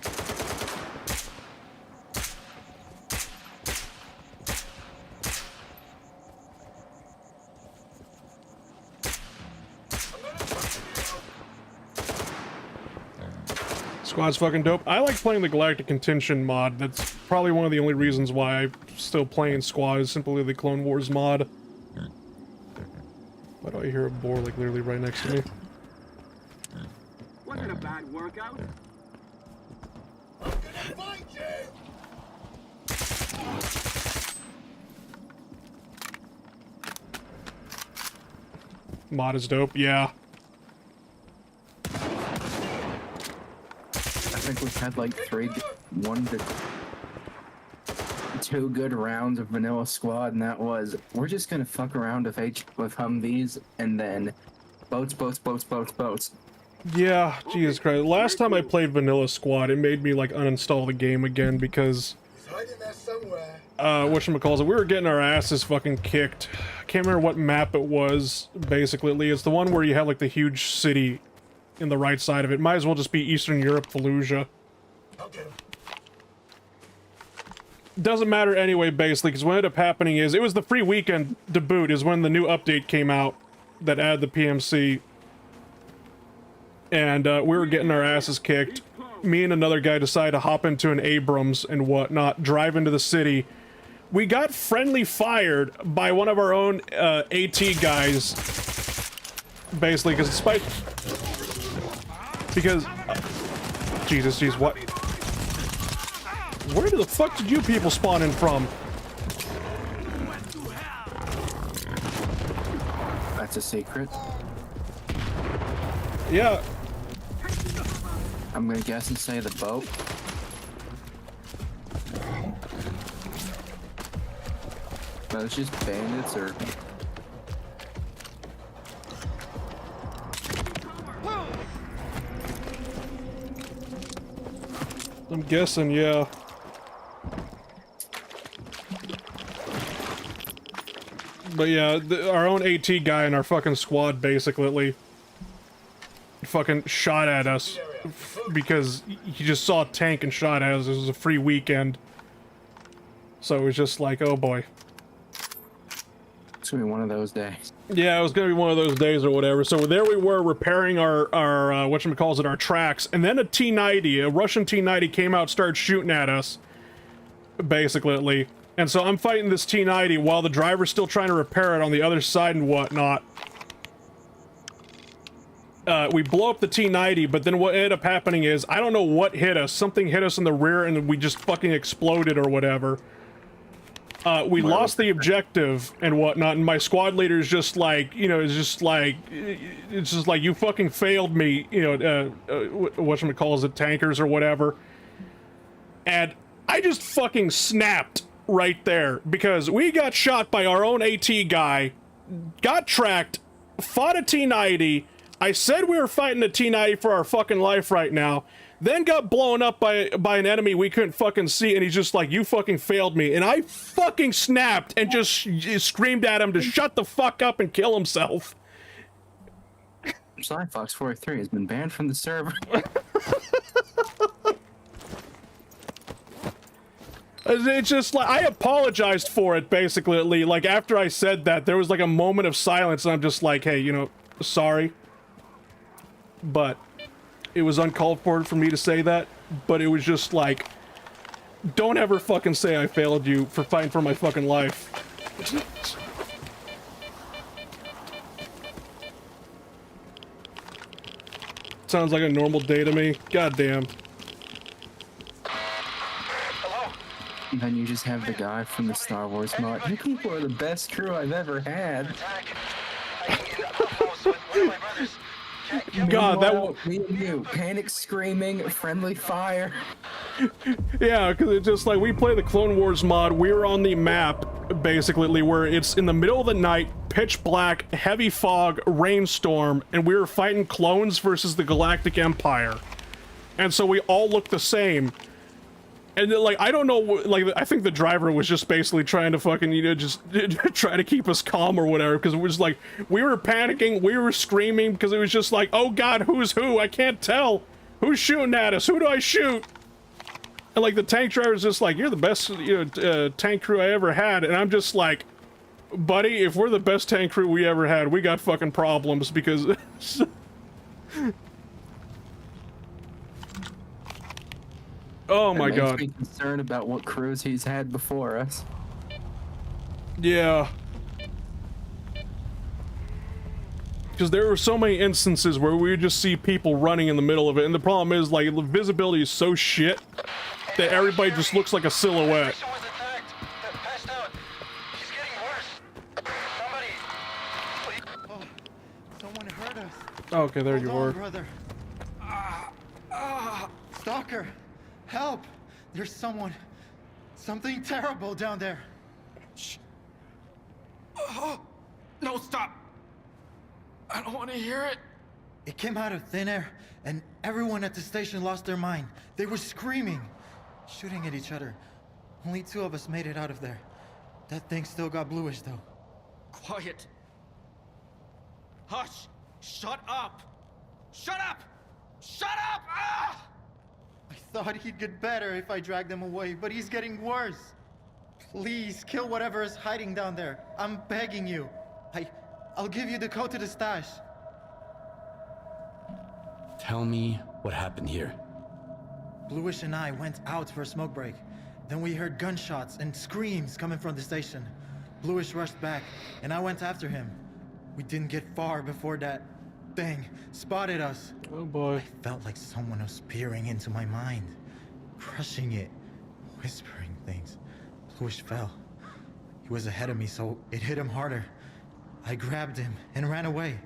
Speaker 3: Squad's fucking dope. I like playing the Galactic Contention mod. That's probably one of the only reasons why I'm still playing Squad, is simply the Clone Wars mod. Why do I hear a boar like literally right next to me?
Speaker 4: Wasn't a bad workout.
Speaker 15: I'm gonna find you!
Speaker 3: Mod is dope, yeah.
Speaker 12: I think we've had like 1 to 2 good rounds of vanilla squad, and that was, we're just gonna fuck around with Humvees, and then boats.
Speaker 3: Yeah, Jesus Christ. Last time I played Vanilla Squad, it made me like uninstall the game again because whatchamacallit, we were getting our asses fucking kicked. I can't remember what map it was, basically. It's the one where you have like the huge city in the right side of it. Might as well just be Eastern Europe Fallujah. Doesn't matter anyway, basically, because what ended up happening is, it was the free weekend to boot, is when the new update came out that added the PMC. And we were getting our asses kicked. Me and another guy decided to hop into an Abrams and whatnot, drive into the city. We got friendly fired by one of our own AT guys, basically, because despite... Because... Jesus, jeez, what? Where the fuck did you people spawn in from?
Speaker 12: That's a secret.
Speaker 3: Yeah.
Speaker 12: I'm gonna guess and say the boat. No, it's just bandits or...
Speaker 3: I'm guessing, yeah. But yeah, our own AT guy in our fucking squad basically fucking shot at us because he just saw a tank and shot at us. It was a free weekend. So it was just like, oh boy.
Speaker 12: It's gonna be one of those days.
Speaker 3: Yeah, it was gonna be one of those days or whatever. So there we were repairing our whatchamacallit, our tracks, and then a T-90, a Russian T-90 came out, started shooting at us, basically. And so I'm fighting this T-90 while the driver's still trying to repair it on the other side and whatnot. We blow up the T-90, but then what ended up happening is, I don't know what hit us. Something hit us in the rear and we just fucking exploded or whatever. We lost the objective and whatnot, and my squad leader is just like, you know, it's just like, you fucking failed me, you know, whatchamacallit, tankers or whatever. And I just fucking snapped right there, because we got shot by our own AT guy, got tracked, fought a T-90, I said we were fighting a T-90 for our fucking life right now, then got blown up by an enemy we couldn't fucking see, and he's just like, you fucking failed me. And I fucking snapped and just screamed at him to shut the fuck up and kill himself.
Speaker 12: Fox 43 has been banned from the server.
Speaker 3: It's just like, I apologized for it, basically. Like, after I said that, there was like a moment of silence, and I'm just like, hey, you know, sorry. But it was uncalled for me to say that, but it was just like, don't ever fucking say I failed you for fighting for my fucking life. Sounds like a normal day to me. Goddamn.
Speaker 12: And then you just have the guy from the Star Wars mod. You people are the best crew I've ever had.
Speaker 3: God, that
Speaker 12: me and you, panic screaming, friendly fire.
Speaker 3: Yeah, because it's just like, we play the Clone Wars mod, we're on the map, basically, where it's in the middle of the night, pitch black, heavy fog, rainstorm, and we were fighting clones versus the Galactic Empire. And so we all look the same. And then, like, I don't know, like, I think the driver was just basically trying to fucking, you know, just try to keep us calm or whatever, because it was like, we were panicking, we were screaming, because it was just like, oh god, who's who? I can't tell. Who's shooting at us? Who do I shoot? And, like, the tank driver's just like, you're the best, you know, tank crew I ever had, and I'm just like, buddy, if we're the best tank crew we ever had, we got fucking problems, because... Oh my god.
Speaker 12: Makes me concerned about what crews he's had before us.
Speaker 3: Yeah. Because there were so many instances where we would just see people running in the middle of it, and the problem is, like, the visibility is so shit that everybody just looks like a silhouette.
Speaker 15: Someone hurt us.
Speaker 3: Okay, there you
Speaker 15: Hold on,
Speaker 3: are.
Speaker 15: brother. Stalker, help! There's something terrible down there.
Speaker 14: Shh. Oh, no, stop. I don't want to hear it.
Speaker 15: It came out of thin air, and everyone at the station lost their mind. They were screaming, shooting at each other. Only 2 of us made it out of there. That thing still got bluish, though.
Speaker 14: Quiet. Hush. Shut up. Shut up. Shut up! Ah!
Speaker 15: I thought he'd get better if I dragged him away, but he's getting worse. Please, kill whatever is hiding down there. I'm begging you. I'll give you the code to the stash.
Speaker 5: Tell me what happened here.
Speaker 15: Bluish and I went out for a smoke break. Then we heard gunshots and screams coming from the station. Bluish rushed back, and I went after him. We didn't get far before that thing spotted us.
Speaker 3: Oh boy.
Speaker 15: I felt like someone was peering into my mind, crushing it, whispering things. Bluish fell. He was ahead of me, so it hit him harder. I grabbed him and ran away.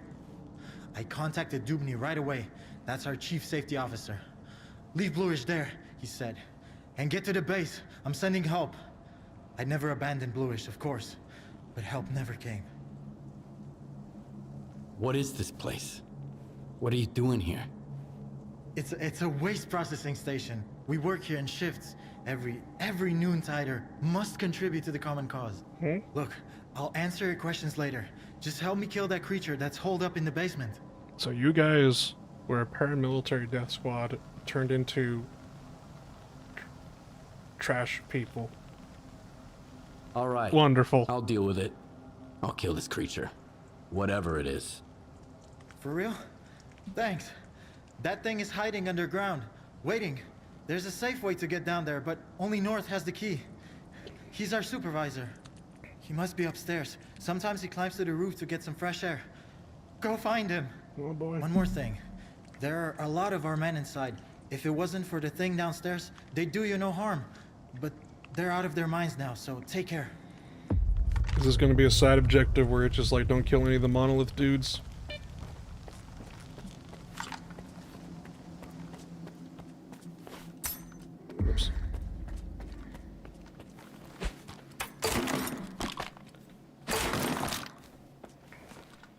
Speaker 15: I contacted Dubny right away. That's our chief safety officer. Leave Bluish there, he said, and get to the base. I'm sending help. I'd never abandoned Bluish, of course, but help never came.
Speaker 5: What is this place? What are you doing here?
Speaker 15: It's a waste processing station. We work here in shifts. Every noontider must contribute to the common cause. Look, I'll answer your questions later. Just help me kill that creature that's holed up in the basement.
Speaker 3: So you guys were a paramilitary death squad turned into trash people.
Speaker 5: All right.
Speaker 3: Wonderful.
Speaker 5: I'll deal with it. I'll kill this creature. Whatever it is.
Speaker 15: For real? Thanks. That thing is hiding underground, waiting. There's a safe way to get down there, but only North has the key. He's our supervisor. He must be upstairs. Sometimes he climbs to the roof to get some fresh air. Go find him.
Speaker 3: Oh boy.
Speaker 15: One more thing. There are a lot of our men inside. If it wasn't for the thing downstairs, they'd do you no harm. But they're out of their minds now, so take care.
Speaker 3: Is this going to be a side objective where it's just like, don't kill any of the monolith dudes? Oops.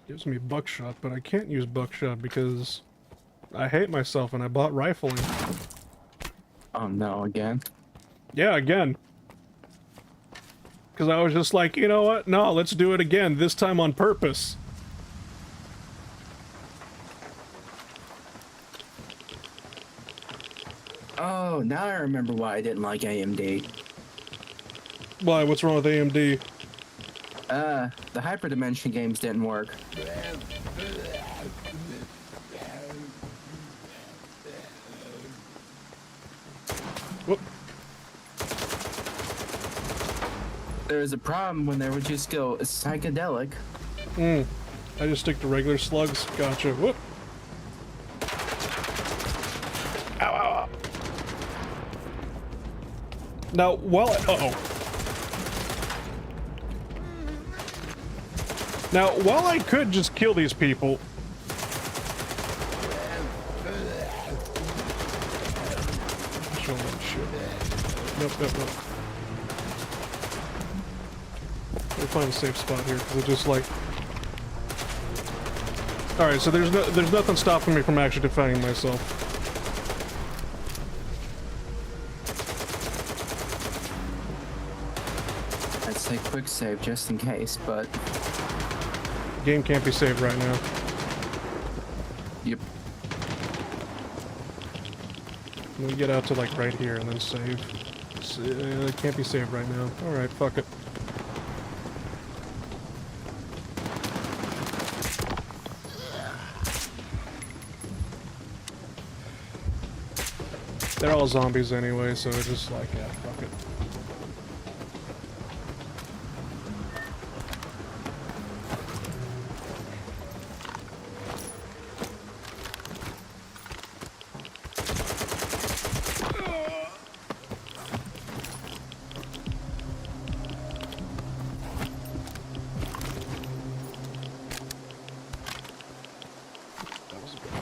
Speaker 3: Gives me buckshot, but I can't use buckshot because I hate myself and I bought rifling.
Speaker 12: Oh no, again?
Speaker 3: Yeah, again. Because I was just like, you know what? No, let's do it again, this time on purpose.
Speaker 12: Oh, now I remember why I didn't like AMD.
Speaker 3: Why? What's wrong with AMD?
Speaker 12: The hyperdimension games didn't work.
Speaker 3: Whoop.
Speaker 12: There was a problem when they would just go psychedelic.
Speaker 3: I just stick to regular slugs. Gotcha. Whoop. Ow, ow, ow. Now, while Now, while I could just kill these people... Nope, nope, nope. Let me find a safe spot here, because it's just like... Alright, so there's nothing stopping me from actually defending myself.
Speaker 12: I'd say quick save just in case, but...
Speaker 3: The game can't be saved right now.
Speaker 12: Yep.
Speaker 3: We get out to like right here and then save. It can't be saved right now. Alright, fuck it. They're all zombies anyway, so it's just like, yeah, fuck it.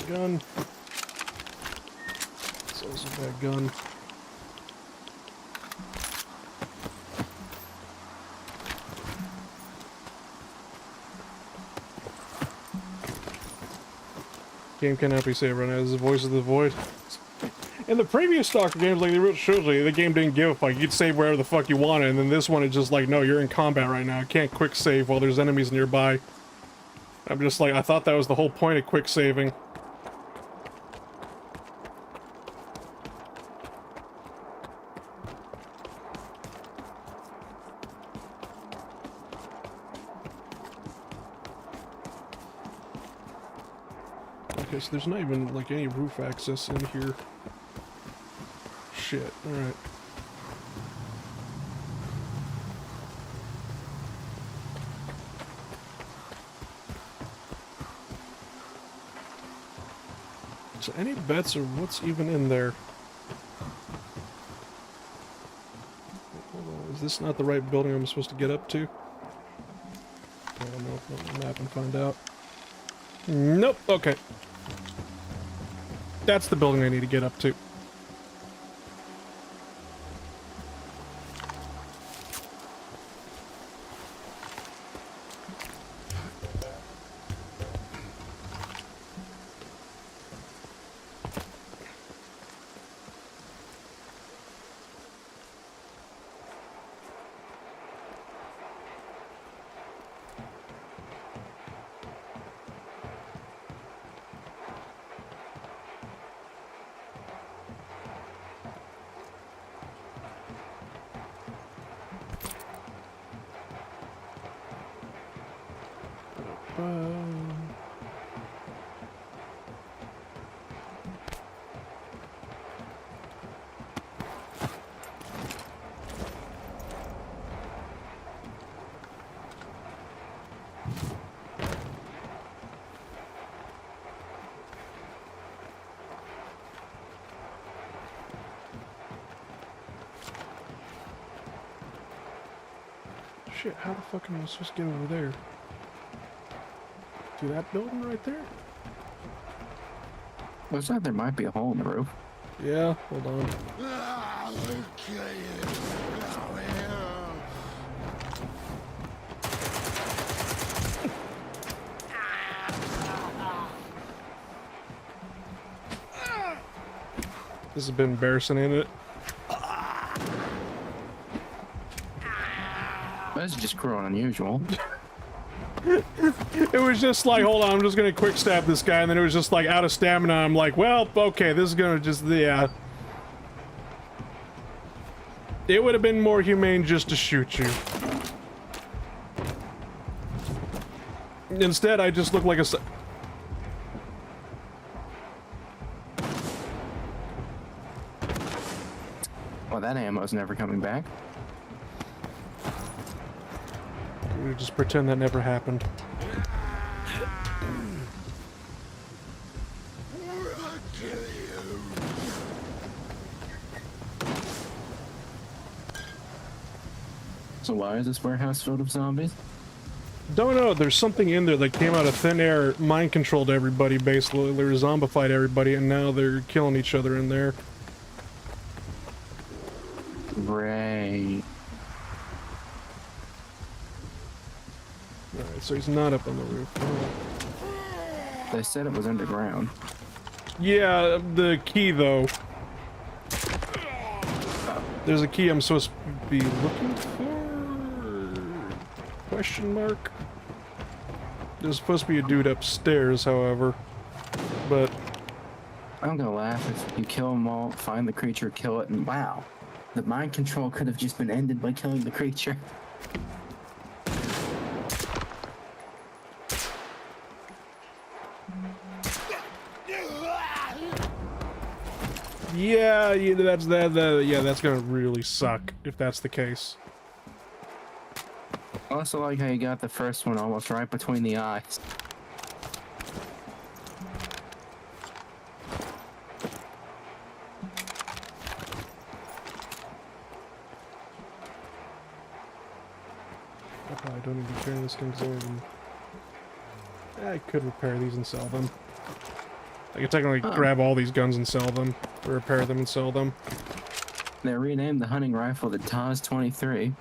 Speaker 3: Gun. It's also a bad gun. Game cannot be saved right now. This is the voice of the void. In the previous Stalker games, like the real trilogy, the game didn't give a fuck. You'd save wherever the fuck you wanted, and then this one is just like, no, you're in combat right now. You can't quick save while there's enemies nearby. I'm just like, I thought that was the whole point of quick saving. Okay, so there's not even, like, any roof access in here. Shit, alright. So any bets or what's even in there? Hold on, is this not the right building I'm supposed to get up to? I don't know, open up the map and find out. Nope, okay. That's the building I need to get up to. Shit, how the fuck am I supposed to get over there? To that building right there?
Speaker 12: Looks like there might be a hole in the roof.
Speaker 3: Yeah, hold on. This has been embarrassing, ain't it?
Speaker 12: That's just cruel and unusual.
Speaker 3: It was just like, hold on, I'm just gonna quick stab this guy, and then it was just like out of stamina. I'm like, well, okay, this is gonna just, yeah. It would have been more humane just to shoot you. Instead, I just look like a...
Speaker 12: Well, that ammo's never coming back.
Speaker 3: We just pretend that never happened.
Speaker 12: So why is this warehouse filled with zombies?
Speaker 3: Don't know. There's something in there that came out of thin air, mind controlled everybody, basically. They zombified everybody, and now they're killing each other in there.
Speaker 12: Right.
Speaker 3: Alright, so he's not up on the roof.
Speaker 12: They said it was underground.
Speaker 3: Yeah, the key, though. There's a key I'm supposed to be looking for? Question mark? There's supposed to be a dude upstairs, however. But...
Speaker 12: I'm gonna laugh if you kill them all, find the creature, kill it, and wow. The mind control could have just been ended by killing the creature.
Speaker 3: yeah, that's gonna really suck if that's the case.
Speaker 12: I also like how you got the first one almost right between the eyes.
Speaker 3: I probably don't need to repair this thing because I could repair these and sell them. I could technically grab all these guns and sell them, or repair them and sell them.
Speaker 12: They renamed the hunting rifle the TAZ-23.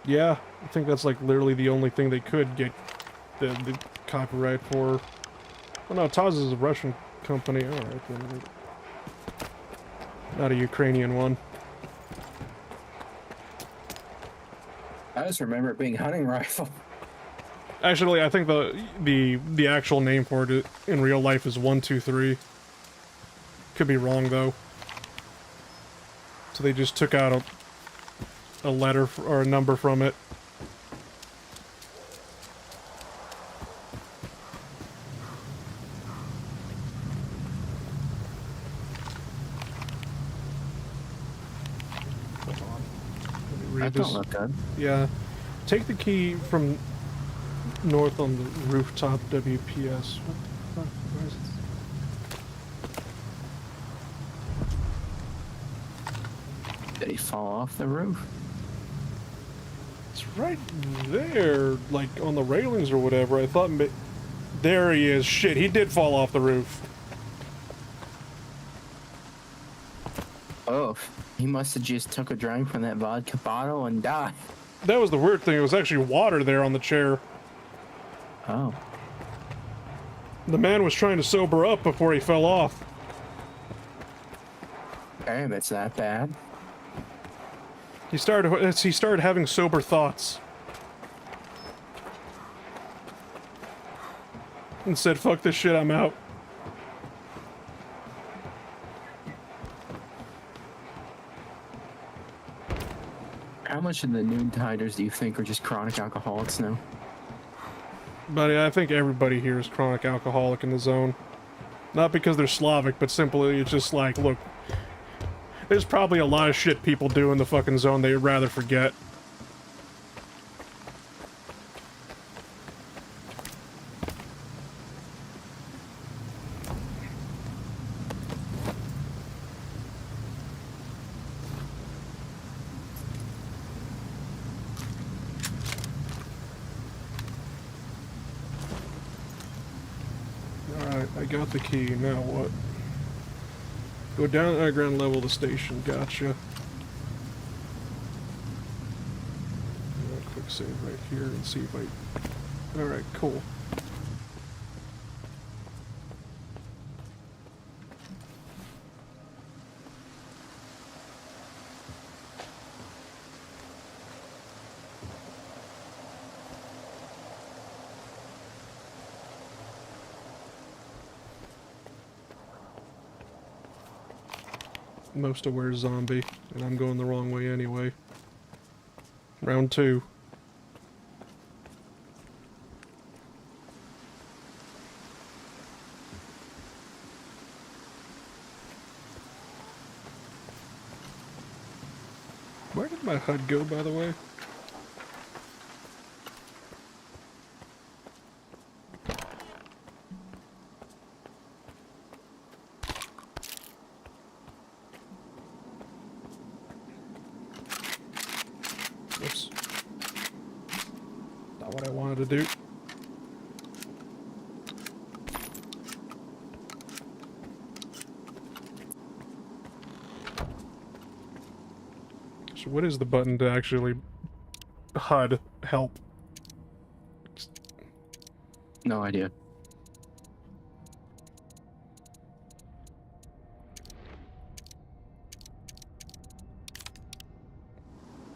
Speaker 3: Yeah, I think that's like literally the only thing they could get the copyright for. Oh no, Taz is a Russian company. Alright, then. Not a Ukrainian one.
Speaker 12: I just remember it being hunting rifle.
Speaker 3: Actually, I think the actual name for it in real life is 123. Could be wrong though. So they just took out a letter or a number from it. Hold on. Let me read
Speaker 12: That don't look good.
Speaker 3: Yeah. Take the key from north on the rooftop WPS. What the fuck? Where is it?
Speaker 12: Did he fall off the roof?
Speaker 3: It's right there, like on the railings or whatever. I thought, there he is. Shit, he did fall off the roof.
Speaker 12: Oh, he must have just took a drink from that vodka bottle and died.
Speaker 3: That was the weird thing. It was actually water there on the chair.
Speaker 12: Oh.
Speaker 3: The man was trying to sober up before he fell off.
Speaker 12: Damn, it's that bad.
Speaker 3: He started having sober thoughts. And said, fuck this shit, I'm out.
Speaker 12: How much of the noontiders do you think are just chronic alcoholics now?
Speaker 3: Buddy, I think everybody here is chronic alcoholic in the zone. Not because they're Slavic, but simply it's just like, look, there's probably a lot of shit people do in the fucking zone they'd rather forget. Alright, I got the key, now what? Go down to the ground level of the station, gotcha. Quick save right here and see if I... Alright, cool. most aware zombie, and I'm going the wrong way anyway. Round 2. Where did my HUD go, by the way? Oops. Not what I wanted to do. So what is the button to actually HUD help?
Speaker 12: No idea.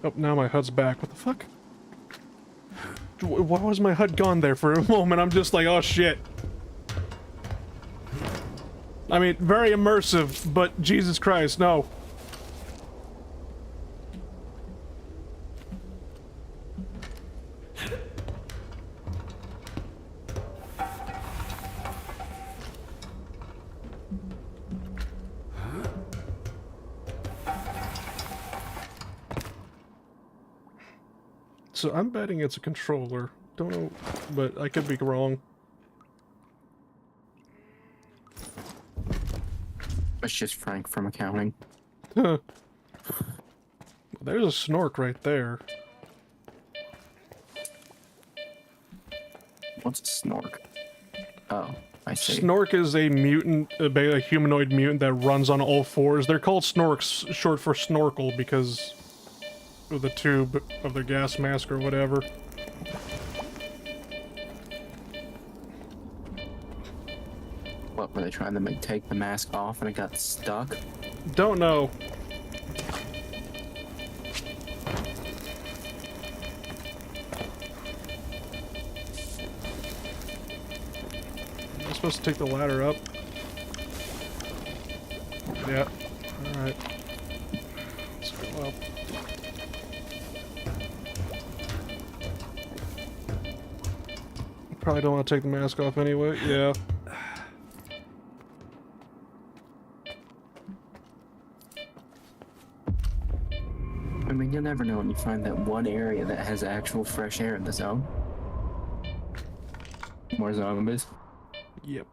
Speaker 3: Oh, now my HUD's back. What the fuck? Why was my HUD gone there for a moment? I'm just like, oh shit. I mean, very immersive, but Jesus Christ, no. So I'm betting it's a controller. Don't know, but I could be wrong.
Speaker 12: It's just Frank from accounting.
Speaker 3: Huh. There's a snork right there.
Speaker 12: What's a snork? Oh, I see.
Speaker 3: Snork is a mutant, a humanoid mutant that runs on all fours. They're called snorks, short for snorkel, because of the tube of their gas mask or whatever.
Speaker 12: What, were they trying to take the mask off and it got stuck?
Speaker 3: Don't know. Am I supposed to take the ladder up? Yeah. Alright. Let's go up. Probably don't want to take the mask off anyway. Yeah.
Speaker 12: I mean, you'll never know when you find that one area that has actual fresh air in the zone. More zombies.
Speaker 3: Yep.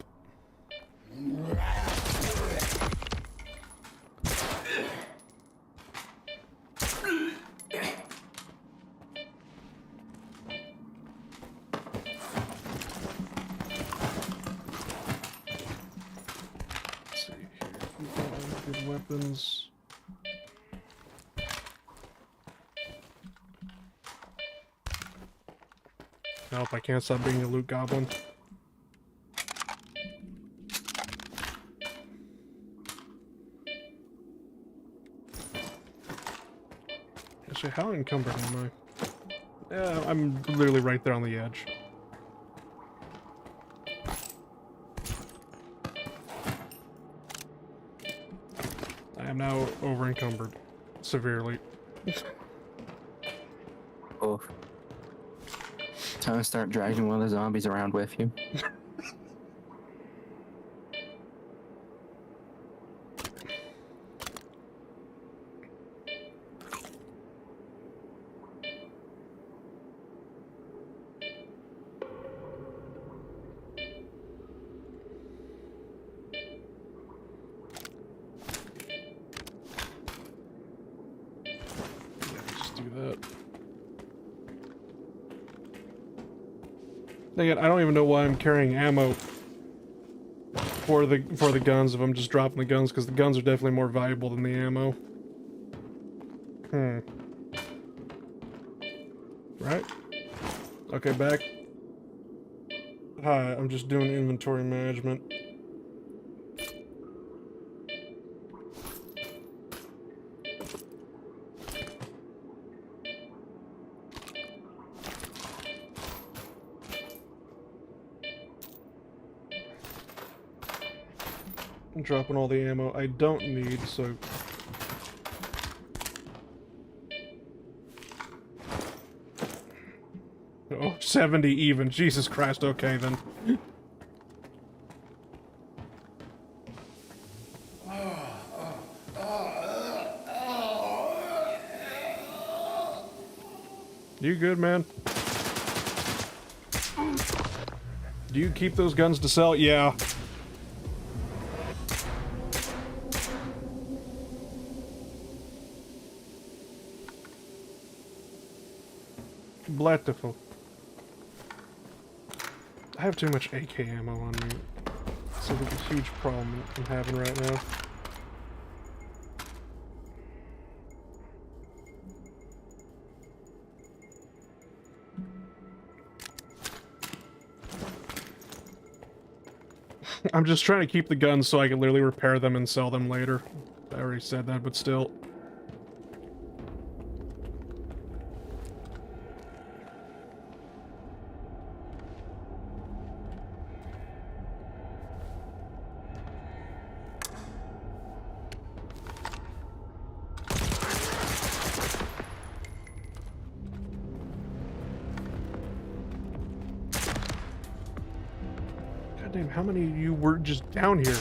Speaker 3: Weapons. Nope, I can't stop being a loot goblin. Actually, how encumbered am I? Yeah, I'm literally right there on the edge. I am now over encumbered severely.
Speaker 12: Oh. Time to start dragging one of the zombies around with you.
Speaker 3: Again, I don't even know why I'm carrying ammo for the guns if I'm just dropping the guns, because the guns are definitely more valuable than the ammo. Right? Okay, back. Hi, I'm just doing inventory management. I'm dropping all the ammo I don't need, so 70 even. Jesus Christ, okay then. You good, man? Do you keep those guns to sell? Yeah. Beautiful. I have too much AK ammo on me. It's like a huge problem I'm having right now. I'm just trying to keep the guns so I can literally repair them and sell them later. I already said that, but still. Goddamn, how many of you were just down here?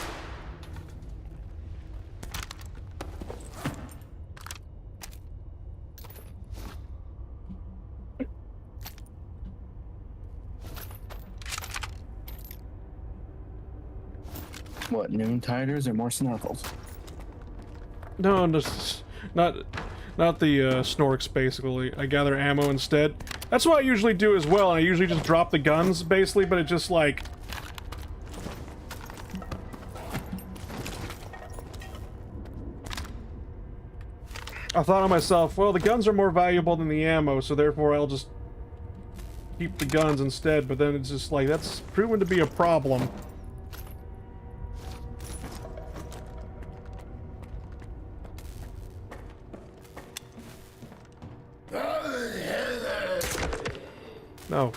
Speaker 12: What, noontiders or more snorkels?
Speaker 3: No, not the snorks, basically. I gather ammo instead. That's what I usually do as well, and I usually just drop the guns, basically, but it just, like... I thought to myself, well, the guns are more valuable than the ammo, so therefore I'll just keep the guns instead, but then it's just like, that's proven to be a problem. No.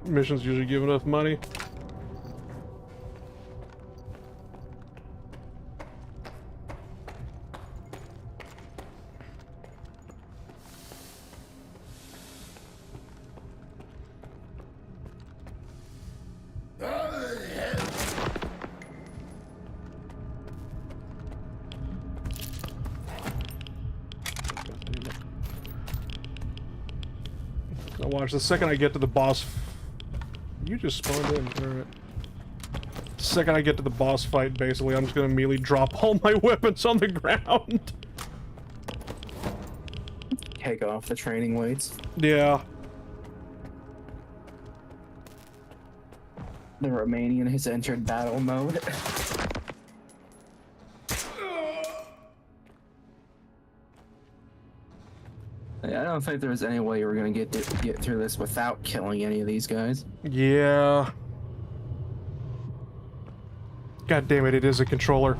Speaker 3: Missions usually give enough money. Now watch, the second I get to the boss... You just spawned in, alright. The second I get to the boss fight, basically, I'm just gonna immediately drop all my weapons on the ground.
Speaker 12: Take off the training weights.
Speaker 3: Yeah.
Speaker 12: The Romanian has entered battle mode. I don't think there's any way we're gonna get through this without killing any of these guys.
Speaker 3: Yeah. God damn it, it is a controller.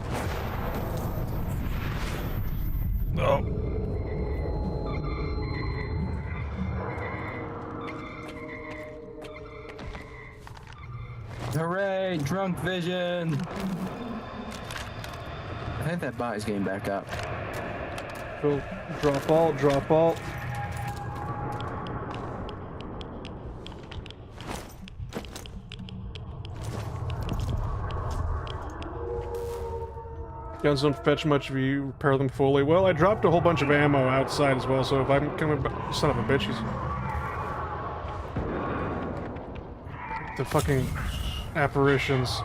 Speaker 3: Oh.
Speaker 12: Hooray, drunk vision! I think that bot is getting back up.
Speaker 3: Cool. Drop alt, drop alt. Guns don't fetch much if you repair them fully. Well, I dropped a whole bunch of ammo outside as well, so if I'm coming back... Son of a bitch, he's... The fucking apparitions.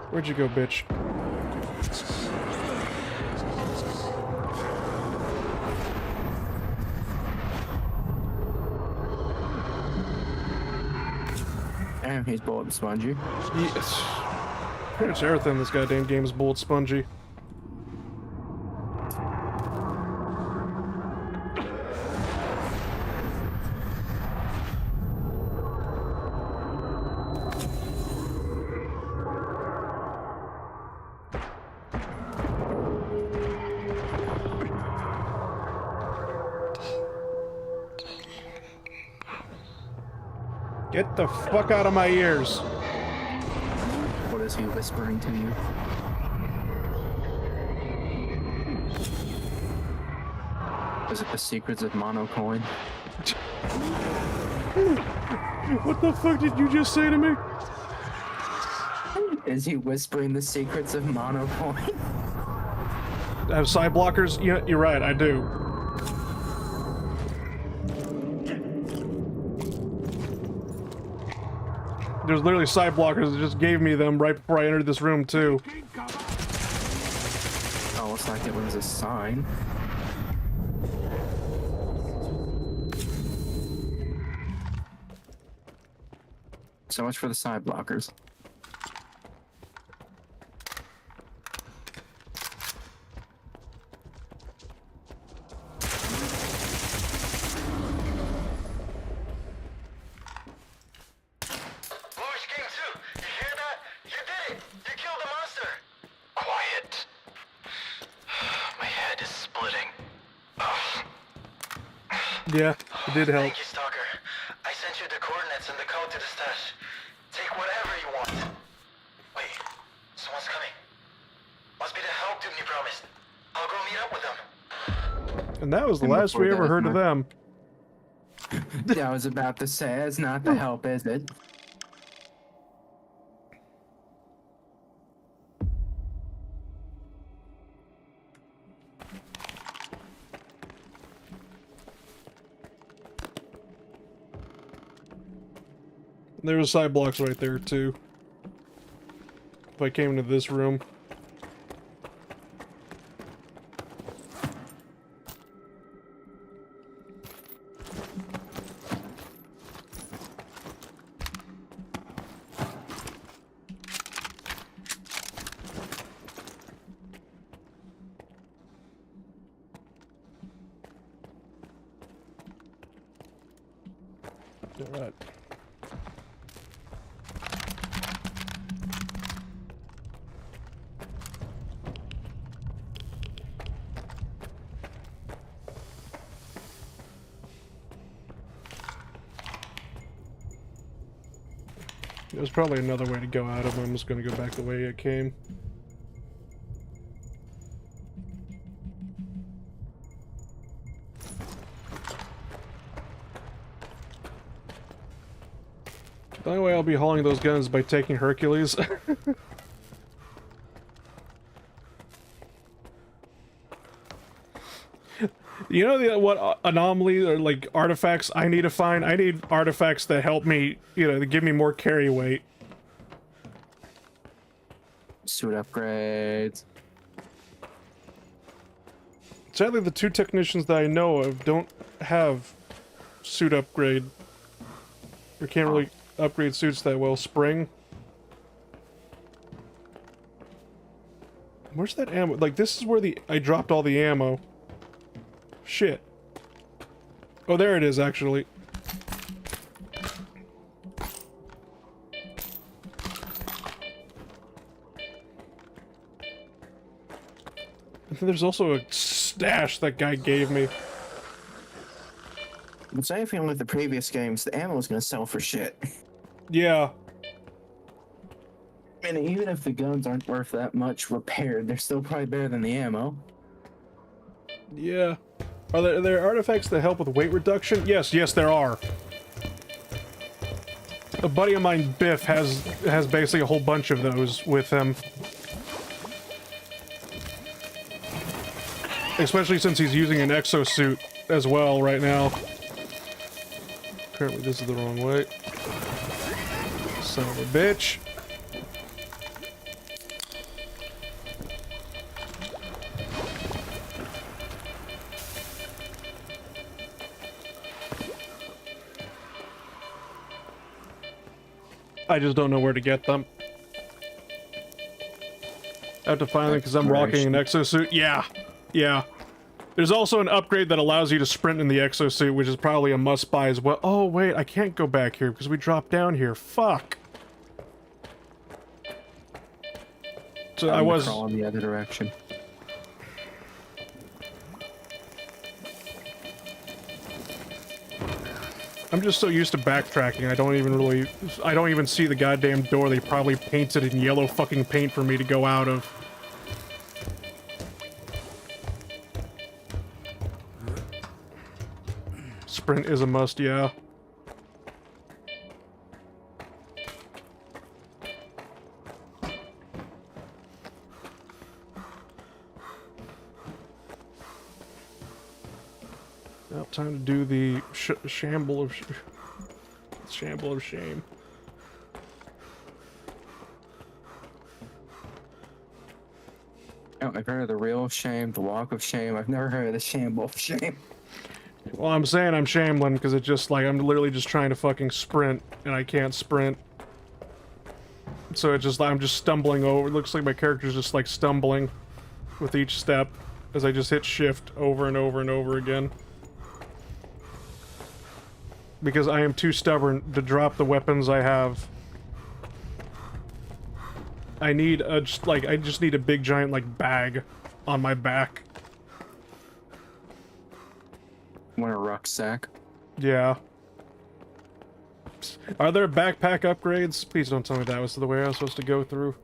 Speaker 3: Where'd you go, bitch?
Speaker 12: Damn, he's bullet spongy.
Speaker 3: Yes. Pretty much everything in this goddamn game is bullet spongy. Get the fuck out of my ears.
Speaker 12: What is he whispering to you? Is it the secrets of Monocoin?
Speaker 3: What the fuck did you just say to me?
Speaker 12: Is he whispering the secrets of Monocoin?
Speaker 3: I have side blockers? Yeah, you're right, I do. There's literally side blockers that just gave me them right before I entered this room, too.
Speaker 12: Oh, it's like it was a sign. So much for the side blockers.
Speaker 3: Yeah, it did help.
Speaker 7: Thank you, Stalker. I sent you the coordinates and the code to the stash. Take whatever you want. Wait, someone's coming. Must be the help Doomney promised. I'll go meet up with them.
Speaker 3: And that was the last we ever heard of them.
Speaker 12: Yeah, I was about to say, it's not the help, is it?
Speaker 3: There was side blocks right there, too. If I came into this room. All right. There's probably another way to go out of them. I'm just gonna go back the way it came. The only way I'll be hauling those guns is by taking Hercules. You know what anomaly or like artifacts I need to find? I need artifacts that help me, you know, that give me more carry weight.
Speaker 12: Suit upgrades.
Speaker 3: Sadly, the two technicians that I know of don't have suit upgrade. Or can't really upgrade suits that well. Spring. Where's that ammo? Like, this is where I dropped all the ammo. Shit. Oh, there it is, actually. I think there's also a stash that guy gave me.
Speaker 12: The same thing with the previous games, the ammo was gonna sell for shit.
Speaker 3: Yeah.
Speaker 12: And even if the guns aren't worth that much repaired, they're still probably better than the ammo.
Speaker 3: Yeah. Are there artifacts that help with weight reduction? Yes, there are. A buddy of mine, Biff, has basically a whole bunch of those with him. Especially since he's using an exosuit as well right now. Apparently this is the wrong way. Son of a bitch. I just don't know where to get them. I have to find them because I'm rocking an exosuit. Yeah. There's also an upgrade that allows you to sprint in the exosuit, which is probably a must-buy as well. Oh, wait, I can't go back here because we dropped down here. Fuck. So I was
Speaker 12: crawling the other direction.
Speaker 3: I'm just so used to backtracking, I don't even see the goddamn door. They probably painted in yellow fucking paint for me to go out of. Sprint is a must, yeah. Now time to do the shamble of shame.
Speaker 12: Oh, I've heard of the real shame, the walk of shame. I've never heard of the shamble of shame.
Speaker 3: Well, I'm saying I'm shambling because it's just like I'm literally just trying to fucking sprint and I can't sprint. So it's just I'm just stumbling over. It looks like my character's just like stumbling with each step as I just hit shift over and over and over again. Because I am too stubborn to drop the weapons I have. I need a I just need a big giant like bag on my back.
Speaker 12: Want a rucksack?
Speaker 3: Yeah. Are there backpack upgrades? Please don't tell me that was the way I was supposed to go through.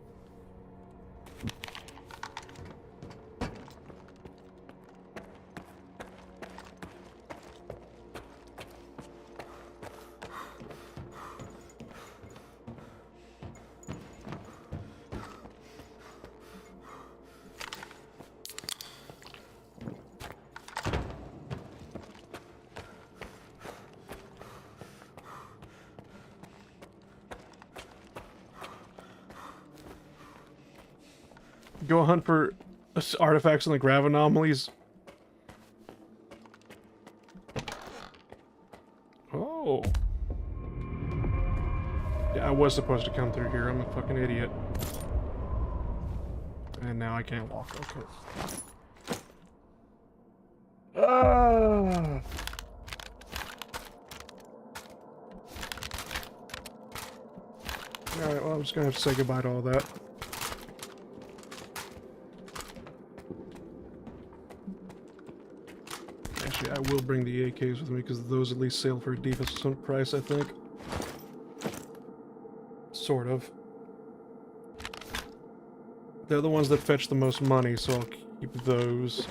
Speaker 3: Go hunt for artifacts in the grav anomalies. Oh. Yeah, I was supposed to come through here. I'm a fucking idiot. And now I can't walk. Okay. Ah. Alright, well, I'm just gonna have to say goodbye to all that. Actually, I will bring the AKs with me because those at least sell for a decent price, I think. Sort of. They're the ones that fetch the most money, so I'll keep those.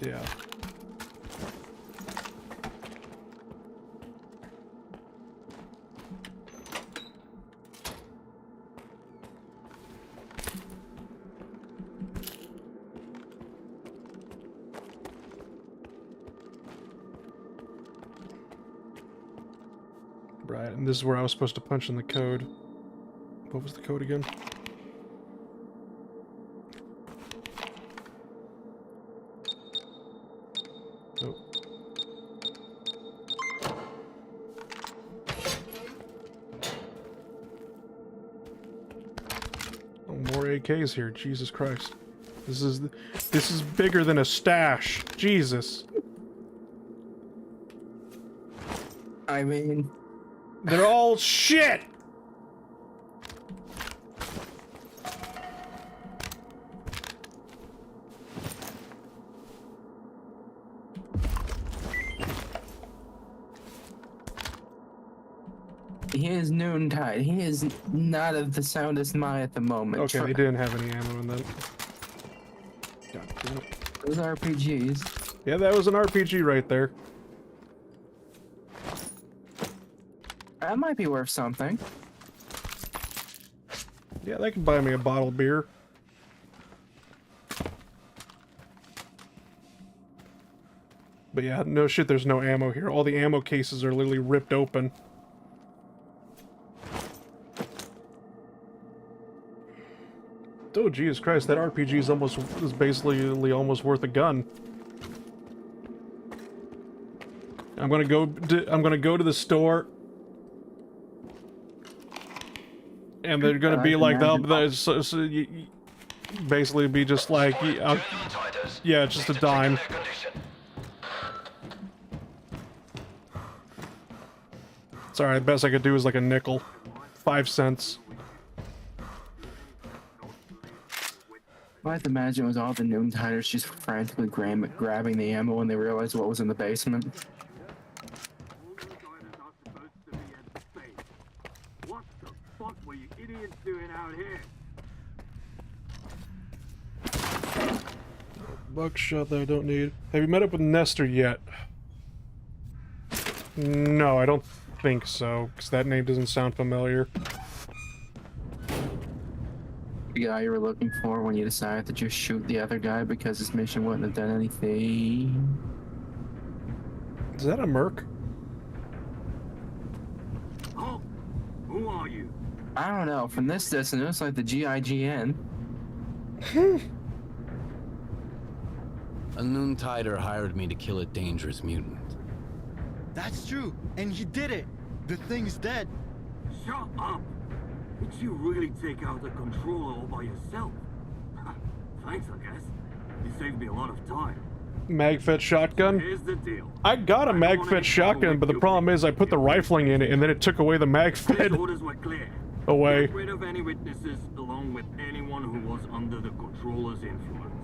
Speaker 3: Yeah. Right, and this is where I was supposed to punch in the code. What was the code again? Oh. Oh, more AKs here. Jesus Christ. This is bigger than a stash. Jesus.
Speaker 12: I mean,
Speaker 3: they're all shit.
Speaker 12: He is noontide. He is not of the soundest mind at the moment.
Speaker 3: Okay, they didn't have any ammo in them. God damn it.
Speaker 12: Those RPGs.
Speaker 3: Yeah, that was an RPG right there.
Speaker 12: That might be worth something.
Speaker 3: Yeah, they can buy me a bottle of beer. But yeah, no shit, there's no ammo here. All the ammo cases are literally ripped open. Oh, Jesus Christ, that RPG is basically almost worth a gun. I'm gonna go to the store. And they're gonna be like, basically be just like, yeah, just a dime. Sorry, the best I could do is like a nickel. 5 cents.
Speaker 12: I have to imagine it was all the noontiders just frantically grabbing the ammo when they realized what was in the basement.
Speaker 4: What the fuck were you idiots doing out here?
Speaker 3: Buckshot that I don't need. Have you met up with Nestor yet? No, I don't think so, because that name doesn't sound familiar.
Speaker 12: The guy you were looking for when you decided to just shoot the other guy because his mission wouldn't have done anything.
Speaker 3: Is that a merc?
Speaker 4: Oh, who are you?
Speaker 12: I don't know. From this distance, it looks like the GIGN.
Speaker 5: A Noontider hired me to kill a dangerous mutant.
Speaker 15: That's true, and he did it. The thing's dead.
Speaker 4: Shut up! Did you really take out the controller all by yourself? Thanks, I guess. You saved me a lot of time.
Speaker 3: Mag-fed shotgun?
Speaker 4: Here's the deal.
Speaker 3: I got a mag-fed shotgun, but the problem is I put the rifling in it, and then it took away the mag-fed
Speaker 4: Orders were clear.
Speaker 3: away.
Speaker 4: Get rid of any witnesses, along with anyone who was under the controller's influence.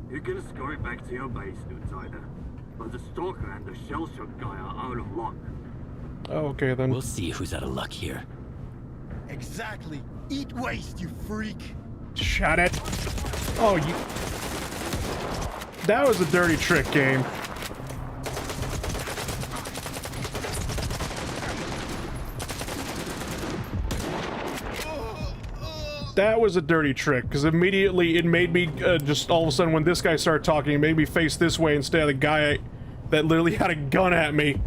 Speaker 4: You can scurry back to your base, Noontide, but the Stalker and the shell-shock guy are out of luck.
Speaker 3: Oh, okay then.
Speaker 5: We'll see who's out of luck here.
Speaker 15: Exactly. Eat waste, you freak.
Speaker 3: Shut it. Oh, you... That was a dirty trick, game. That was a dirty trick, because immediately it made me, just all of a sudden when this guy started talking, it made me face this way instead of the guy that literally had a gun at me.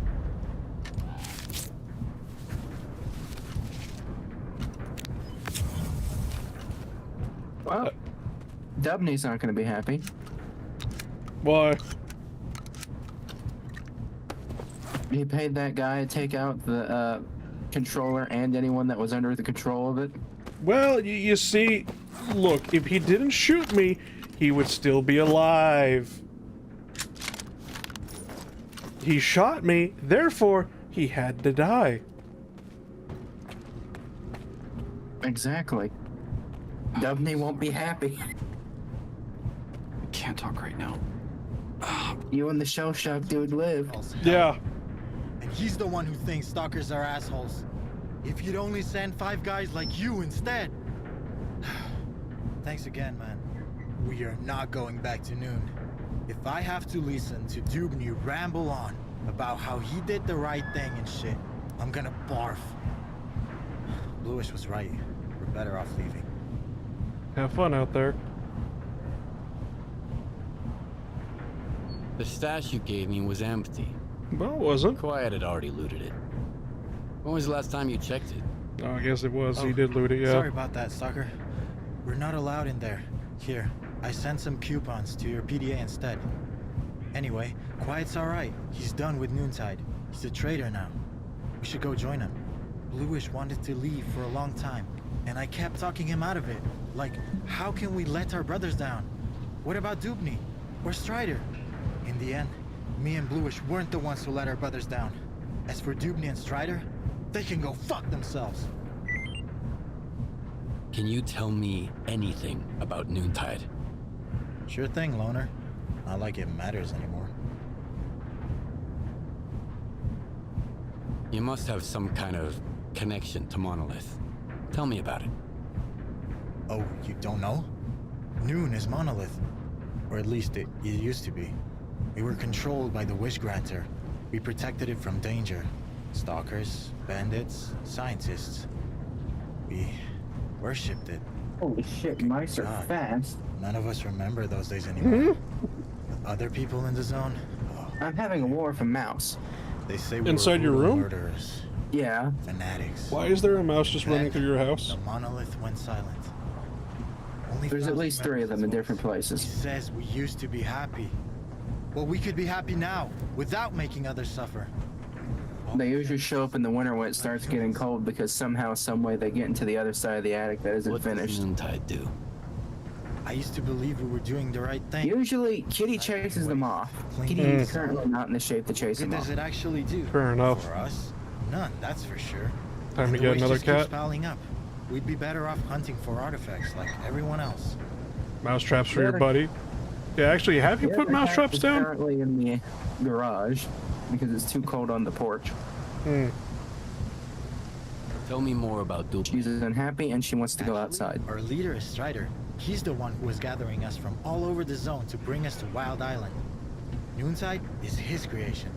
Speaker 12: Well, Dubney's not going to be happy.
Speaker 3: Why?
Speaker 12: He paid that guy to take out the controller and anyone that was under the control of it.
Speaker 3: Well, you see, look, if he didn't shoot me, he would still be alive. He shot me, therefore, he had to die.
Speaker 12: Exactly. Dubney won't be happy.
Speaker 5: I can't talk right now.
Speaker 12: You and the shell shock dude live.
Speaker 3: Yeah.
Speaker 15: And he's the one who thinks stalkers are assholes. If you'd only send 5 guys like you instead. Thanks again, man. We are not going back to Noon. If I have to listen to Dubney ramble on about how he did the right thing and shit, I'm gonna barf. Bluish was right. We're better off leaving.
Speaker 3: Have fun out there.
Speaker 5: The stash you gave me was empty.
Speaker 3: Well, it wasn't.
Speaker 5: Quiet had already looted it. When was the last time you checked it?
Speaker 3: Oh, I guess it was. He did loot it, yeah.
Speaker 15: Sorry about that, Stalker. We're not allowed in there. Here, I sent some coupons to your PDA instead. Anyway, Quiet's alright. He's done with Noontide. He's a traitor now. We should go join him. Bluish wanted to leave for a long time, and I kept talking him out of it. Like, how can we let our brothers down? What about Dubney? Or Strider? In the end, me and Bluish weren't the ones who let our brothers down. As for Dubney and Strider, they can go fuck themselves.
Speaker 5: Can you tell me anything about Noontide?
Speaker 15: Sure thing, Loner. Not like it matters anymore.
Speaker 5: You must have some kind of connection to Monolith. Tell me about it.
Speaker 15: Oh, you don't know? Noon is Monolith. Or at least it used to be. We were controlled by the Wish Granter. We protected it from danger. Stalkers, bandits, scientists. We worshipped it.
Speaker 12: Holy shit, mice are fast.
Speaker 15: None of us remember those days anymore. Other people in the zone?
Speaker 12: I'm having a war with a mouse.
Speaker 15: They say we
Speaker 3: Inside
Speaker 15: were
Speaker 3: your room?
Speaker 15: murderers.
Speaker 12: Yeah.
Speaker 15: Fanatics.
Speaker 3: Why is there a mouse just running through your house?
Speaker 15: The Monolith went silent.
Speaker 12: There's at least 3 of them in different
Speaker 15: He
Speaker 12: places.
Speaker 15: says we used to be happy. Well, we could be happy now, without making others suffer.
Speaker 12: They usually show up in the winter when it starts getting cold because somehow, some way, they get into the other side of the attic that isn't finished.
Speaker 5: What does Noontide do?
Speaker 15: I used to believe we were doing the right thing.
Speaker 12: Usually, Kitty chases them off. Kitty is currently not in the shape to chase them
Speaker 15: What
Speaker 12: off.
Speaker 15: does it actually do?
Speaker 3: Fair enough.
Speaker 15: For us, none, that's for sure.
Speaker 3: Time
Speaker 15: And
Speaker 3: to
Speaker 15: the
Speaker 3: get
Speaker 15: waste
Speaker 3: another
Speaker 15: just keeps
Speaker 3: cat.
Speaker 15: piling up. We'd be better off hunting for artifacts like everyone else.
Speaker 3: Mouse traps for your buddy. Yeah, actually, have you put mouse traps down?
Speaker 12: Currently in the garage because it's too cold on the porch.
Speaker 5: Tell me more about Dupe.
Speaker 12: She's unhappy and she wants to go outside.
Speaker 15: Our leader is Strider. He's the one who is gathering us from all over the zone to bring us to Wild Island. Noonside is his creation.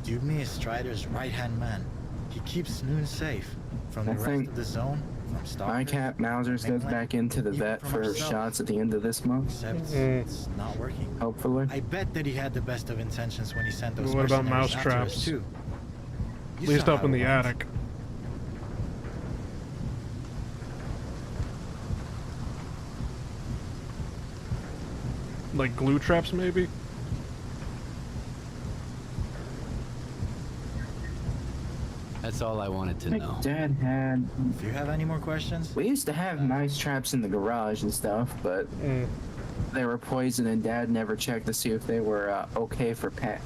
Speaker 15: Dubney is Strider's right-hand man. He keeps Noon safe from the rest of the zone, from Stalker.
Speaker 12: My cat Mausers goes back into the vet for shots at the end of this month.
Speaker 15: Except it's not working.
Speaker 12: Hopefully.
Speaker 15: I bet that he had the best of intentions when he sent those
Speaker 3: What about mouse
Speaker 15: mercenaries after us,
Speaker 3: traps?
Speaker 15: too.
Speaker 3: At least up in the attic. Like glue traps, maybe?
Speaker 5: That's all I wanted to know.
Speaker 12: Dad had...
Speaker 15: If you have any more questions?
Speaker 12: We used to have mice traps in the garage and stuff, but they were poison and Dad never checked to see if they were okay for pet.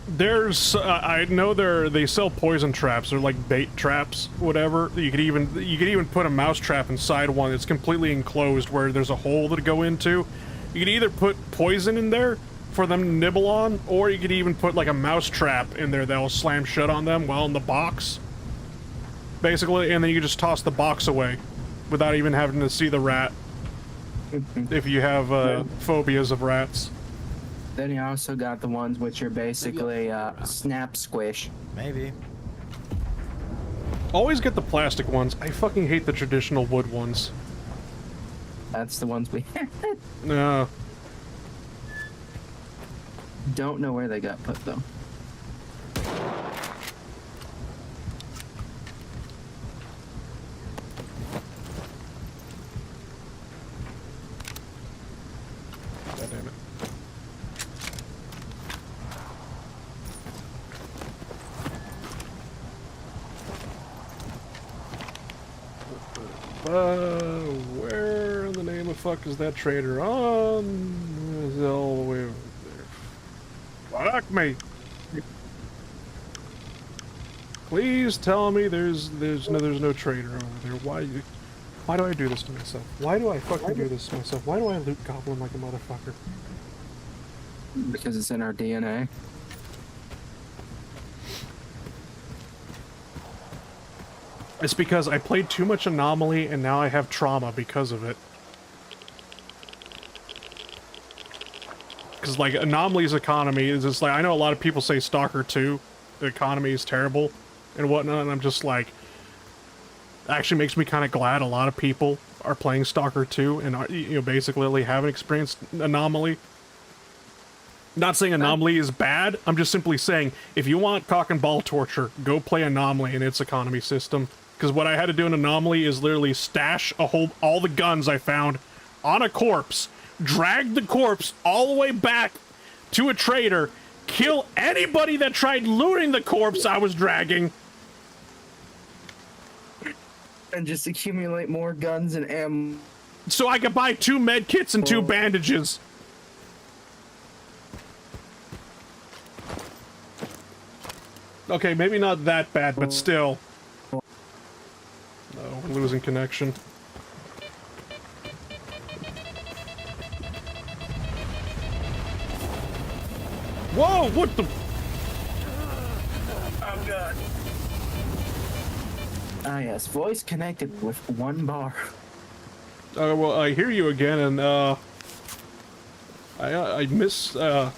Speaker 3: There's, I know they sell poison traps. They're like bait traps, whatever. You could even put a mouse trap inside one that's completely enclosed where there's a hole to go into. You could either put poison in there for them to nibble on, or you could even put like a mouse trap in there that'll slam shut on them while in the box. Basically, and then you just toss the box away without even having to see the rat. If you have phobias of rats.
Speaker 12: Then you also got the ones which are basically snap squish.
Speaker 15: Maybe.
Speaker 3: Always get the plastic ones. I fucking hate the traditional wood ones.
Speaker 12: That's the ones we
Speaker 3: No.
Speaker 12: Don't know where they got put though.
Speaker 3: God damn it. Where in the name of fuck is that trader on? Is it all the way over there? Fuck me! Please tell me there's no trader over there. Why do I do this to myself? Why do I fucking do this to myself? Why do I loot goblin like a motherfucker?
Speaker 12: Because it's in our DNA.
Speaker 3: It's because I played too much Anomaly and now I have trauma because of it. Because, like, Anomaly's economy is just like, I know a lot of people say Stalker 2, the economy is terrible and whatnot, and I'm just like, actually makes me kind of glad a lot of people are playing Stalker 2 and are, you know, basically haven't experienced Anomaly. Not saying Anomaly is bad, I'm just simply saying, if you want cock and ball torture, go play Anomaly and its economy system. Because what I had to do in Anomaly is literally stash all the guns I found on a corpse, drag the corpse all the way back to a trader, kill anybody that tried looting the corpse I was dragging.
Speaker 12: And just accumulate more guns and ammo.
Speaker 3: So I could buy 2 med kits and 2 bandages. Okay, maybe not that bad, but still. No, we're losing connection. Whoa, what the?
Speaker 12: Oh god. Ah yes, voice connected with 1 bar.
Speaker 3: Well, I hear you again, and I miss $5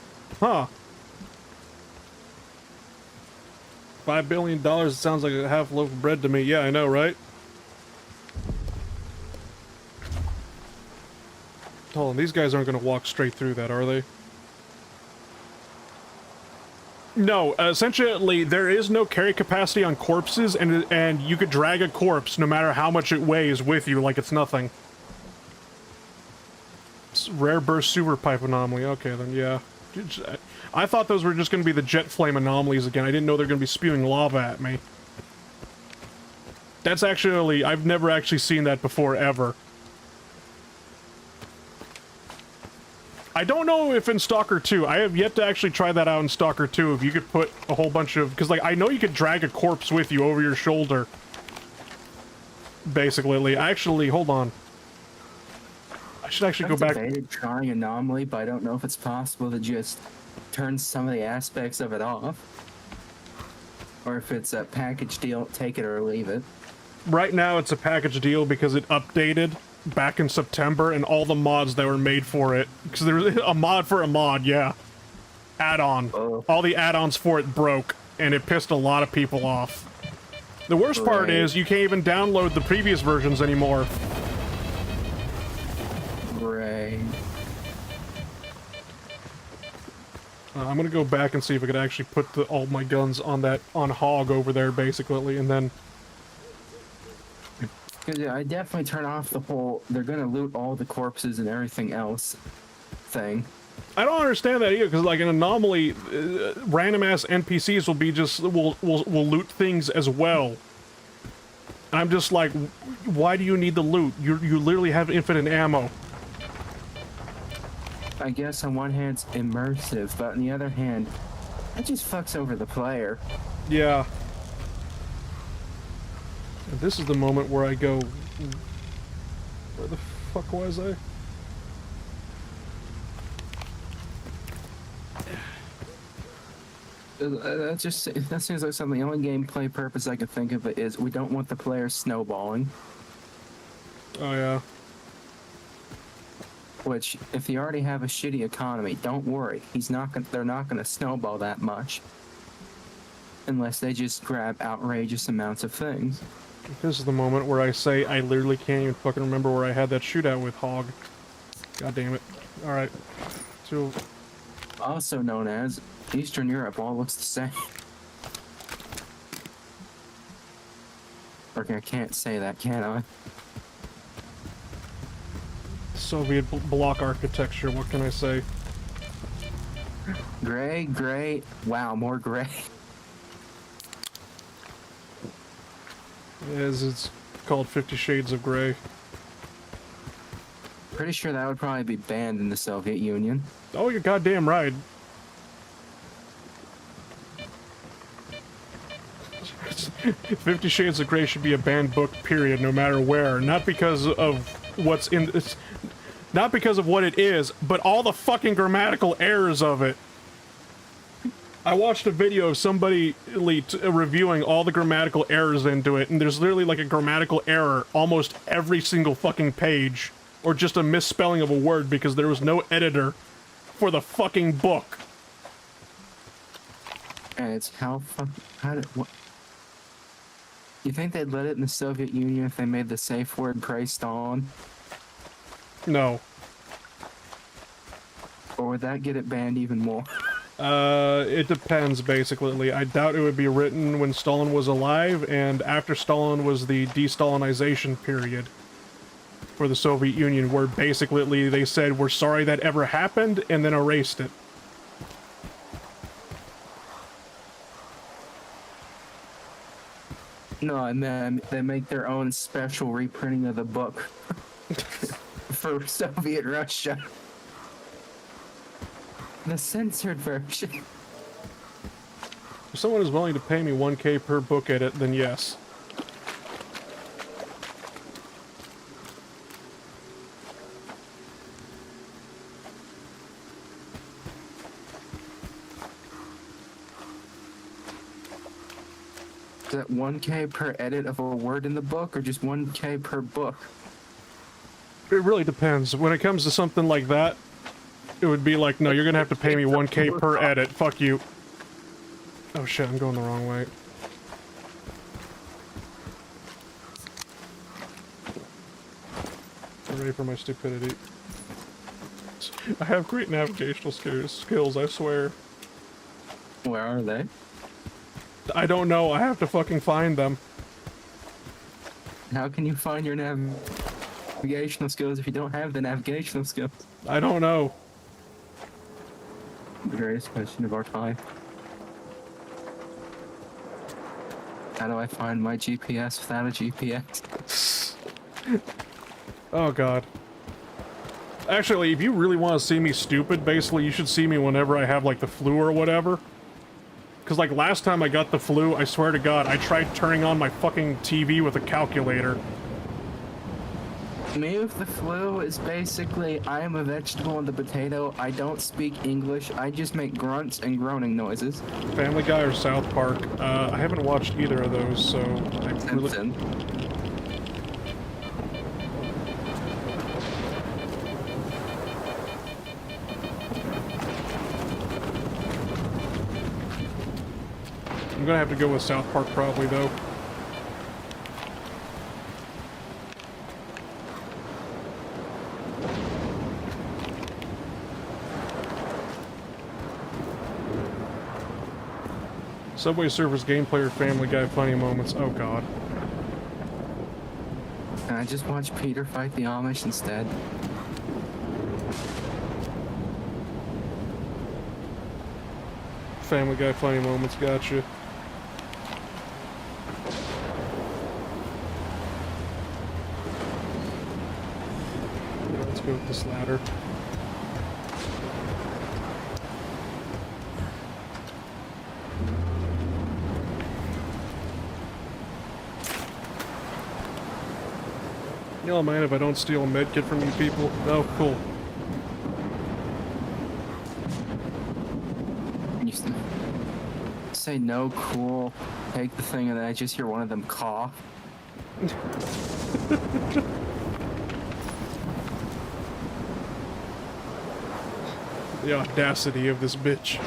Speaker 3: billion sounds like a half loaf of bread to me. Yeah, I know, right? Hold on, these guys aren't going to walk straight through that, are they? No, essentially, there is no carry capacity on corpses, and you could drag a corpse, no matter how much it weighs, with you like it's nothing. It's rare burst sewer pipe anomaly. Okay, then, yeah. I thought those were just going to be the jet flame anomalies again. I didn't know they were going to be spewing lava at me. That's actually... I've never actually seen that before, ever. I don't know if in Stalker 2, I have yet to actually try that out in Stalker 2, if you could put a whole bunch of... Because, like, I know you could drag a corpse with you over your shoulder. Basically. Actually, hold on. should actually go back.
Speaker 12: I've debated trying Anomaly, but I don't know if it's possible to just turn some of the aspects of it off. Or if it's a package deal, take it or leave it.
Speaker 3: Right now it's a package deal because it updated back in September and all the mods that were made for it. Because there was a mod for a mod, yeah. Add-on. All the add-ons for it broke, and it pissed a lot of people off. The worst part is you can't even download the previous versions anymore.
Speaker 12: Right.
Speaker 3: I'm gonna go back and see if I could actually put all my guns on Hog over there, basically, and then...
Speaker 12: Because I definitely turn off the whole, they're gonna loot all the corpses and everything else thing.
Speaker 3: I don't understand that either, because like an Anomaly, random-ass NPCs will be just, will loot things as well. And I'm just like, why do you need the loot? You literally have infinite ammo.
Speaker 12: I guess on one hand it's immersive, but on the other hand, that just fucks over the player.
Speaker 3: Yeah. And this is the moment where I go... Where the fuck was I?
Speaker 12: That seems like something. The only gameplay purpose I could think of it is we don't want the players snowballing.
Speaker 3: Oh yeah.
Speaker 12: Which, if you already have a shitty economy, don't worry. They're not gonna snowball that much, unless they just grab outrageous amounts of things.
Speaker 3: This is the moment where I say I literally can't even fucking remember where I had that shootout with Hog. God damn it. All right. So.
Speaker 12: Also known as Eastern Europe, all looks the same. Okay, I can't say that, can I?
Speaker 3: Soviet bloc architecture, what can I say?
Speaker 12: Gray, wow, more gray.
Speaker 3: As it's called 50 Shades of Grey.
Speaker 12: Pretty sure that would probably be banned in the Soviet Union.
Speaker 3: Oh, you're goddamn right. "50 Shades of Grey" should be a banned book, period, no matter where. Not because of what's in... Not because of what it is, but all the fucking grammatical errors of it. I watched a video of somebody reviewing all the grammatical errors into it, and there's literally like a grammatical error almost every single fucking page. Or just a misspelling of a word because there was no editor for the fucking book.
Speaker 12: And it's what? You think they'd let it in the Soviet Union if they made the safe word "pray Stalin"?
Speaker 3: No.
Speaker 12: Or would that get it banned even more?
Speaker 3: It depends, basically. I doubt it would be written when Stalin was alive, and after Stalin was the de-Stalinization period for the Soviet Union, where basically they said, "We're sorry that ever happened," and then erased it.
Speaker 12: No, and then they make their own special reprinting of the book for Soviet Russia. The censored version.
Speaker 3: If someone is willing to pay me 1K per book edit, then yes.
Speaker 12: Is that 1K per edit of a word in the book, or just 1K per book?
Speaker 3: It really depends. When it comes to something like that, it would be like, no, you're gonna have to pay me 1K per edit. Fuck you. Oh shit, I'm going the wrong way. I'm ready for my stupidity. I have great navigational skills, I swear.
Speaker 12: Where are they?
Speaker 3: I don't know, I have to fucking find them.
Speaker 12: How can you find your navigational skills if you don't have the navigational skills?
Speaker 3: I don't know.
Speaker 12: The greatest question of our time. How do I find my GPS without a GPS?
Speaker 3: Oh god. Actually, if you really want to see me stupid, basically you should see me whenever I have like the flu or whatever. Because like last time I got the flu, I swear to god, I tried turning on my fucking TV with a calculator.
Speaker 12: Me with the flu is basically I am a vegetable and the potato. I don't speak English. I just make grunts and groaning noises.
Speaker 3: Family Guy or South Park? I haven't watched either of those, so I
Speaker 12: Simpson.
Speaker 3: I'm gonna have to go with South Park probably, though. Subway Surfers gameplay or Family Guy funny moments. Oh god.
Speaker 12: Can I just watch Peter fight the Amish instead?
Speaker 3: Family Guy funny moments, gotcha. Yeah, let's go with this ladder. You don't mind if I don't steal a medkit from you people? Oh, cool.
Speaker 12: You say no, cool, take the thing, and then I just hear one of them cough.
Speaker 3: The audacity of this bitch.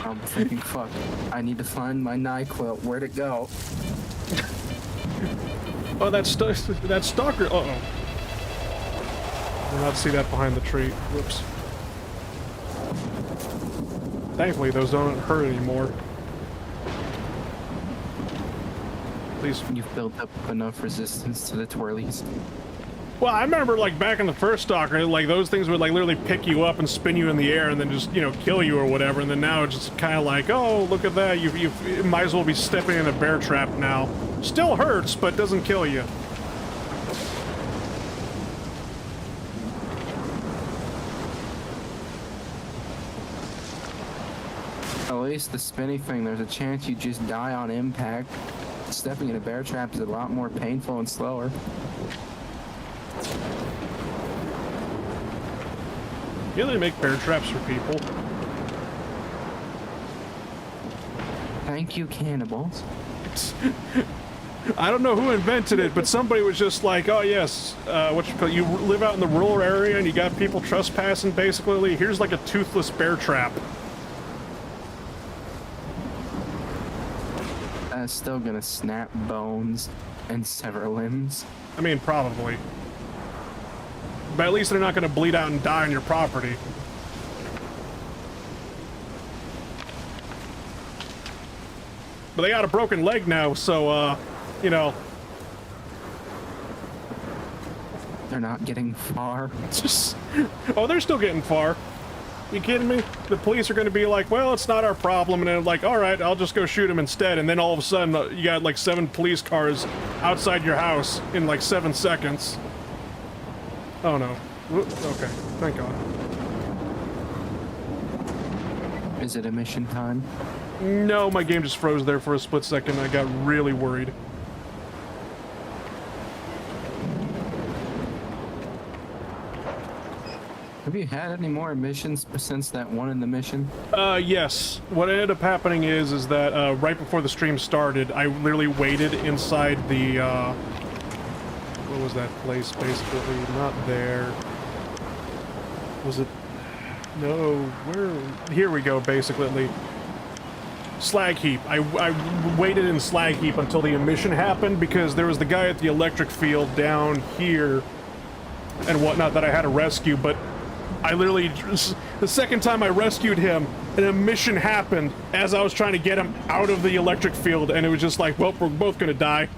Speaker 12: I'm thinking, fuck, I need to find my NyQuil. Where'd it go?
Speaker 3: Oh, that's Stalker. Uh-oh. Did not see that behind the tree. Whoops. Thankfully, those don't hurt anymore. At least
Speaker 12: you've built up enough resistance to the twirlies.
Speaker 3: Well, I remember, like, back in the first Stalker, like, those things would, like, literally pick you up and spin you in the air and then just, you know, kill you or whatever, and then now it's just kind of like, oh, look at that, you might as well be stepping in a bear trap now. Still hurts, but doesn't kill you.
Speaker 12: At least the spinny thing, there's a chance you just die on impact. Stepping in a bear trap is a lot more painful and slower.
Speaker 3: Yeah, they make bear traps for people.
Speaker 12: Thank you, cannibals.
Speaker 3: I don't know who invented it, but somebody was just like, oh yes, you live out in the rural area and you got people trespassing, basically. Here's like a toothless bear trap.
Speaker 12: That's still gonna snap bones and sever limbs.
Speaker 3: I mean, probably. But at least they're not gonna bleed out and die on your property. But they got a broken leg now, so, you know.
Speaker 12: They're not getting far.
Speaker 3: Oh, they're still getting far. You kidding me? The police are going to be like, well, it's not our problem, and they're like, all right, I'll just go shoot him instead, and then all of a sudden, you got like 7 police cars outside your house in like 7 seconds. Oh no. Okay, thank God.
Speaker 12: Is it a mission time?
Speaker 3: No, my game just froze there for a split second. I got really worried.
Speaker 12: Have you had any more missions since that one in the mission?
Speaker 3: Yes. What ended up happening is that, right before the stream started, I literally waited inside the, what was that place, basically? Not there. Was it? No, where? Here we go, basically. Slag Heap. I waited in Slag Heap until the emission happened because there was the guy at the electric field down here and whatnot that I had to rescue, but I literally, the second time I rescued him, an emission happened as I was trying to get him out of the electric field, and it was just like, well, we're both gonna die.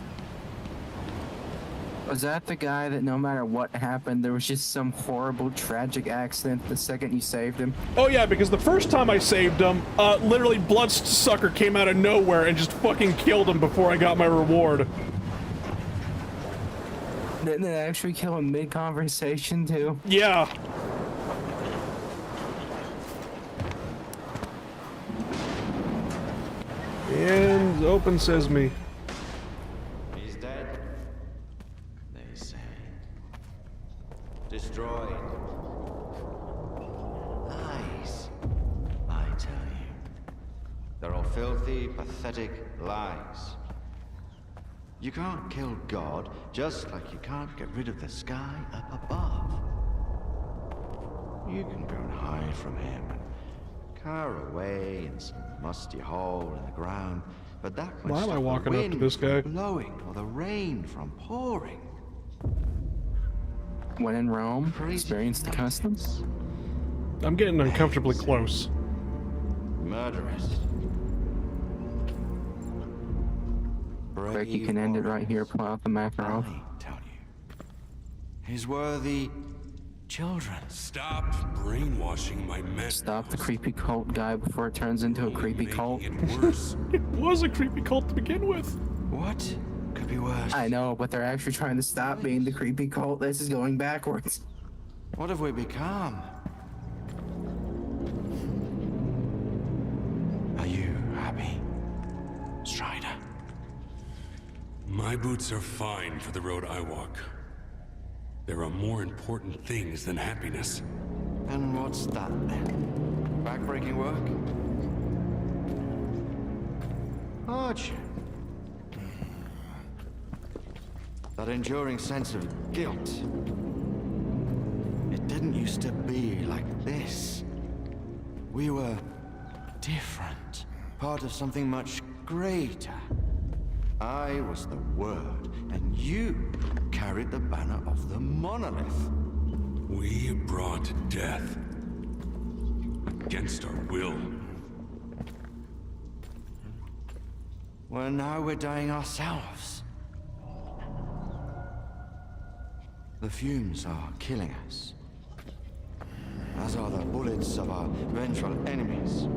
Speaker 12: Was that the guy that no matter what happened, there was just some horrible, tragic accident the second you saved him?
Speaker 3: Oh yeah, because the first time I saved him, literally Bloodsucker came out of nowhere and just fucking killed him before I got my reward.
Speaker 12: Didn't it actually kill him mid-conversation, too?
Speaker 3: Yeah. And open sesame.
Speaker 17: He's dead, they say. Destroyed. Lies, I tell you. They're all filthy, pathetic lies. You can't kill God, just like you can't get rid of the sky up above. You can go and hide from him and cower away in some musty hole in the ground, but that won't
Speaker 3: Why am I
Speaker 17: stop
Speaker 3: walking
Speaker 17: the
Speaker 3: up to
Speaker 17: wind
Speaker 3: this guy?
Speaker 17: from blowing or the rain from pouring.
Speaker 12: When in Rome, experience the customs.
Speaker 3: I'm getting uncomfortably close.
Speaker 17: Murderous.
Speaker 12: Quick, you can end it right here, pull out the Makarov.
Speaker 17: His worthy children.
Speaker 18: Stop brainwashing my men.
Speaker 12: Stop the creepy cult guy before it turns into a creepy cult.
Speaker 3: It was a creepy cult to begin with.
Speaker 17: What could be worse?
Speaker 12: I know, but they're actually trying to stop being the creepy cult. This is going backwards.
Speaker 17: What have we become? Are you happy, Strider?
Speaker 18: My boots are fine for the road I walk. There are more important things than happiness.
Speaker 17: And what's that then? Backbreaking work? Hardship? That enduring sense of guilt. It didn't used to be like this. We were different, part of something much greater. I was the Word, and you carried the banner of the monolith.
Speaker 18: We brought death against our will.
Speaker 17: Well, now we're dying ourselves. The fumes are killing us, as are the bullets of our vengeful enemies.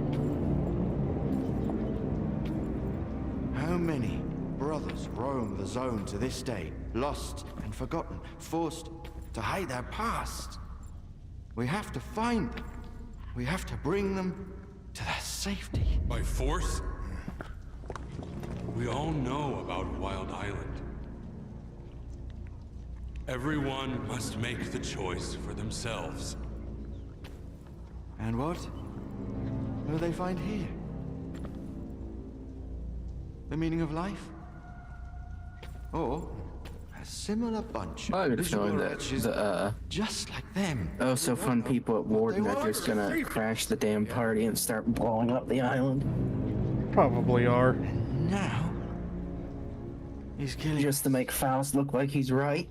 Speaker 17: How many brothers roam the zone to this day, lost and forgotten, forced to hide their past? We have to find them. We have to bring them to their safety.
Speaker 18: By force? We all know about Wild Island. Everyone must make the choice for themselves.
Speaker 17: And what will they find here? The meaning of life? Or a similar bunch
Speaker 12: I
Speaker 17: of
Speaker 12: would show
Speaker 17: miserable
Speaker 12: that
Speaker 17: wretches just like them.
Speaker 12: Oh, so fun people at Warden are just gonna crash the damn party and start blowing up the island.
Speaker 3: Probably are.
Speaker 17: Now he's killing
Speaker 12: just to make Faust look like he's right.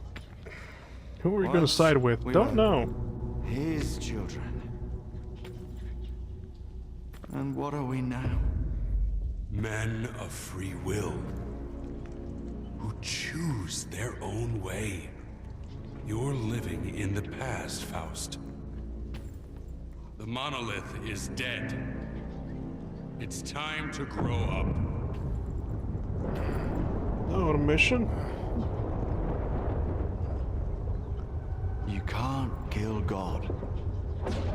Speaker 3: Who are we gonna side with? Don't know.
Speaker 17: His children. And what are we now?
Speaker 18: Men of free will. Who choose their own way. You're living in the past, Faust. The monolith is dead. It's time to grow up.
Speaker 3: Oh, a mission?
Speaker 17: You can't kill God.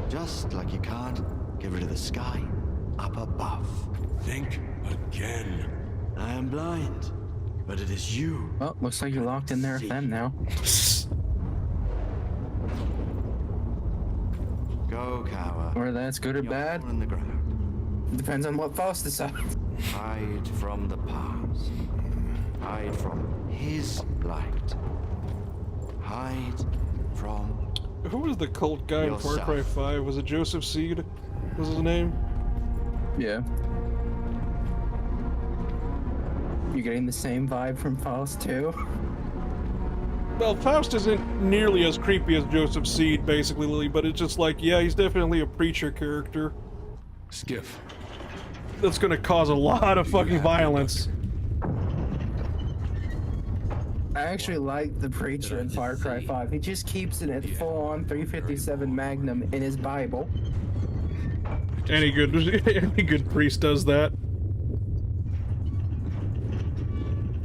Speaker 17: Just like you can't get rid of the sky up above.
Speaker 18: Think again.
Speaker 17: I am blind, but it is you.
Speaker 12: Well, looks like you're locked in there with them now.
Speaker 17: Go, cower.
Speaker 12: Whether that's good or bad,
Speaker 17: in the ground.
Speaker 12: Depends on what Faust decides.
Speaker 17: Hide from the past. Hide from his light. Hide from...
Speaker 3: Who was the cult guy in Far Cry 5? Was it Joseph Seed? Was his name?
Speaker 12: Yeah. You're getting the same vibe from Faust too?
Speaker 3: Well, Faust isn't nearly as creepy as Joseph Seed, basically, Lily, but it's just like, yeah, he's definitely a preacher character.
Speaker 18: Skiff.
Speaker 3: That's gonna cause a lot of fucking violence.
Speaker 12: I actually like the preacher in Far Cry 5. He just keeps it at full-on 357 Magnum in his Bible.
Speaker 3: Any good priest does that.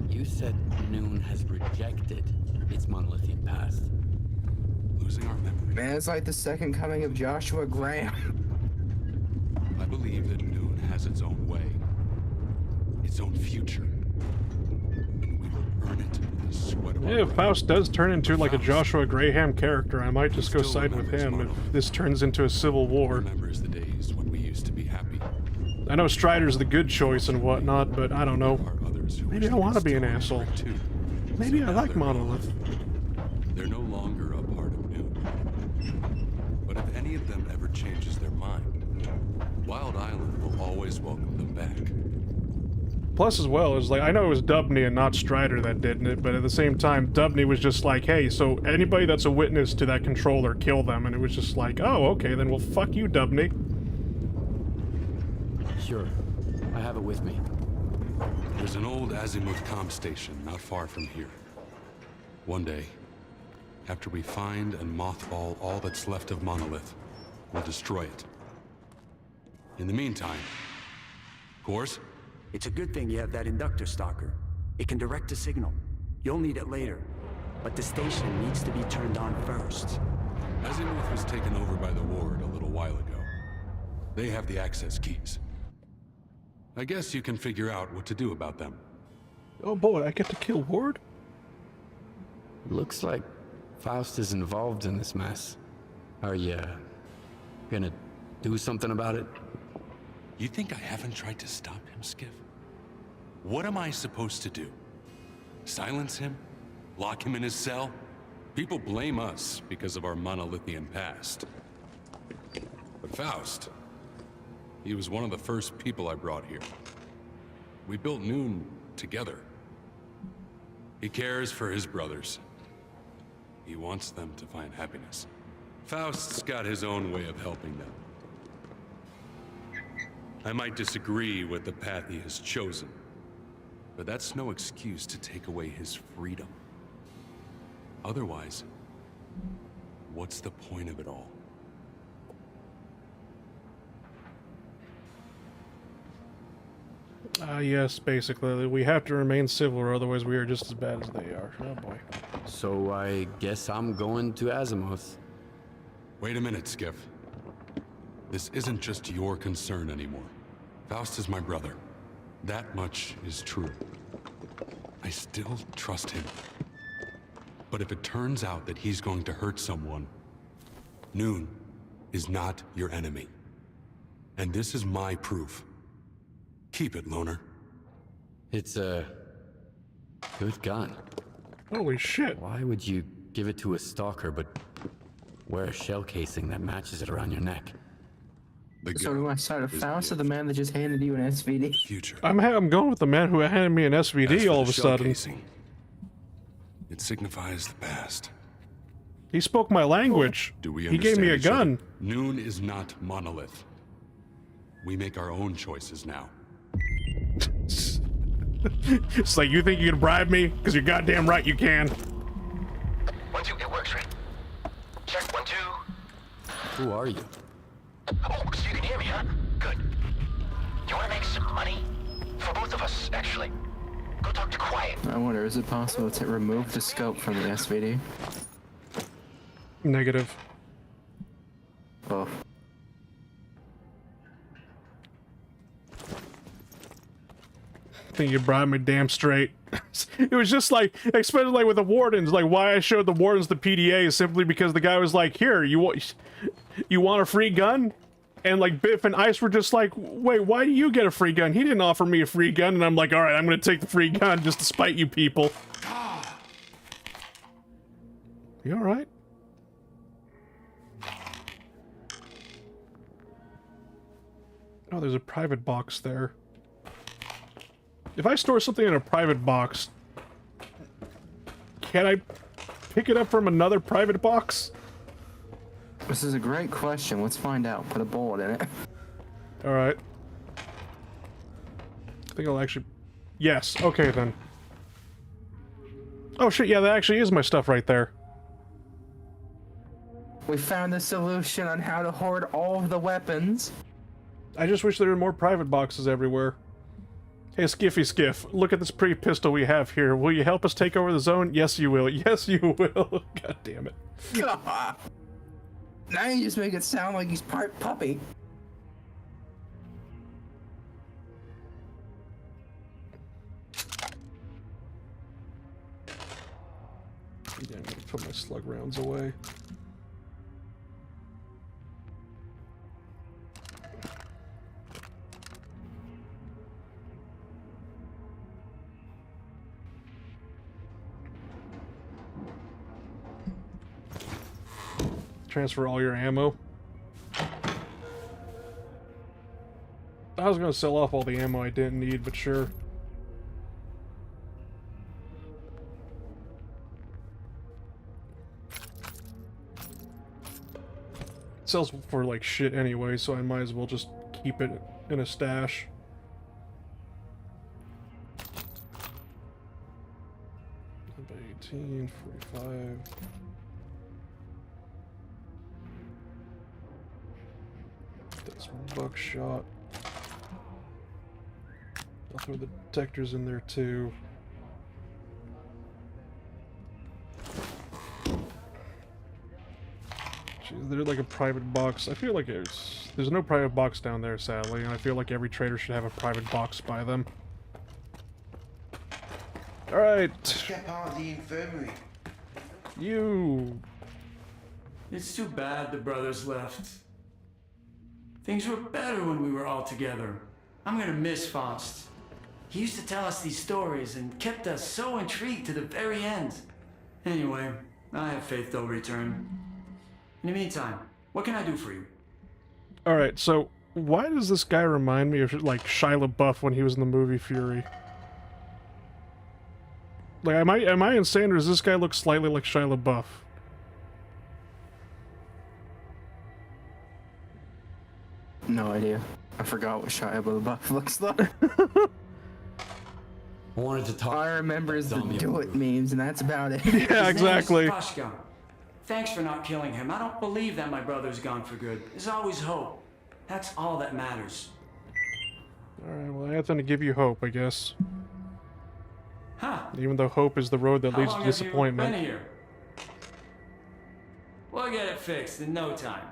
Speaker 5: You said Noon has rejected its monolithic past.
Speaker 18: Losing our memory.
Speaker 12: Man, it's like the second coming of Joshua Graham.
Speaker 18: I believe that Noon has its own way. its own future. And we will earn it with the sweat of our
Speaker 3: Yeah, if Faust does turn into like a Joshua Graham character, I might just go side with him if this turns into a civil war.
Speaker 18: Remembers the days when we used to be happy.
Speaker 3: I know Strider's the good choice and whatnot, but I don't know. Maybe I want to be an asshole. Maybe I like Monolith.
Speaker 18: They're no longer a part of Noon. But if any of them ever changes their mind, Wild Island will always welcome them back.
Speaker 3: Plus, as well, is like, I know it was Dubney and not Strider that did it, but at the same time, Dubney was just like, hey, so anybody that's a witness to that controller, kill them. And it was just like, oh, okay, then well, fuck you, Dubney.
Speaker 5: Sure. I have it with me.
Speaker 18: There's an old Azimuth comm station not far from here. One day, after we find and mothball all that's left of Monolith, we'll destroy it. In the meantime, Course?
Speaker 16: It's a good thing you have that inductor, Stalker. It can direct a signal. You'll need it later. But the station needs to be turned on first.
Speaker 18: Azimuth was taken over by the Ward a little while ago. They have the access keys. I guess you can figure out what to do about them.
Speaker 3: Oh boy, I get to kill Ward?
Speaker 5: Looks like Faust is involved in this mess. Are you gonna do something about it?
Speaker 18: You think I haven't tried to stop him, Skiff? What am I supposed to do? Silence him? Lock him in his cell? People blame us because of our monolithian past. But Faust, he was one of the first people I brought here. We built Noon together. He cares for his brothers. He wants them to find happiness. Faust's got his own way of helping them. I might disagree with the path he has chosen, but that's no excuse to take away his freedom. Otherwise, what's the point of it all?
Speaker 3: Yes, basically. We have to remain civil or otherwise we are just as bad as they are. Oh boy.
Speaker 5: So I guess I'm going to Azimuth.
Speaker 18: Wait a minute, Skiff. This isn't just your concern anymore. Faust is my brother. That much is true. I still trust him. But if it turns out that he's going to hurt someone, Noon is not your enemy. And this is my proof. Keep it, Loner.
Speaker 5: It's a good gun.
Speaker 3: Holy shit.
Speaker 5: Why would you give it to a stalker but wear a shell casing that matches it around your neck?
Speaker 12: So do I start a Faust or the man that just handed you an SVD?
Speaker 18: Future.
Speaker 3: I'm going with the man who handed me an SVD all of a sudden.
Speaker 18: Casing, it signifies the past.
Speaker 3: He spoke my language.
Speaker 18: Do we
Speaker 3: He gave me a
Speaker 18: understand each
Speaker 3: gun.
Speaker 18: other? Noon is not Monolith. We make our own choices now.
Speaker 3: It's like, you think you can bribe me? Because you're goddamn right you can.
Speaker 7: 1, 2, it works, right? Check, 1, 2.
Speaker 5: Who are you?
Speaker 7: Oh, so you can hear me, huh? Good. You want to make some money? For both of us, actually. Go talk to Quiet.
Speaker 12: I wonder, is it possible to remove the scope from the SVD?
Speaker 3: Negative.
Speaker 12: Oh.
Speaker 3: I think you bribed me damn straight. It was just like, especially like with the wardens, like why I showed the wardens the PDA is simply because the guy was like, here, you want a free gun? And like Biff and Ice were just like, wait, why do you get a free gun? He didn't offer me a free gun. And I'm like, all right, I'm gonna take the free gun just to spite you people. You all right? Oh, there's a private box there. If I store something in a private box, can I pick it up from another private box?
Speaker 12: This is a great question. Let's find out. Put a bullet in it.
Speaker 3: Alright. I think I'll actually... Yes, okay then. Oh shit, yeah, that actually is my stuff right there.
Speaker 12: We found the solution on how to hoard all of the weapons.
Speaker 3: I just wish there were more private boxes everywhere. Hey, Skiffy Skiff, look at this pretty pistol we have here. Will you help us take over the zone? Yes, you will. Yes, you will. God damn it.
Speaker 12: God. Now you just make it sound like he's part puppy.
Speaker 3: Yeah, I'm gonna put my slug rounds away. Transfer all your ammo. I was gonna sell off all the ammo I didn't need, but sure. It sells for like shit anyway, so I might as well just keep it in a stash. Number 18, 45. That's buckshot. I'll throw the detectors in there too. Jeez, they're like a private box. I feel like there's no private box down there, sadly, and I feel like every trader should have a private box by them. Alright.
Speaker 21: Step out of the infirmary.
Speaker 3: You.
Speaker 16: It's too bad the brothers left. Things were better when we were all together. I'm gonna miss Faust. He used to tell us these stories and kept us so intrigued to the very end. Anyway, I have faith they'll return. In the meantime, what can I do for you?
Speaker 3: Alright, so why does this guy remind me of like Shia LaBeouf when he was in the movie Fury? Like, am I insane, or does this guy look slightly like Shia LaBeouf?
Speaker 12: No idea. I forgot what Shia LaBeouf looks like.
Speaker 5: I wanted to talk.
Speaker 12: I remember the do it memes, and that's about it.
Speaker 3: Yeah, exactly.
Speaker 16: Pashka. Thanks for not killing him. I don't believe that my brother's gone for good. There's always hope. That's all that matters.
Speaker 3: Alright, well, I have to give you hope, I guess.
Speaker 16: Huh.
Speaker 3: Even though hope is the road that leads to disappointment.
Speaker 16: Been here? We'll get it fixed in no time.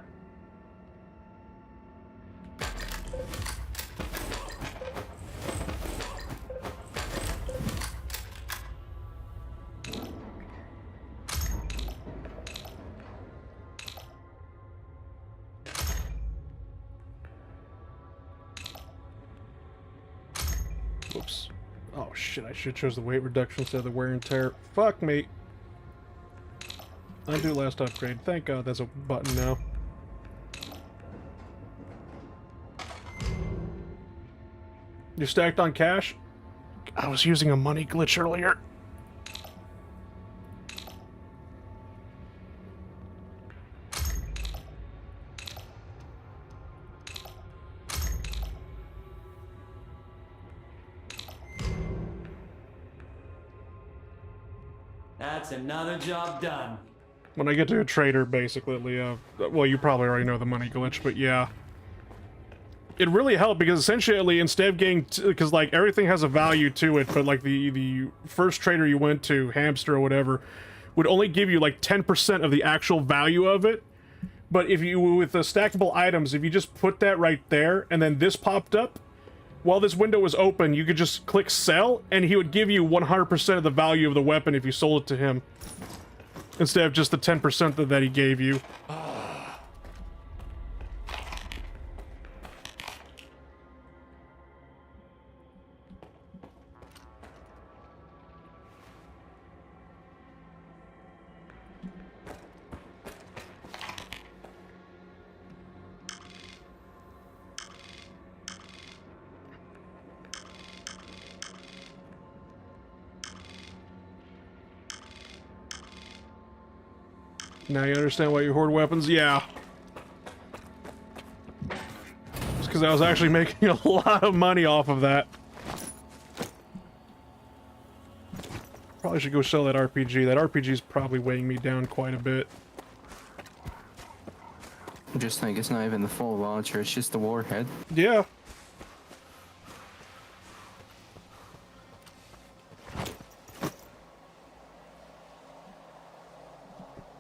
Speaker 3: Whoops. Oh shit, I should chose the weight reduction instead of the wear and tear. Fuck me. Undo last upgrade. Thank God that's a button now. You're stacked on cash? I was using a money glitch earlier.
Speaker 16: That's another job done.
Speaker 3: When I get to a trader, basically, well, you probably already know the money glitch, but yeah. It really helped because essentially, instead of getting, because like everything has a value to it, but like the first trader you went to, Hamster or whatever, would only give you like 10% of the actual value of it. But if you, with the stackable items, if you just put that right there, and then this popped up, while this window was open, you could just click sell, and he would give you 100% of the value of the weapon if you sold it to him. Instead of just the 10% that he gave you. Now you understand why you hoard weapons? Yeah. It's because I was actually making a lot of money off of that. Probably should go sell that RPG. That RPG is probably weighing me down quite a bit.
Speaker 12: Just think, it's not even the full launcher, it's just the warhead.
Speaker 3: Yeah.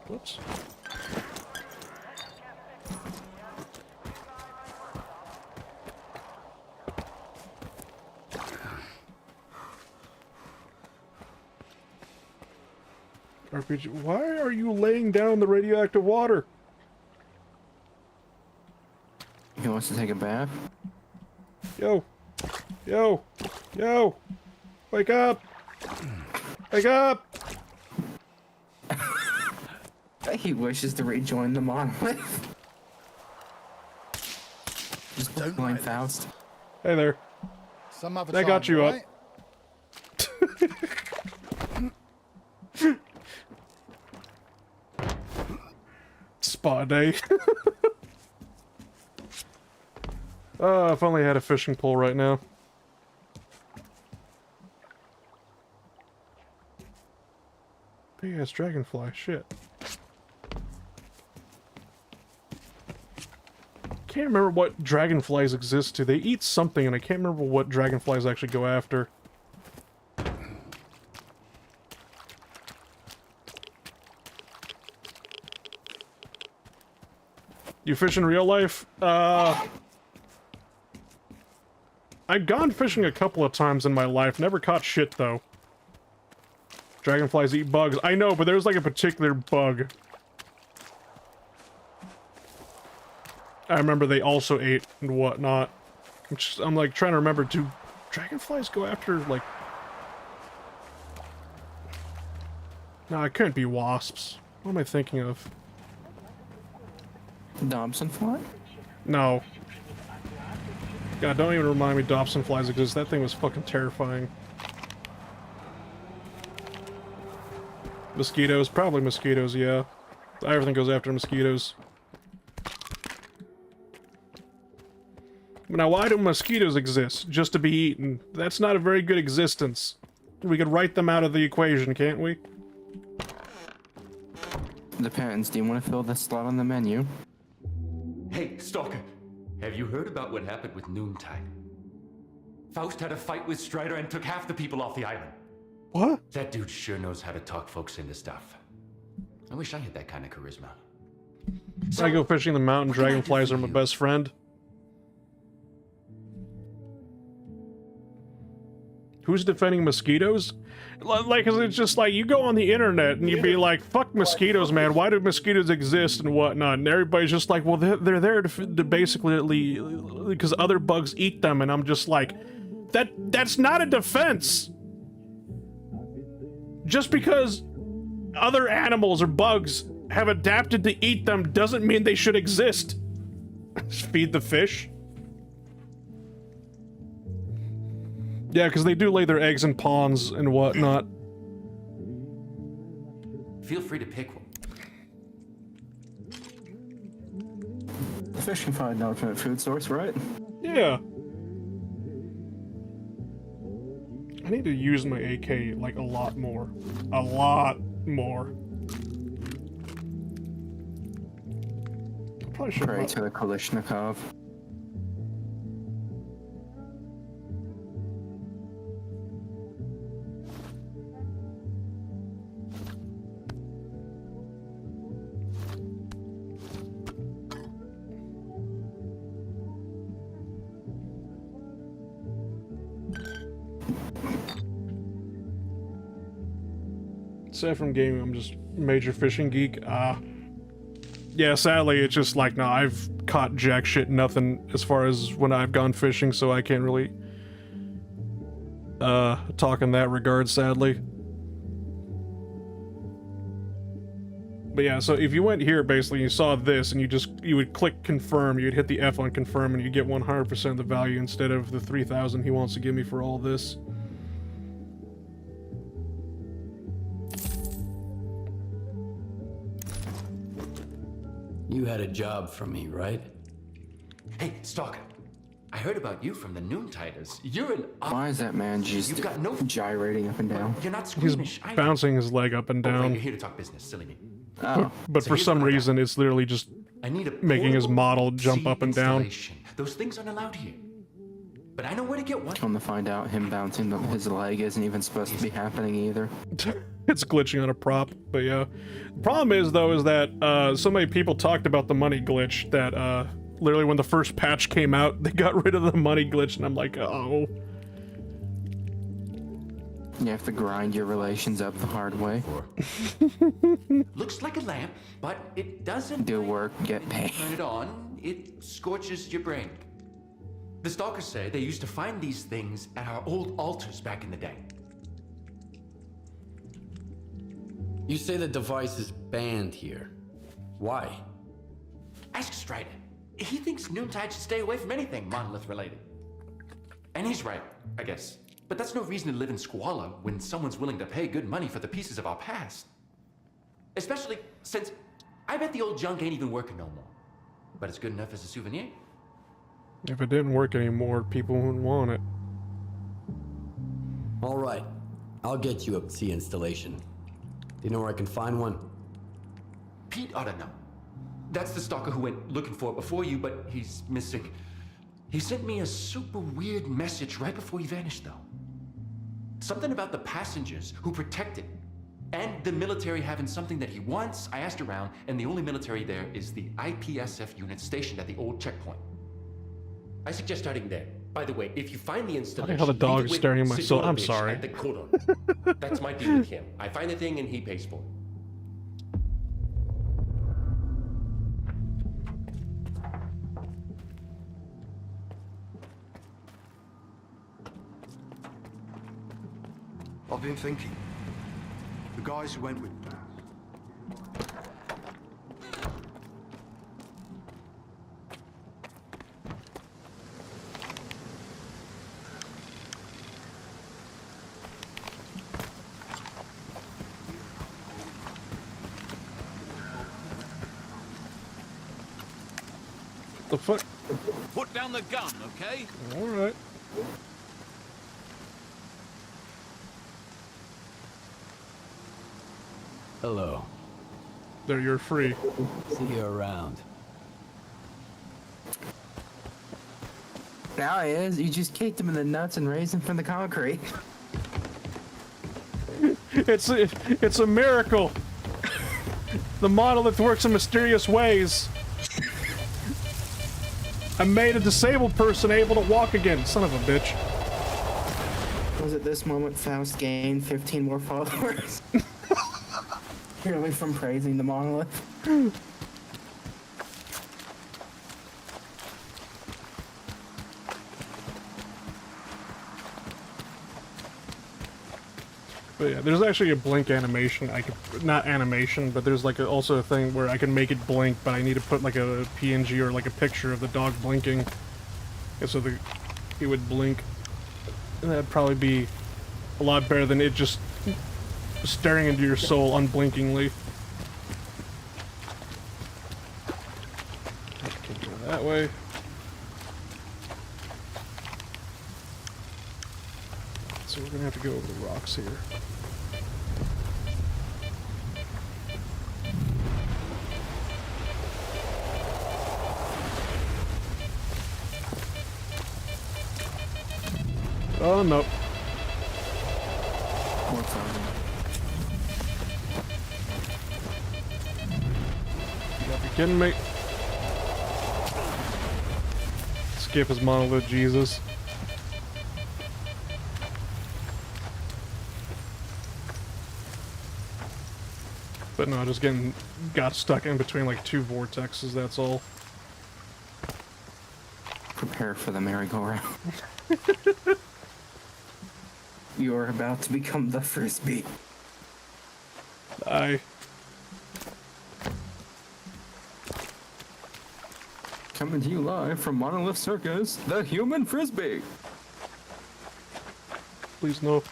Speaker 3: Whoops. RPG, why are you laying down the radioactive water?
Speaker 12: He wants to take a bath?
Speaker 3: Yo. Yo. Yo. Wake up. Wake up.
Speaker 12: He wishes to rejoin the monolith. Just don't blame Faust.
Speaker 3: Hey there.
Speaker 8: Some other
Speaker 3: That got
Speaker 8: time,
Speaker 3: you
Speaker 8: right?
Speaker 3: up. Spa day. If only I had a fishing pole right now. Big ass dragonfly, shit. Can't remember what dragonflies exist to. They eat something, and I can't remember what dragonflies actually go after. You fish in real life? I've gone fishing a couple of times in my life. Never caught shit, though. Dragonflies eat bugs. I know, but there's like a particular bug. I remember they also ate and whatnot. I'm like trying to remember, do dragonflies go after, like... No, it couldn't be wasps. What am I thinking of?
Speaker 12: Dobson fly?
Speaker 3: No. God, don't even remind me Dobson flies exist. That thing was fucking terrifying. Mosquitoes? Probably mosquitoes, yeah. Everything goes after mosquitoes. Now, why do mosquitoes exist? Just to be eaten? That's not a very good existence. We could write them out of the equation, can't we?
Speaker 12: Depends. Do you want to fill the slot on the menu?
Speaker 11: Hey, Stalker, have you heard about what happened with Noontide? Faust had a fight with Strider and took half the people off the island.
Speaker 3: What?
Speaker 11: That dude sure knows how to talk folks into stuff. I wish I had that kind of charisma.
Speaker 3: When I go fishing in the mountain, dragonflies are my best friend. Who's defending mosquitoes? Like, it's just like, you go on the internet and you'd be like, fuck mosquitoes, man, why do mosquitoes exist and whatnot? And everybody's just like, well, they're there to basically, because other bugs eat them, and I'm just like, that's not a defense! Just because other animals or bugs have adapted to eat them doesn't mean they should exist. Feed the fish. Yeah, because they do lay their eggs in ponds and whatnot.
Speaker 11: Feel free to pick one.
Speaker 12: The fish can find an alternate food source, right?
Speaker 3: Yeah. I need to use my AK, like, a lot more. A lot more. Probably should
Speaker 12: pray to the Kalashnikov.
Speaker 3: Aside from gaming, I'm just major fishing geek. Yeah, sadly, it's just like, no, I've caught jack shit, nothing as far as when I've gone fishing, so I can't really talk in that regard, sadly. But yeah, so if you went here, basically, you saw this, and you would click confirm, you'd hit the F on confirm, and you get 100% of the value instead of the 3,000 he wants to give me for all this.
Speaker 5: You had a job from me, right?
Speaker 11: Hey, Stalker. I heard about you from the Noontiders. You're an...
Speaker 12: Why is that man just
Speaker 11: You've got no...
Speaker 12: gyrating up and down?
Speaker 11: You're not
Speaker 3: He's
Speaker 11: squeamish.
Speaker 3: bouncing his leg up and
Speaker 11: Oh, right,
Speaker 3: down.
Speaker 11: you're here to talk business, silly me.
Speaker 12: Oh.
Speaker 3: But
Speaker 11: So
Speaker 3: for
Speaker 11: here's
Speaker 3: some
Speaker 11: what I got.
Speaker 3: reason, it's literally just
Speaker 11: I need a
Speaker 3: making his
Speaker 11: portable
Speaker 3: model jump
Speaker 11: sea
Speaker 3: up and down.
Speaker 11: installation. Those things aren't allowed here. But I know where to get one.
Speaker 12: Come to find out, him bouncing his leg isn't even supposed to be happening either.
Speaker 3: It's glitching on a prop, but yeah. The problem is, though, is that so many people talked about the money glitch that literally when the first patch came out, they got rid of the money glitch, and I'm like, oh.
Speaker 12: You have to grind your relations up the hard way.
Speaker 11: Looks like a lamp, but it doesn't
Speaker 12: do work, get paid.
Speaker 11: Turn it on, it scorches your brain. The stalkers say they used to find these things at our old altars back in the day.
Speaker 5: You say the device is banned here. Why?
Speaker 11: Ask Strider. He thinks Noontide should stay away from anything monolith related. And he's right, I guess. But that's no reason to live in squalor when someone's willing to pay good money for the pieces of our past. Especially since I bet the old junk ain't even working no more. But it's good enough as a souvenir.
Speaker 3: If it didn't work anymore, people wouldn't want it.
Speaker 5: All right. I'll get you a C installation. Do you know where I can find one?
Speaker 11: Pete ought to know. That's the stalker who went looking for it before you, but he's missing. He sent me a super weird message right before he vanished, though. Something about the passengers who protect it, and the military having something that he wants. I asked around, and the only military there is the IPSF unit stationed at the old checkpoint.
Speaker 19: I suggest starting there. By the way, if you find the installation,
Speaker 3: how the dog is staring at my soul. I'm
Speaker 19: Sikonovich
Speaker 3: sorry.
Speaker 19: at the codon. That's my deal with him. I find the thing and he pays for it.
Speaker 17: I've been thinking. The guys who went with Dad.
Speaker 3: The fuck?
Speaker 1: Put down the gun, okay?
Speaker 3: All right.
Speaker 5: Hello.
Speaker 3: There, you're free.
Speaker 5: See you around.
Speaker 12: Now he is. You just kicked him in the nuts and raised him from the concrete.
Speaker 3: It's a miracle. The monolith works in mysterious ways. I made a disabled person able to walk again. Son of a bitch.
Speaker 12: Was it this moment Faust gained 15 more followers? Purely from praising the monolith.
Speaker 3: But yeah, there's actually a blink animation. I could not animation, but there's like also a thing where I can make it blink, but I need to put like a PNG or like a picture of the dog blinking, and so it would blink. And that'd probably be a lot better than it just staring into your soul unblinkingly. Can't go that way. So we're gonna have to go over the rocks here. Oh no.
Speaker 12: What's on
Speaker 3: You gotta be kidding me. Skip his monolith, Jesus. But no, just got stuck in between like two vortexes, that's all.
Speaker 12: Prepare for the merry-go-round. You are about to become the frisbee.
Speaker 3: Aye.
Speaker 12: Coming to you live from Monolith Circus, the human frisbee.
Speaker 3: Please no.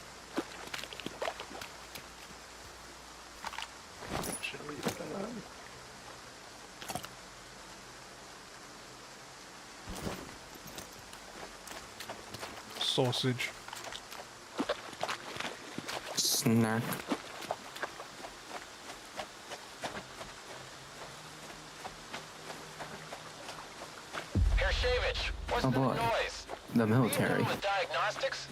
Speaker 3: Sausage.
Speaker 12: Snack.
Speaker 7: Hershevich, what's
Speaker 12: Oh
Speaker 7: the
Speaker 12: boy.
Speaker 7: noise?
Speaker 12: The military.
Speaker 7: The diagnostics?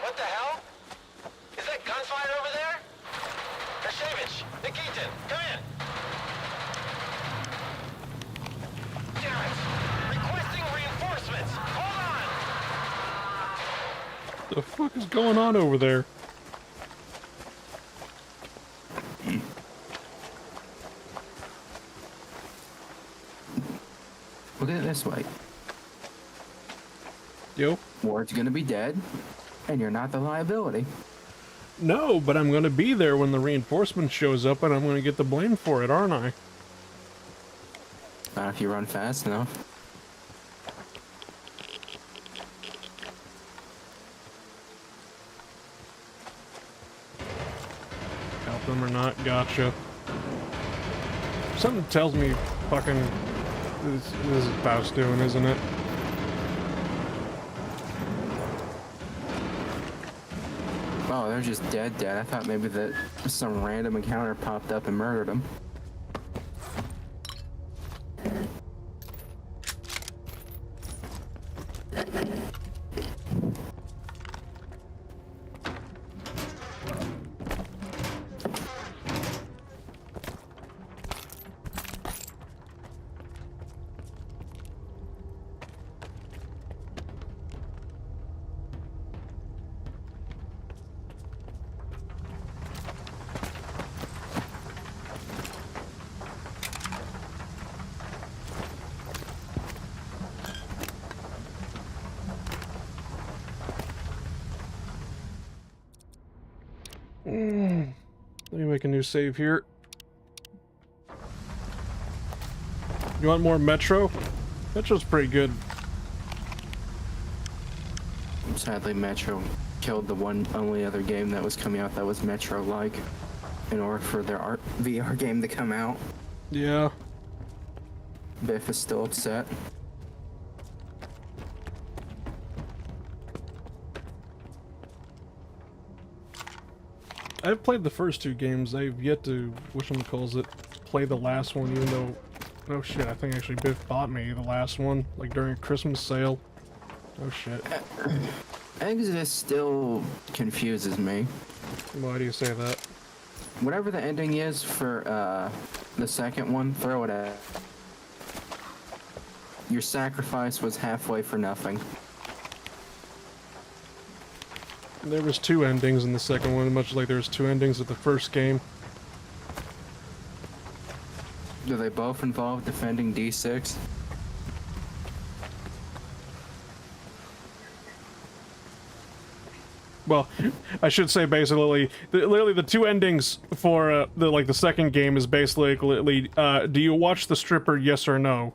Speaker 7: What the hell? Is that gunfire over there? Hershevich, Nikitin, come in. Damn it! Requesting reinforcements. Hold on.
Speaker 3: The fuck is going on over there?
Speaker 12: Look at it this way.
Speaker 3: Yo.
Speaker 12: Ward's gonna be dead, and you're not the liability.
Speaker 3: No, but I'm gonna be there when the reinforcement shows up, and I'm gonna get the blame for it, aren't I?
Speaker 12: Not if you run fast enough.
Speaker 3: Help them or not, gotcha. Something tells me fucking this is Faust doing, isn't it?
Speaker 12: Oh, they're just dead. I thought maybe that some random encounter popped up and murdered them.
Speaker 3: Let me make a new save here. You want more Metro? Metro's pretty good.
Speaker 12: Sadly, Metro killed the only other game that was coming out that was Metro-like in order for their VR game to come out.
Speaker 3: Yeah.
Speaker 12: Biff is still upset.
Speaker 3: I've played the first two games. I've yet to, whatchamacallit, play the last one, even though, oh shit, I think actually Biff bought me the last one, like during a Christmas sale. Oh shit.
Speaker 12: Exodus still confuses me.
Speaker 3: Why do you say that?
Speaker 12: Whatever the ending is for the second one, throw it at. Your sacrifice was halfway for nothing.
Speaker 3: There was two endings in the second one, much like there was two endings of the first game.
Speaker 12: Do they both involve defending D6?
Speaker 3: Well, I should say basically, literally the two endings for the second game is basically, do you watch the stripper, yes or no?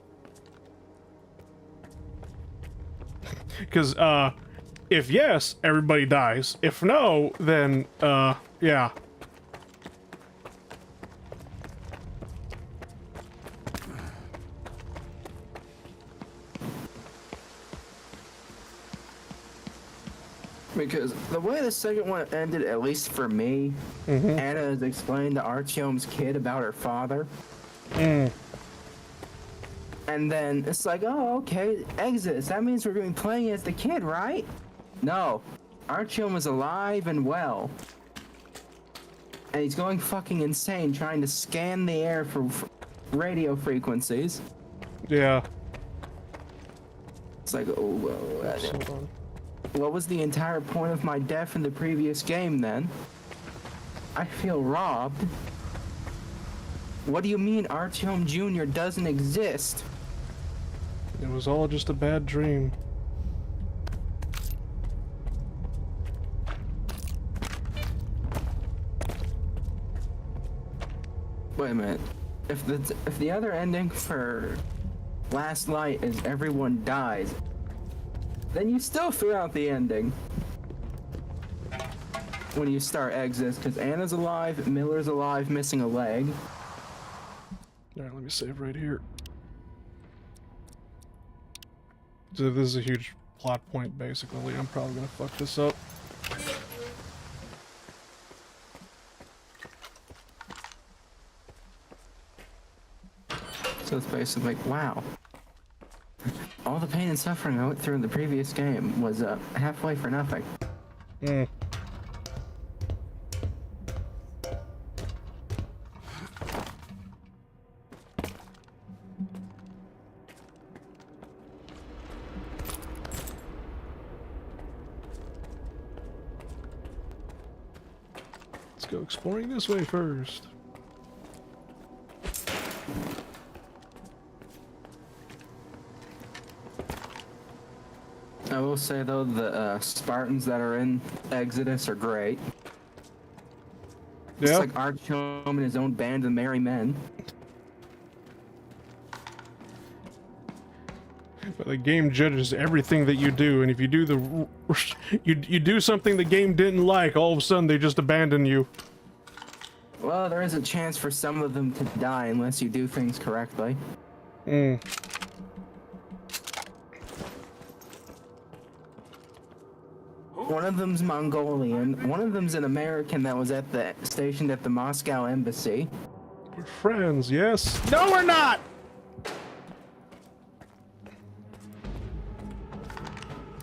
Speaker 3: Because, if yes, everybody dies. If no, then, yeah.
Speaker 12: Because the way the second one ended, at least for me, Anna has explained to Artyom's kid about her father. And then it's like, oh, okay, Exodus, that means we're going to be playing as the kid, right? No. Artyom is alive and well. And he's going fucking insane trying to scan the air for radio frequencies.
Speaker 3: Yeah.
Speaker 12: It's like, oh, well, what was the entire point of my death in the previous game then? I feel robbed. What do you mean Artyom Jr. doesn't exist?
Speaker 3: It was all just a bad dream.
Speaker 12: Wait a minute. If the other ending for Last Light is everyone dies, then you still threw out the ending when you start Exodus, because Anna's alive, Miller's alive, missing a leg.
Speaker 3: Alright, let me save right here. So this is a huge plot point, basically. I'm probably gonna fuck this up.
Speaker 12: So it's basically like, wow. All the pain and suffering I went through in the previous game was halfway for nothing.
Speaker 3: go exploring this way first.
Speaker 12: I will say though, the Spartans that are in Exodus are great.
Speaker 3: Yeah.
Speaker 12: It's like Arch home and his own band of merry men.
Speaker 3: But the game judges everything that you do, and if you do you do something the game didn't like, all of a sudden they just abandon you.
Speaker 12: Well, there is a chance for some of them to die unless you do things correctly.
Speaker 3: Mm.
Speaker 12: One of them's Mongolian, one of them's an American that was stationed at the Moscow embassy.
Speaker 3: We're friends, yes? No, we're not!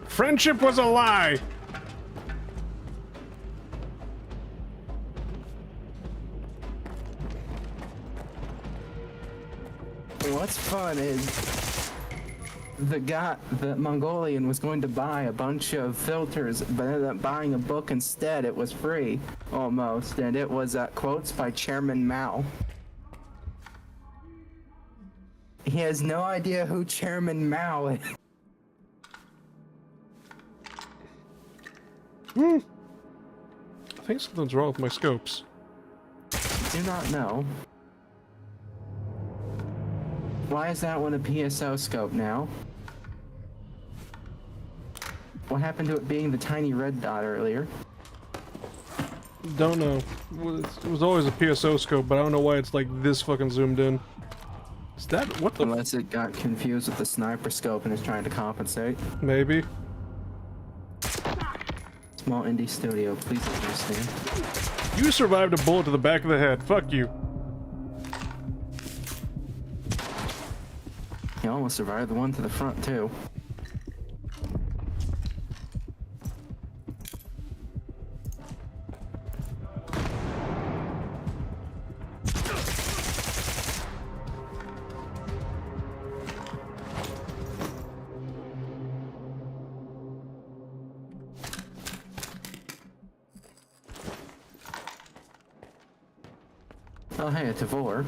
Speaker 3: Friendship was a lie!
Speaker 12: What's fun is the Mongolian was going to buy a bunch of filters, but ended up buying a book instead. It was free, almost, and it was quotes by Chairman Mao. He has no idea who Chairman Mao is.
Speaker 3: I think something's wrong with my scopes.
Speaker 12: Do not know. Why is that one a PSO scope now? What happened to it being the tiny red dot earlier?
Speaker 3: Don't know. It was always a PSO scope, but I don't know why it's like this fucking zoomed in. Is that what the?
Speaker 12: Unless it got confused with the sniper scope and is trying to compensate.
Speaker 3: Maybe.
Speaker 12: Small indie studio, please understand.
Speaker 3: You survived a bullet to the back of the head. Fuck you.
Speaker 12: You almost survived the one to the front, too. Oh, hey, a Tavor.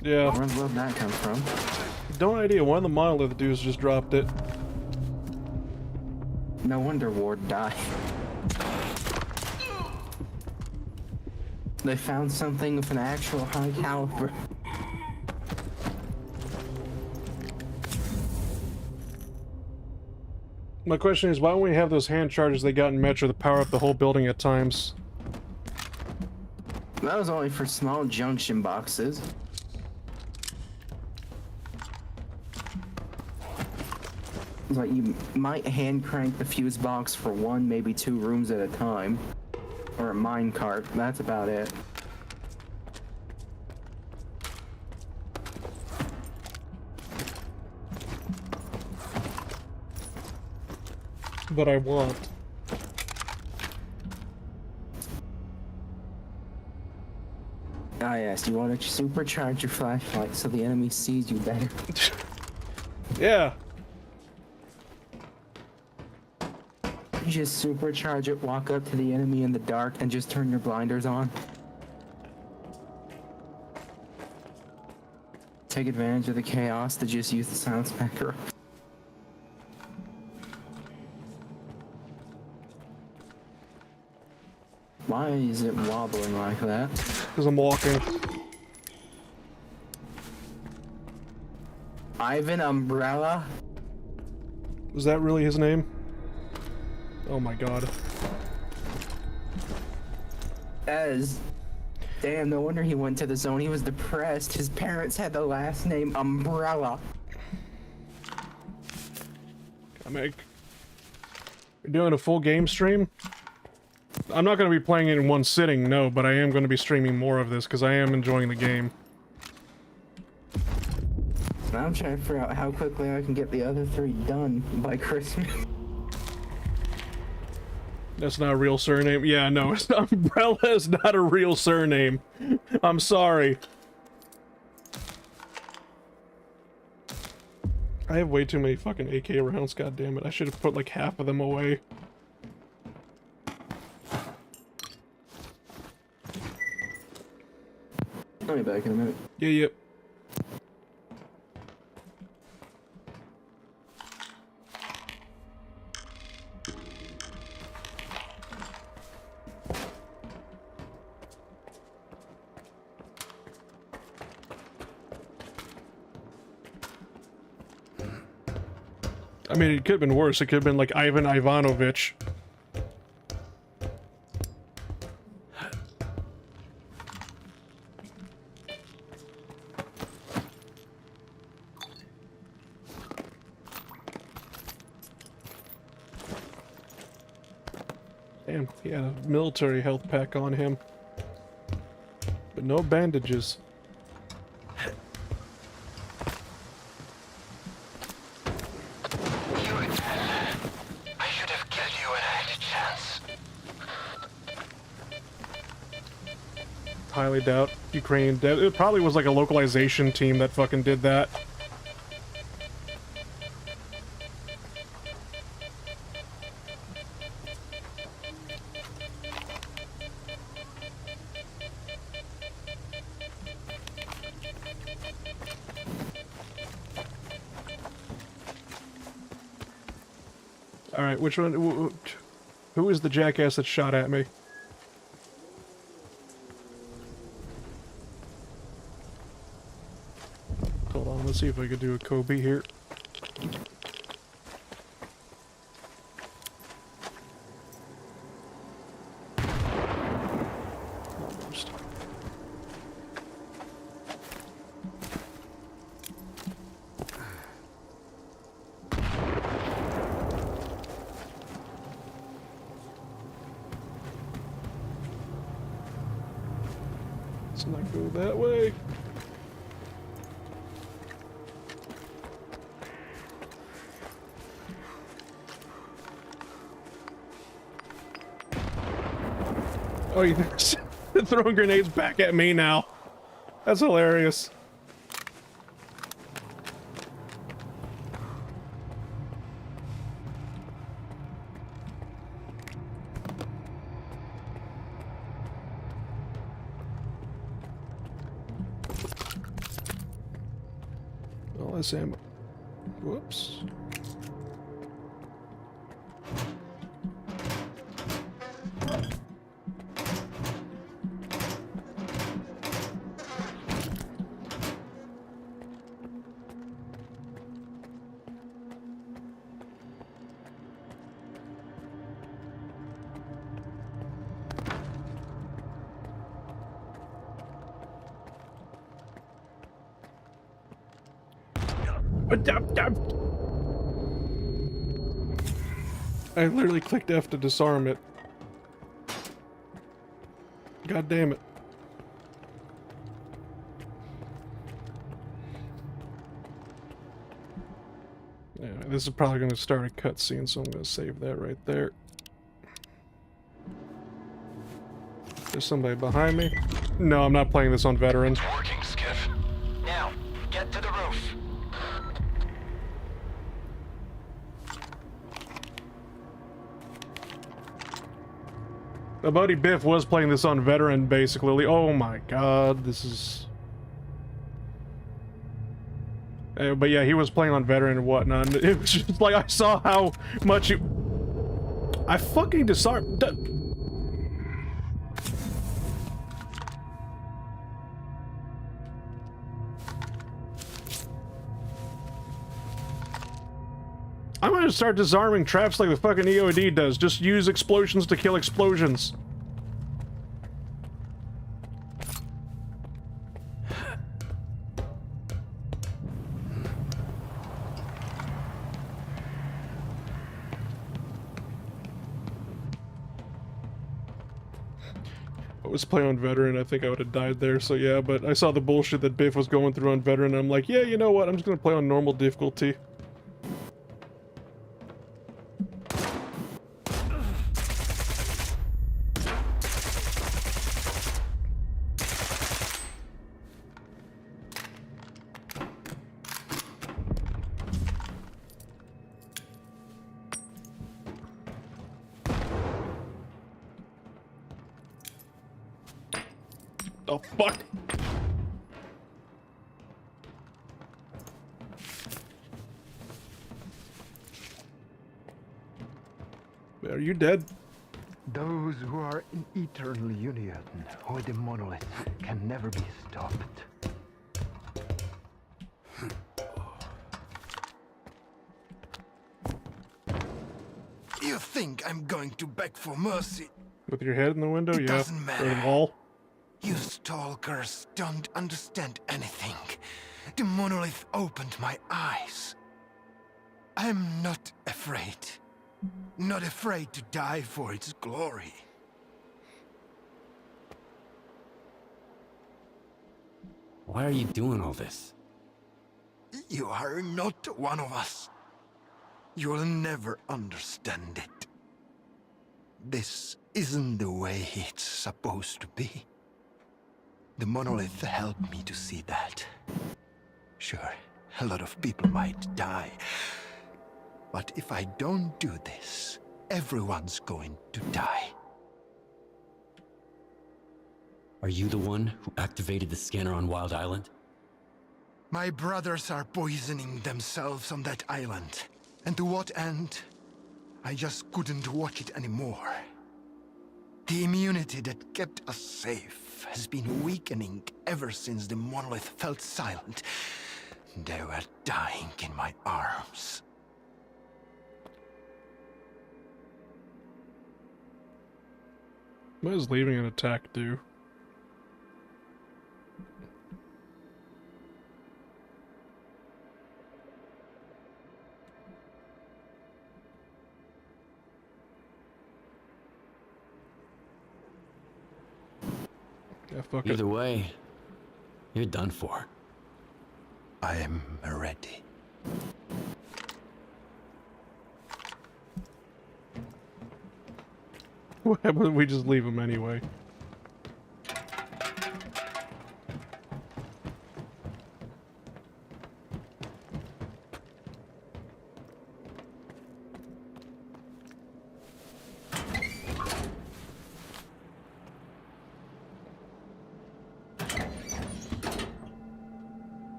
Speaker 3: Yeah.
Speaker 12: Where the world that come from?
Speaker 3: No idea. One of the monolith dudes just dropped it.
Speaker 12: No wonder Ward died. They found something with an actual high caliber.
Speaker 3: My question is, why don't we have those hand charges they got in Metro to power up the whole building at times?
Speaker 12: That was only for small junction boxes. It's like you might hand crank the fuse box for one, maybe two rooms at a time. Or a mine cart, that's about it.
Speaker 3: But I want.
Speaker 12: Ah yes, you want to supercharge your flashlight so the enemy sees you better.
Speaker 3: Yeah.
Speaker 12: You just supercharge it, walk up to the enemy in the dark, and just turn your blinders on. Take advantage of the chaos to just use the sound specker. Why is it wobbling like that?
Speaker 3: Because I'm walking.
Speaker 12: Ivan Umbrella?
Speaker 3: Was that really his name? Oh my god.
Speaker 12: Damn, no wonder he went to the zone. He was depressed. His parents had the last name Umbrella.
Speaker 3: We're doing a full game stream? I'm not going to be playing it in one sitting, no, but I am going to be streaming more of this because I am enjoying the game.
Speaker 12: I'm trying to figure out how quickly I can get the other three done by Christmas.
Speaker 3: That's not a real surname. Yeah, no, it's not, Umbrella is not a real surname. I'm sorry. I have way too many fucking AK rounds, goddammit. I should have put like half of them away.
Speaker 12: I'll be back in a minute.
Speaker 3: Yeah, yep. I mean, it could have been worse. It could have been like Ivan Ivanovich. Damn, he had a military health pack on him. But no bandages. Highly doubt Ukrainian dead. It probably was like a localization team that fucking did that. Alright, which one? Who is the jackass that shot at me? Hold on, let's see if I could do a Kobe here. Let's not go that way. Oh, you're throwing grenades back at me now. That's hilarious. All this ammo. Whoops. I literally clicked F to disarm it. God damn it. Yeah, this is probably going to start a cutscene, so I'm going to save that right there. There's somebody behind me. No, I'm not playing this on veteran.
Speaker 7: It's working, Skiff. Now, get to the roof.
Speaker 3: My buddy Biff was playing this on veteran, basically. Oh my god, this is... but yeah, he was playing on veteran and whatnot. It was just like, I saw how much it... I fucking disarmed... I'm gonna start disarming traps like the fucking EOD does. Just use explosions to kill explosions. I was playing on veteran, I think I would have died there, so yeah, but I saw the bullshit that Biff was going through on veteran, and I'm like, yeah, you know what, I'm just gonna play on normal difficulty. Oh, fuck! Are you dead?
Speaker 8: Those who are in eternal union with the monolith can never be stopped. You think I'm going to beg for mercy?
Speaker 3: With your head in the window?
Speaker 8: It
Speaker 3: Yeah.
Speaker 8: doesn't
Speaker 3: Or
Speaker 8: matter.
Speaker 3: the wall?
Speaker 8: You stalkers don't understand anything. The monolith opened my eyes. I'm not afraid. Not afraid to die for its glory.
Speaker 5: Why are you doing all this?
Speaker 8: You are not one of us. You'll never understand it. This isn't the way it's supposed to be. The monolith helped me to see that. Sure, a lot of people might die. But if I don't do this, everyone's going to die.
Speaker 5: Are you the one who activated the scanner on Wild Island?
Speaker 8: My brothers are poisoning themselves on that island. And to what end? I just couldn't watch it anymore. The immunity that kept us safe has been weakening ever since the monolith felt silent. They were dying in my arms.
Speaker 3: What does leaving an attack do? Yeah, fuck it.
Speaker 5: Either way, you're done for.
Speaker 8: I am ready.
Speaker 3: What happened if we just leave him anyway?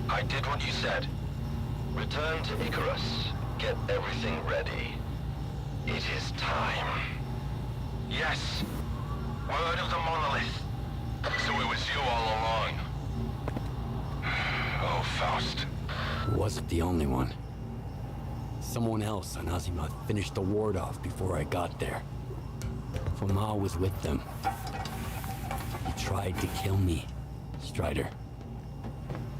Speaker 7: I did what you said. Return to Icarus. Get everything ready. It is time. Yes. Word of the monolith. So it was you all along. Oh, Faust.
Speaker 5: You wasn't the only one. Someone else on Azimuth finished the ward off before I got there. Foma was with them. He tried to kill me, Strider.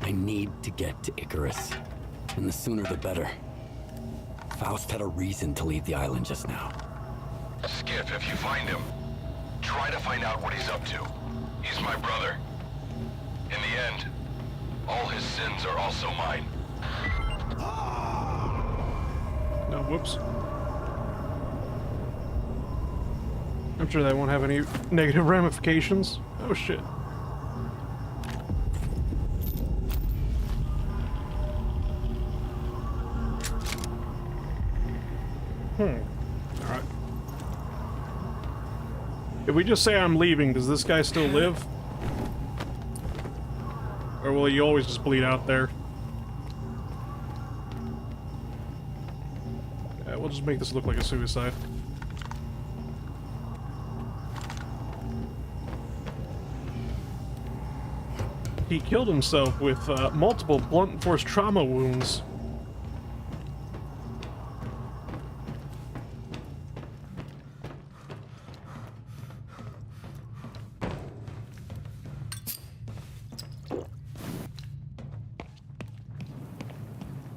Speaker 5: I need to get to Icarus, and the sooner the better. Faust had a reason to leave the island just now.
Speaker 7: Skip, if you find him, try to find out what he's up to. He's my brother. In the end, all his sins are also mine.
Speaker 3: No, whoops. I'm sure that won't have any negative ramifications. Oh shit. Alright. If we just say I'm leaving, does this guy still live? Or will he always just bleed out there? Yeah, we'll just make this look like a suicide. He killed himself with multiple blunt force trauma wounds.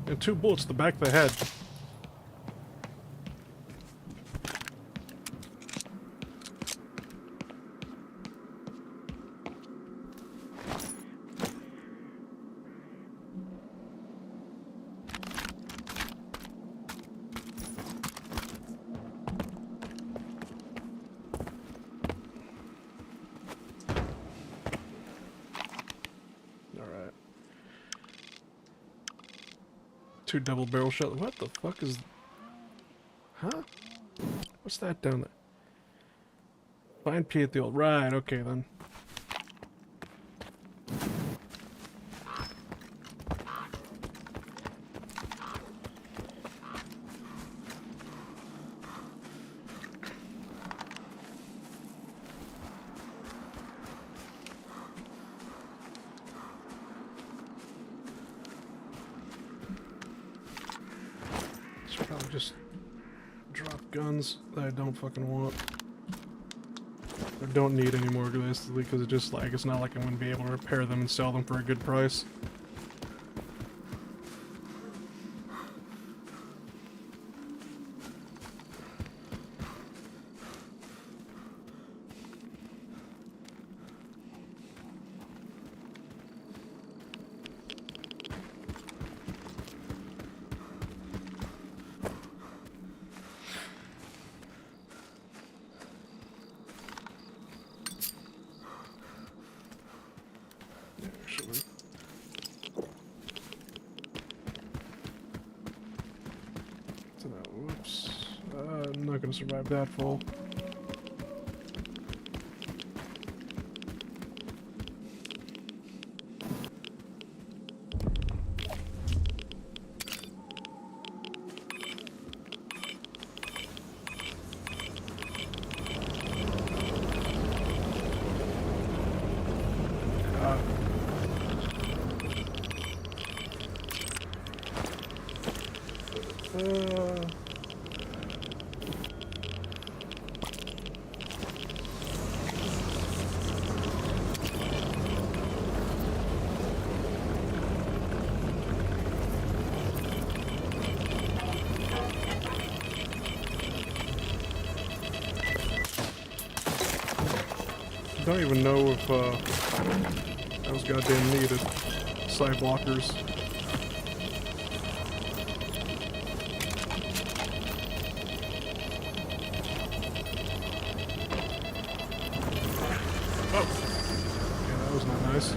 Speaker 3: And 2 bullets to the back of the head. 2 double barrel shot. What the fuck is... Huh? What's that down there? Find P at the old... Right, okay then. Probably just drop guns that I don't fucking want. Or don't need anymore, basically, because it just like, it's not like I'm going to be able to repair them and sell them for a good price. Survive that fall. I don't even know if that was goddamn needed. Side blockers. Oh! Yeah, that was not nice.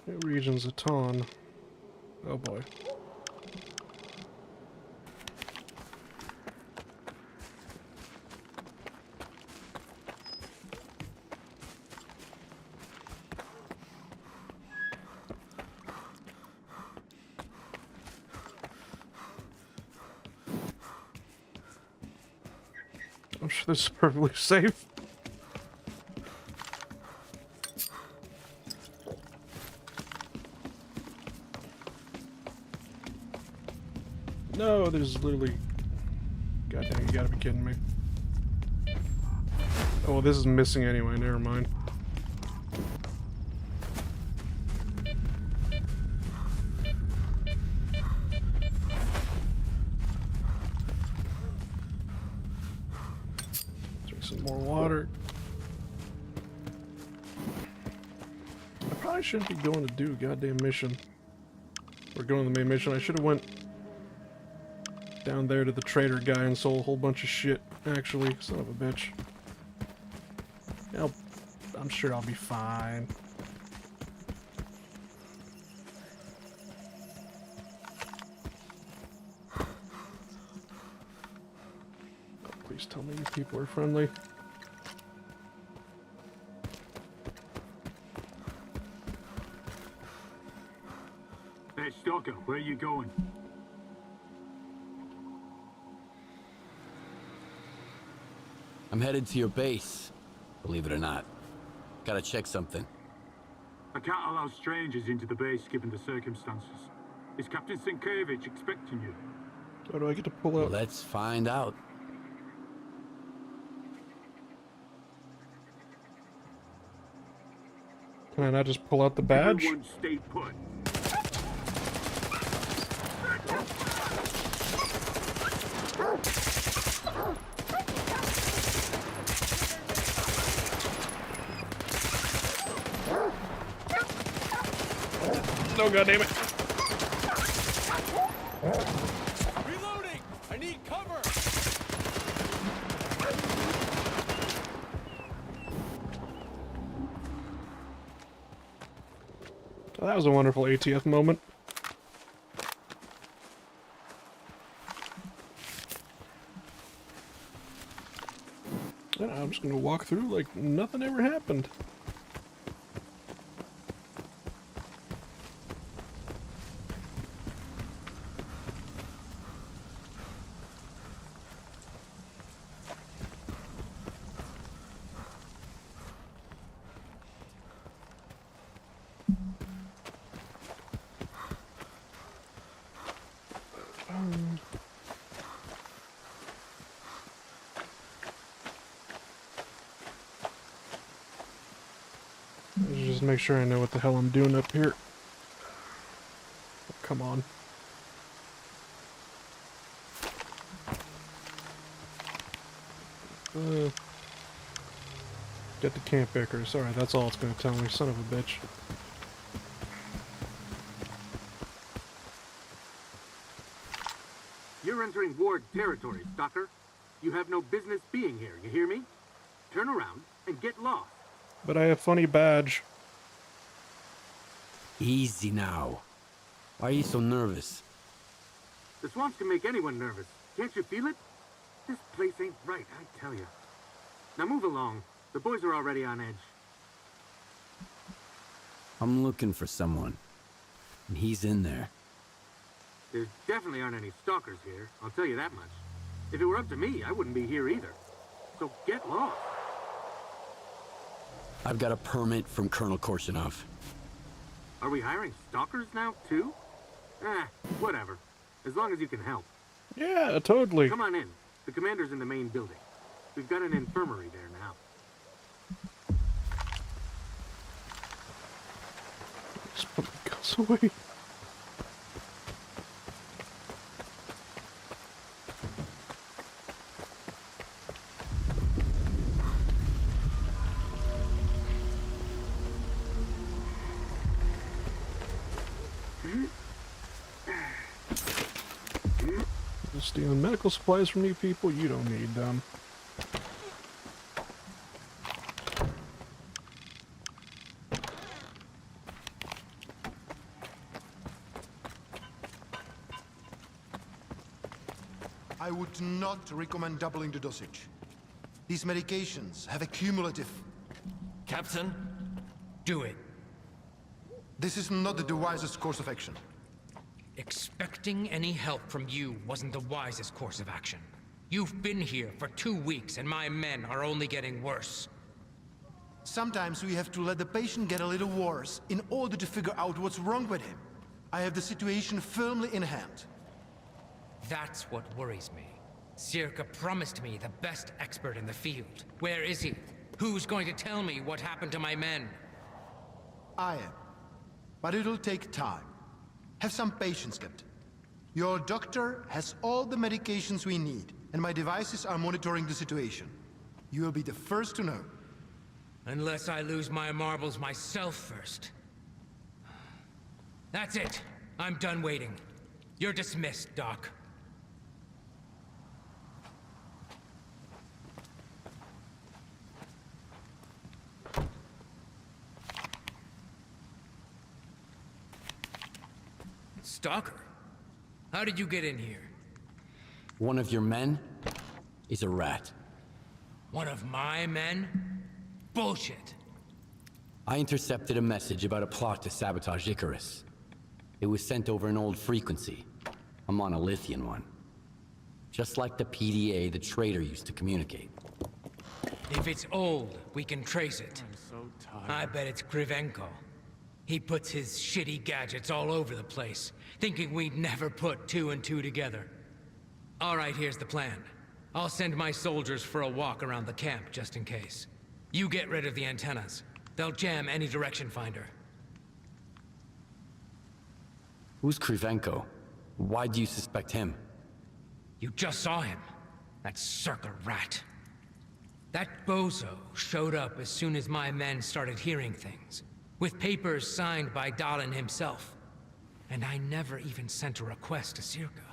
Speaker 3: It regions a ton. Oh boy. I'm sure this is perfectly safe. No, there's literally... Goddamn, you gotta be kidding me. Oh, well, this is missing anyway, never mind. Drink some more water. I probably shouldn't be going to do a goddamn mission. Or going to the main mission. I should have went down there to the trader guy and sold a whole bunch of shit, actually. Son of a bitch. I'm sure I'll be fine. Oh, please tell me you people are friendly.
Speaker 4: Hey, Stalker, where are you going?
Speaker 5: I'm headed to your base, believe it or not. Gotta check something.
Speaker 4: I can't allow strangers into the base given the circumstances. Is Captain Sienkiewicz expecting you?
Speaker 3: How do I get to pull out?
Speaker 5: Let's find out.
Speaker 3: Can I not just pull out the badge?
Speaker 4: Everyone stay put.
Speaker 3: No, goddammit.
Speaker 1: Reloading! I need cover!
Speaker 3: That was a wonderful ATF moment. And I'm just gonna walk through like nothing ever happened. Just make sure I know what the hell I'm doing up here. Oh, come on. Get the camp picker. Sorry, that's all it's gonna tell me. Son of a bitch.
Speaker 4: You're entering Ward territory, Stalker. You have no business being here, you hear me? Turn around and get lost.
Speaker 3: But I have funny badge.
Speaker 5: Easy now. Why are you so nervous?
Speaker 4: The swamps can make anyone nervous. Can't you feel it? This place ain't right, I tell you. Now move along. The boys are already on edge.
Speaker 5: I'm looking for someone. And he's in there.
Speaker 4: There definitely aren't any stalkers here, I'll tell you that much. If it were up to me, I wouldn't be here either. So get lost.
Speaker 5: I've got a permit from Colonel Korshinov.
Speaker 4: Are we hiring stalkers now, too? Whatever. As long as you can help.
Speaker 3: Yeah, totally.
Speaker 4: Come on in. The commander's in the main building. We've got an infirmary there now.
Speaker 3: Just put the guns away. Stealing medical supplies from you people, you don't need them.
Speaker 8: I would not recommend doubling the dosage. These medications have a cumulative...
Speaker 9: Captain, do it.
Speaker 8: This is not the wisest course of action.
Speaker 9: Expecting any help from you wasn't the wisest course of action. You've been here for 2 weeks and my men are only getting worse.
Speaker 8: Sometimes we have to let the patient get a little worse in order to figure out what's wrong with him. I have the situation firmly in hand.
Speaker 9: That's what worries me. Circa promised me the best expert in the field. Where is he? Who's going to tell me what happened to my men?
Speaker 8: I am. But it'll take time. Have some patience, Captain. Your doctor has all the medications we need, and my devices are monitoring the situation. You will be the first to know.
Speaker 9: Unless I lose my marbles myself first. That's it. I'm done waiting. You're dismissed, Doc. Stalker? How did you get in here?
Speaker 5: One of your men is a rat.
Speaker 9: One of my men? Bullshit.
Speaker 5: I intercepted a message about a plot to sabotage Icarus. It was sent over an old frequency, a monolithian one. Just like the PDA the traitor used to communicate.
Speaker 9: If it's old, we can trace it.
Speaker 14: I'm so tired.
Speaker 9: I bet it's Krivenko. He puts his shitty gadgets all over the place, thinking we'd never put 2 and 2 together. All right, here's the plan. I'll send my soldiers for a walk around the camp, just in case. You get rid of the antennas. They'll jam any direction finder.
Speaker 5: Who's Krivenko? Why do you suspect him?
Speaker 9: You just saw him. That circle rat. That bozo showed up as soon as my men started hearing things, with papers signed by Dahlan himself. And I never even sent a request to Circa.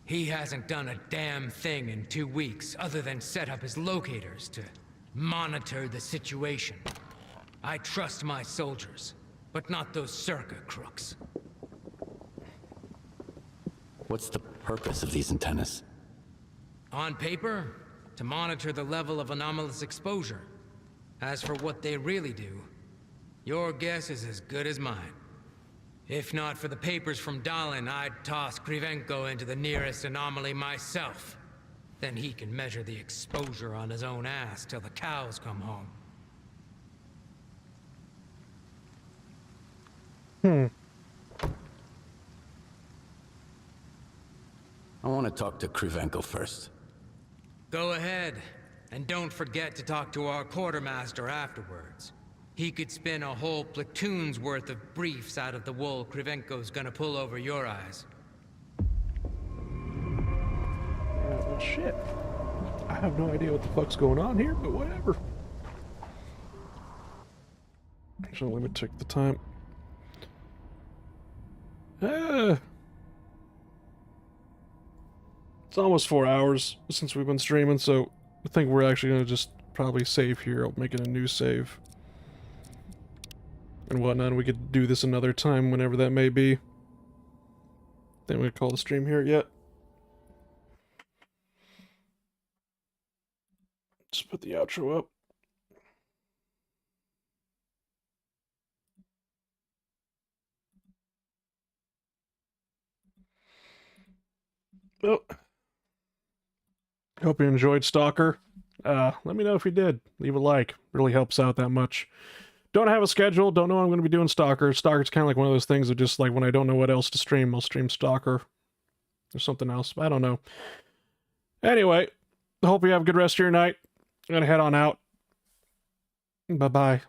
Speaker 9: He hasn't done a damn thing in 2 weeks other than set up his locators to monitor the situation. I trust my soldiers, but not those Circa crooks.
Speaker 5: What's the purpose of these antennas?
Speaker 9: On paper, to monitor the level of anomalous exposure. As for what they really do, your guess is as good as mine. If not for the papers from Dahlan, I'd toss Krivenko into the nearest anomaly myself. Then he can measure the exposure on his own ass till the cows come home.
Speaker 5: I want to talk to Krivenko first.
Speaker 9: Go ahead, and don't forget to talk to our quartermaster afterwards. He could spin a whole platoon's worth of briefs out of the wool Krivenko's gonna pull over your eyes.
Speaker 3: Well, shit. I have no idea what the fuck's going on here, but whatever. Actually, let me check the time. It's almost 4 hours since we've been streaming, so I think we're actually gonna just probably save here. I'll make it a new save. And whatnot. We could do this another time whenever that may be. Then we call the stream here yet. Just put the outro up. Well, hope you enjoyed Stalker. Let me know if you did. Leave a like. Really helps out that much. Don't have a schedule. Don't know what I'm going to be doing Stalker. Stalker's kind of like one of those things that just like when I don't know what else to stream, I'll stream Stalker. Or something else. I don't know. Anyway, I hope you have a good rest of your night. I'm going to head on out. Bye-bye.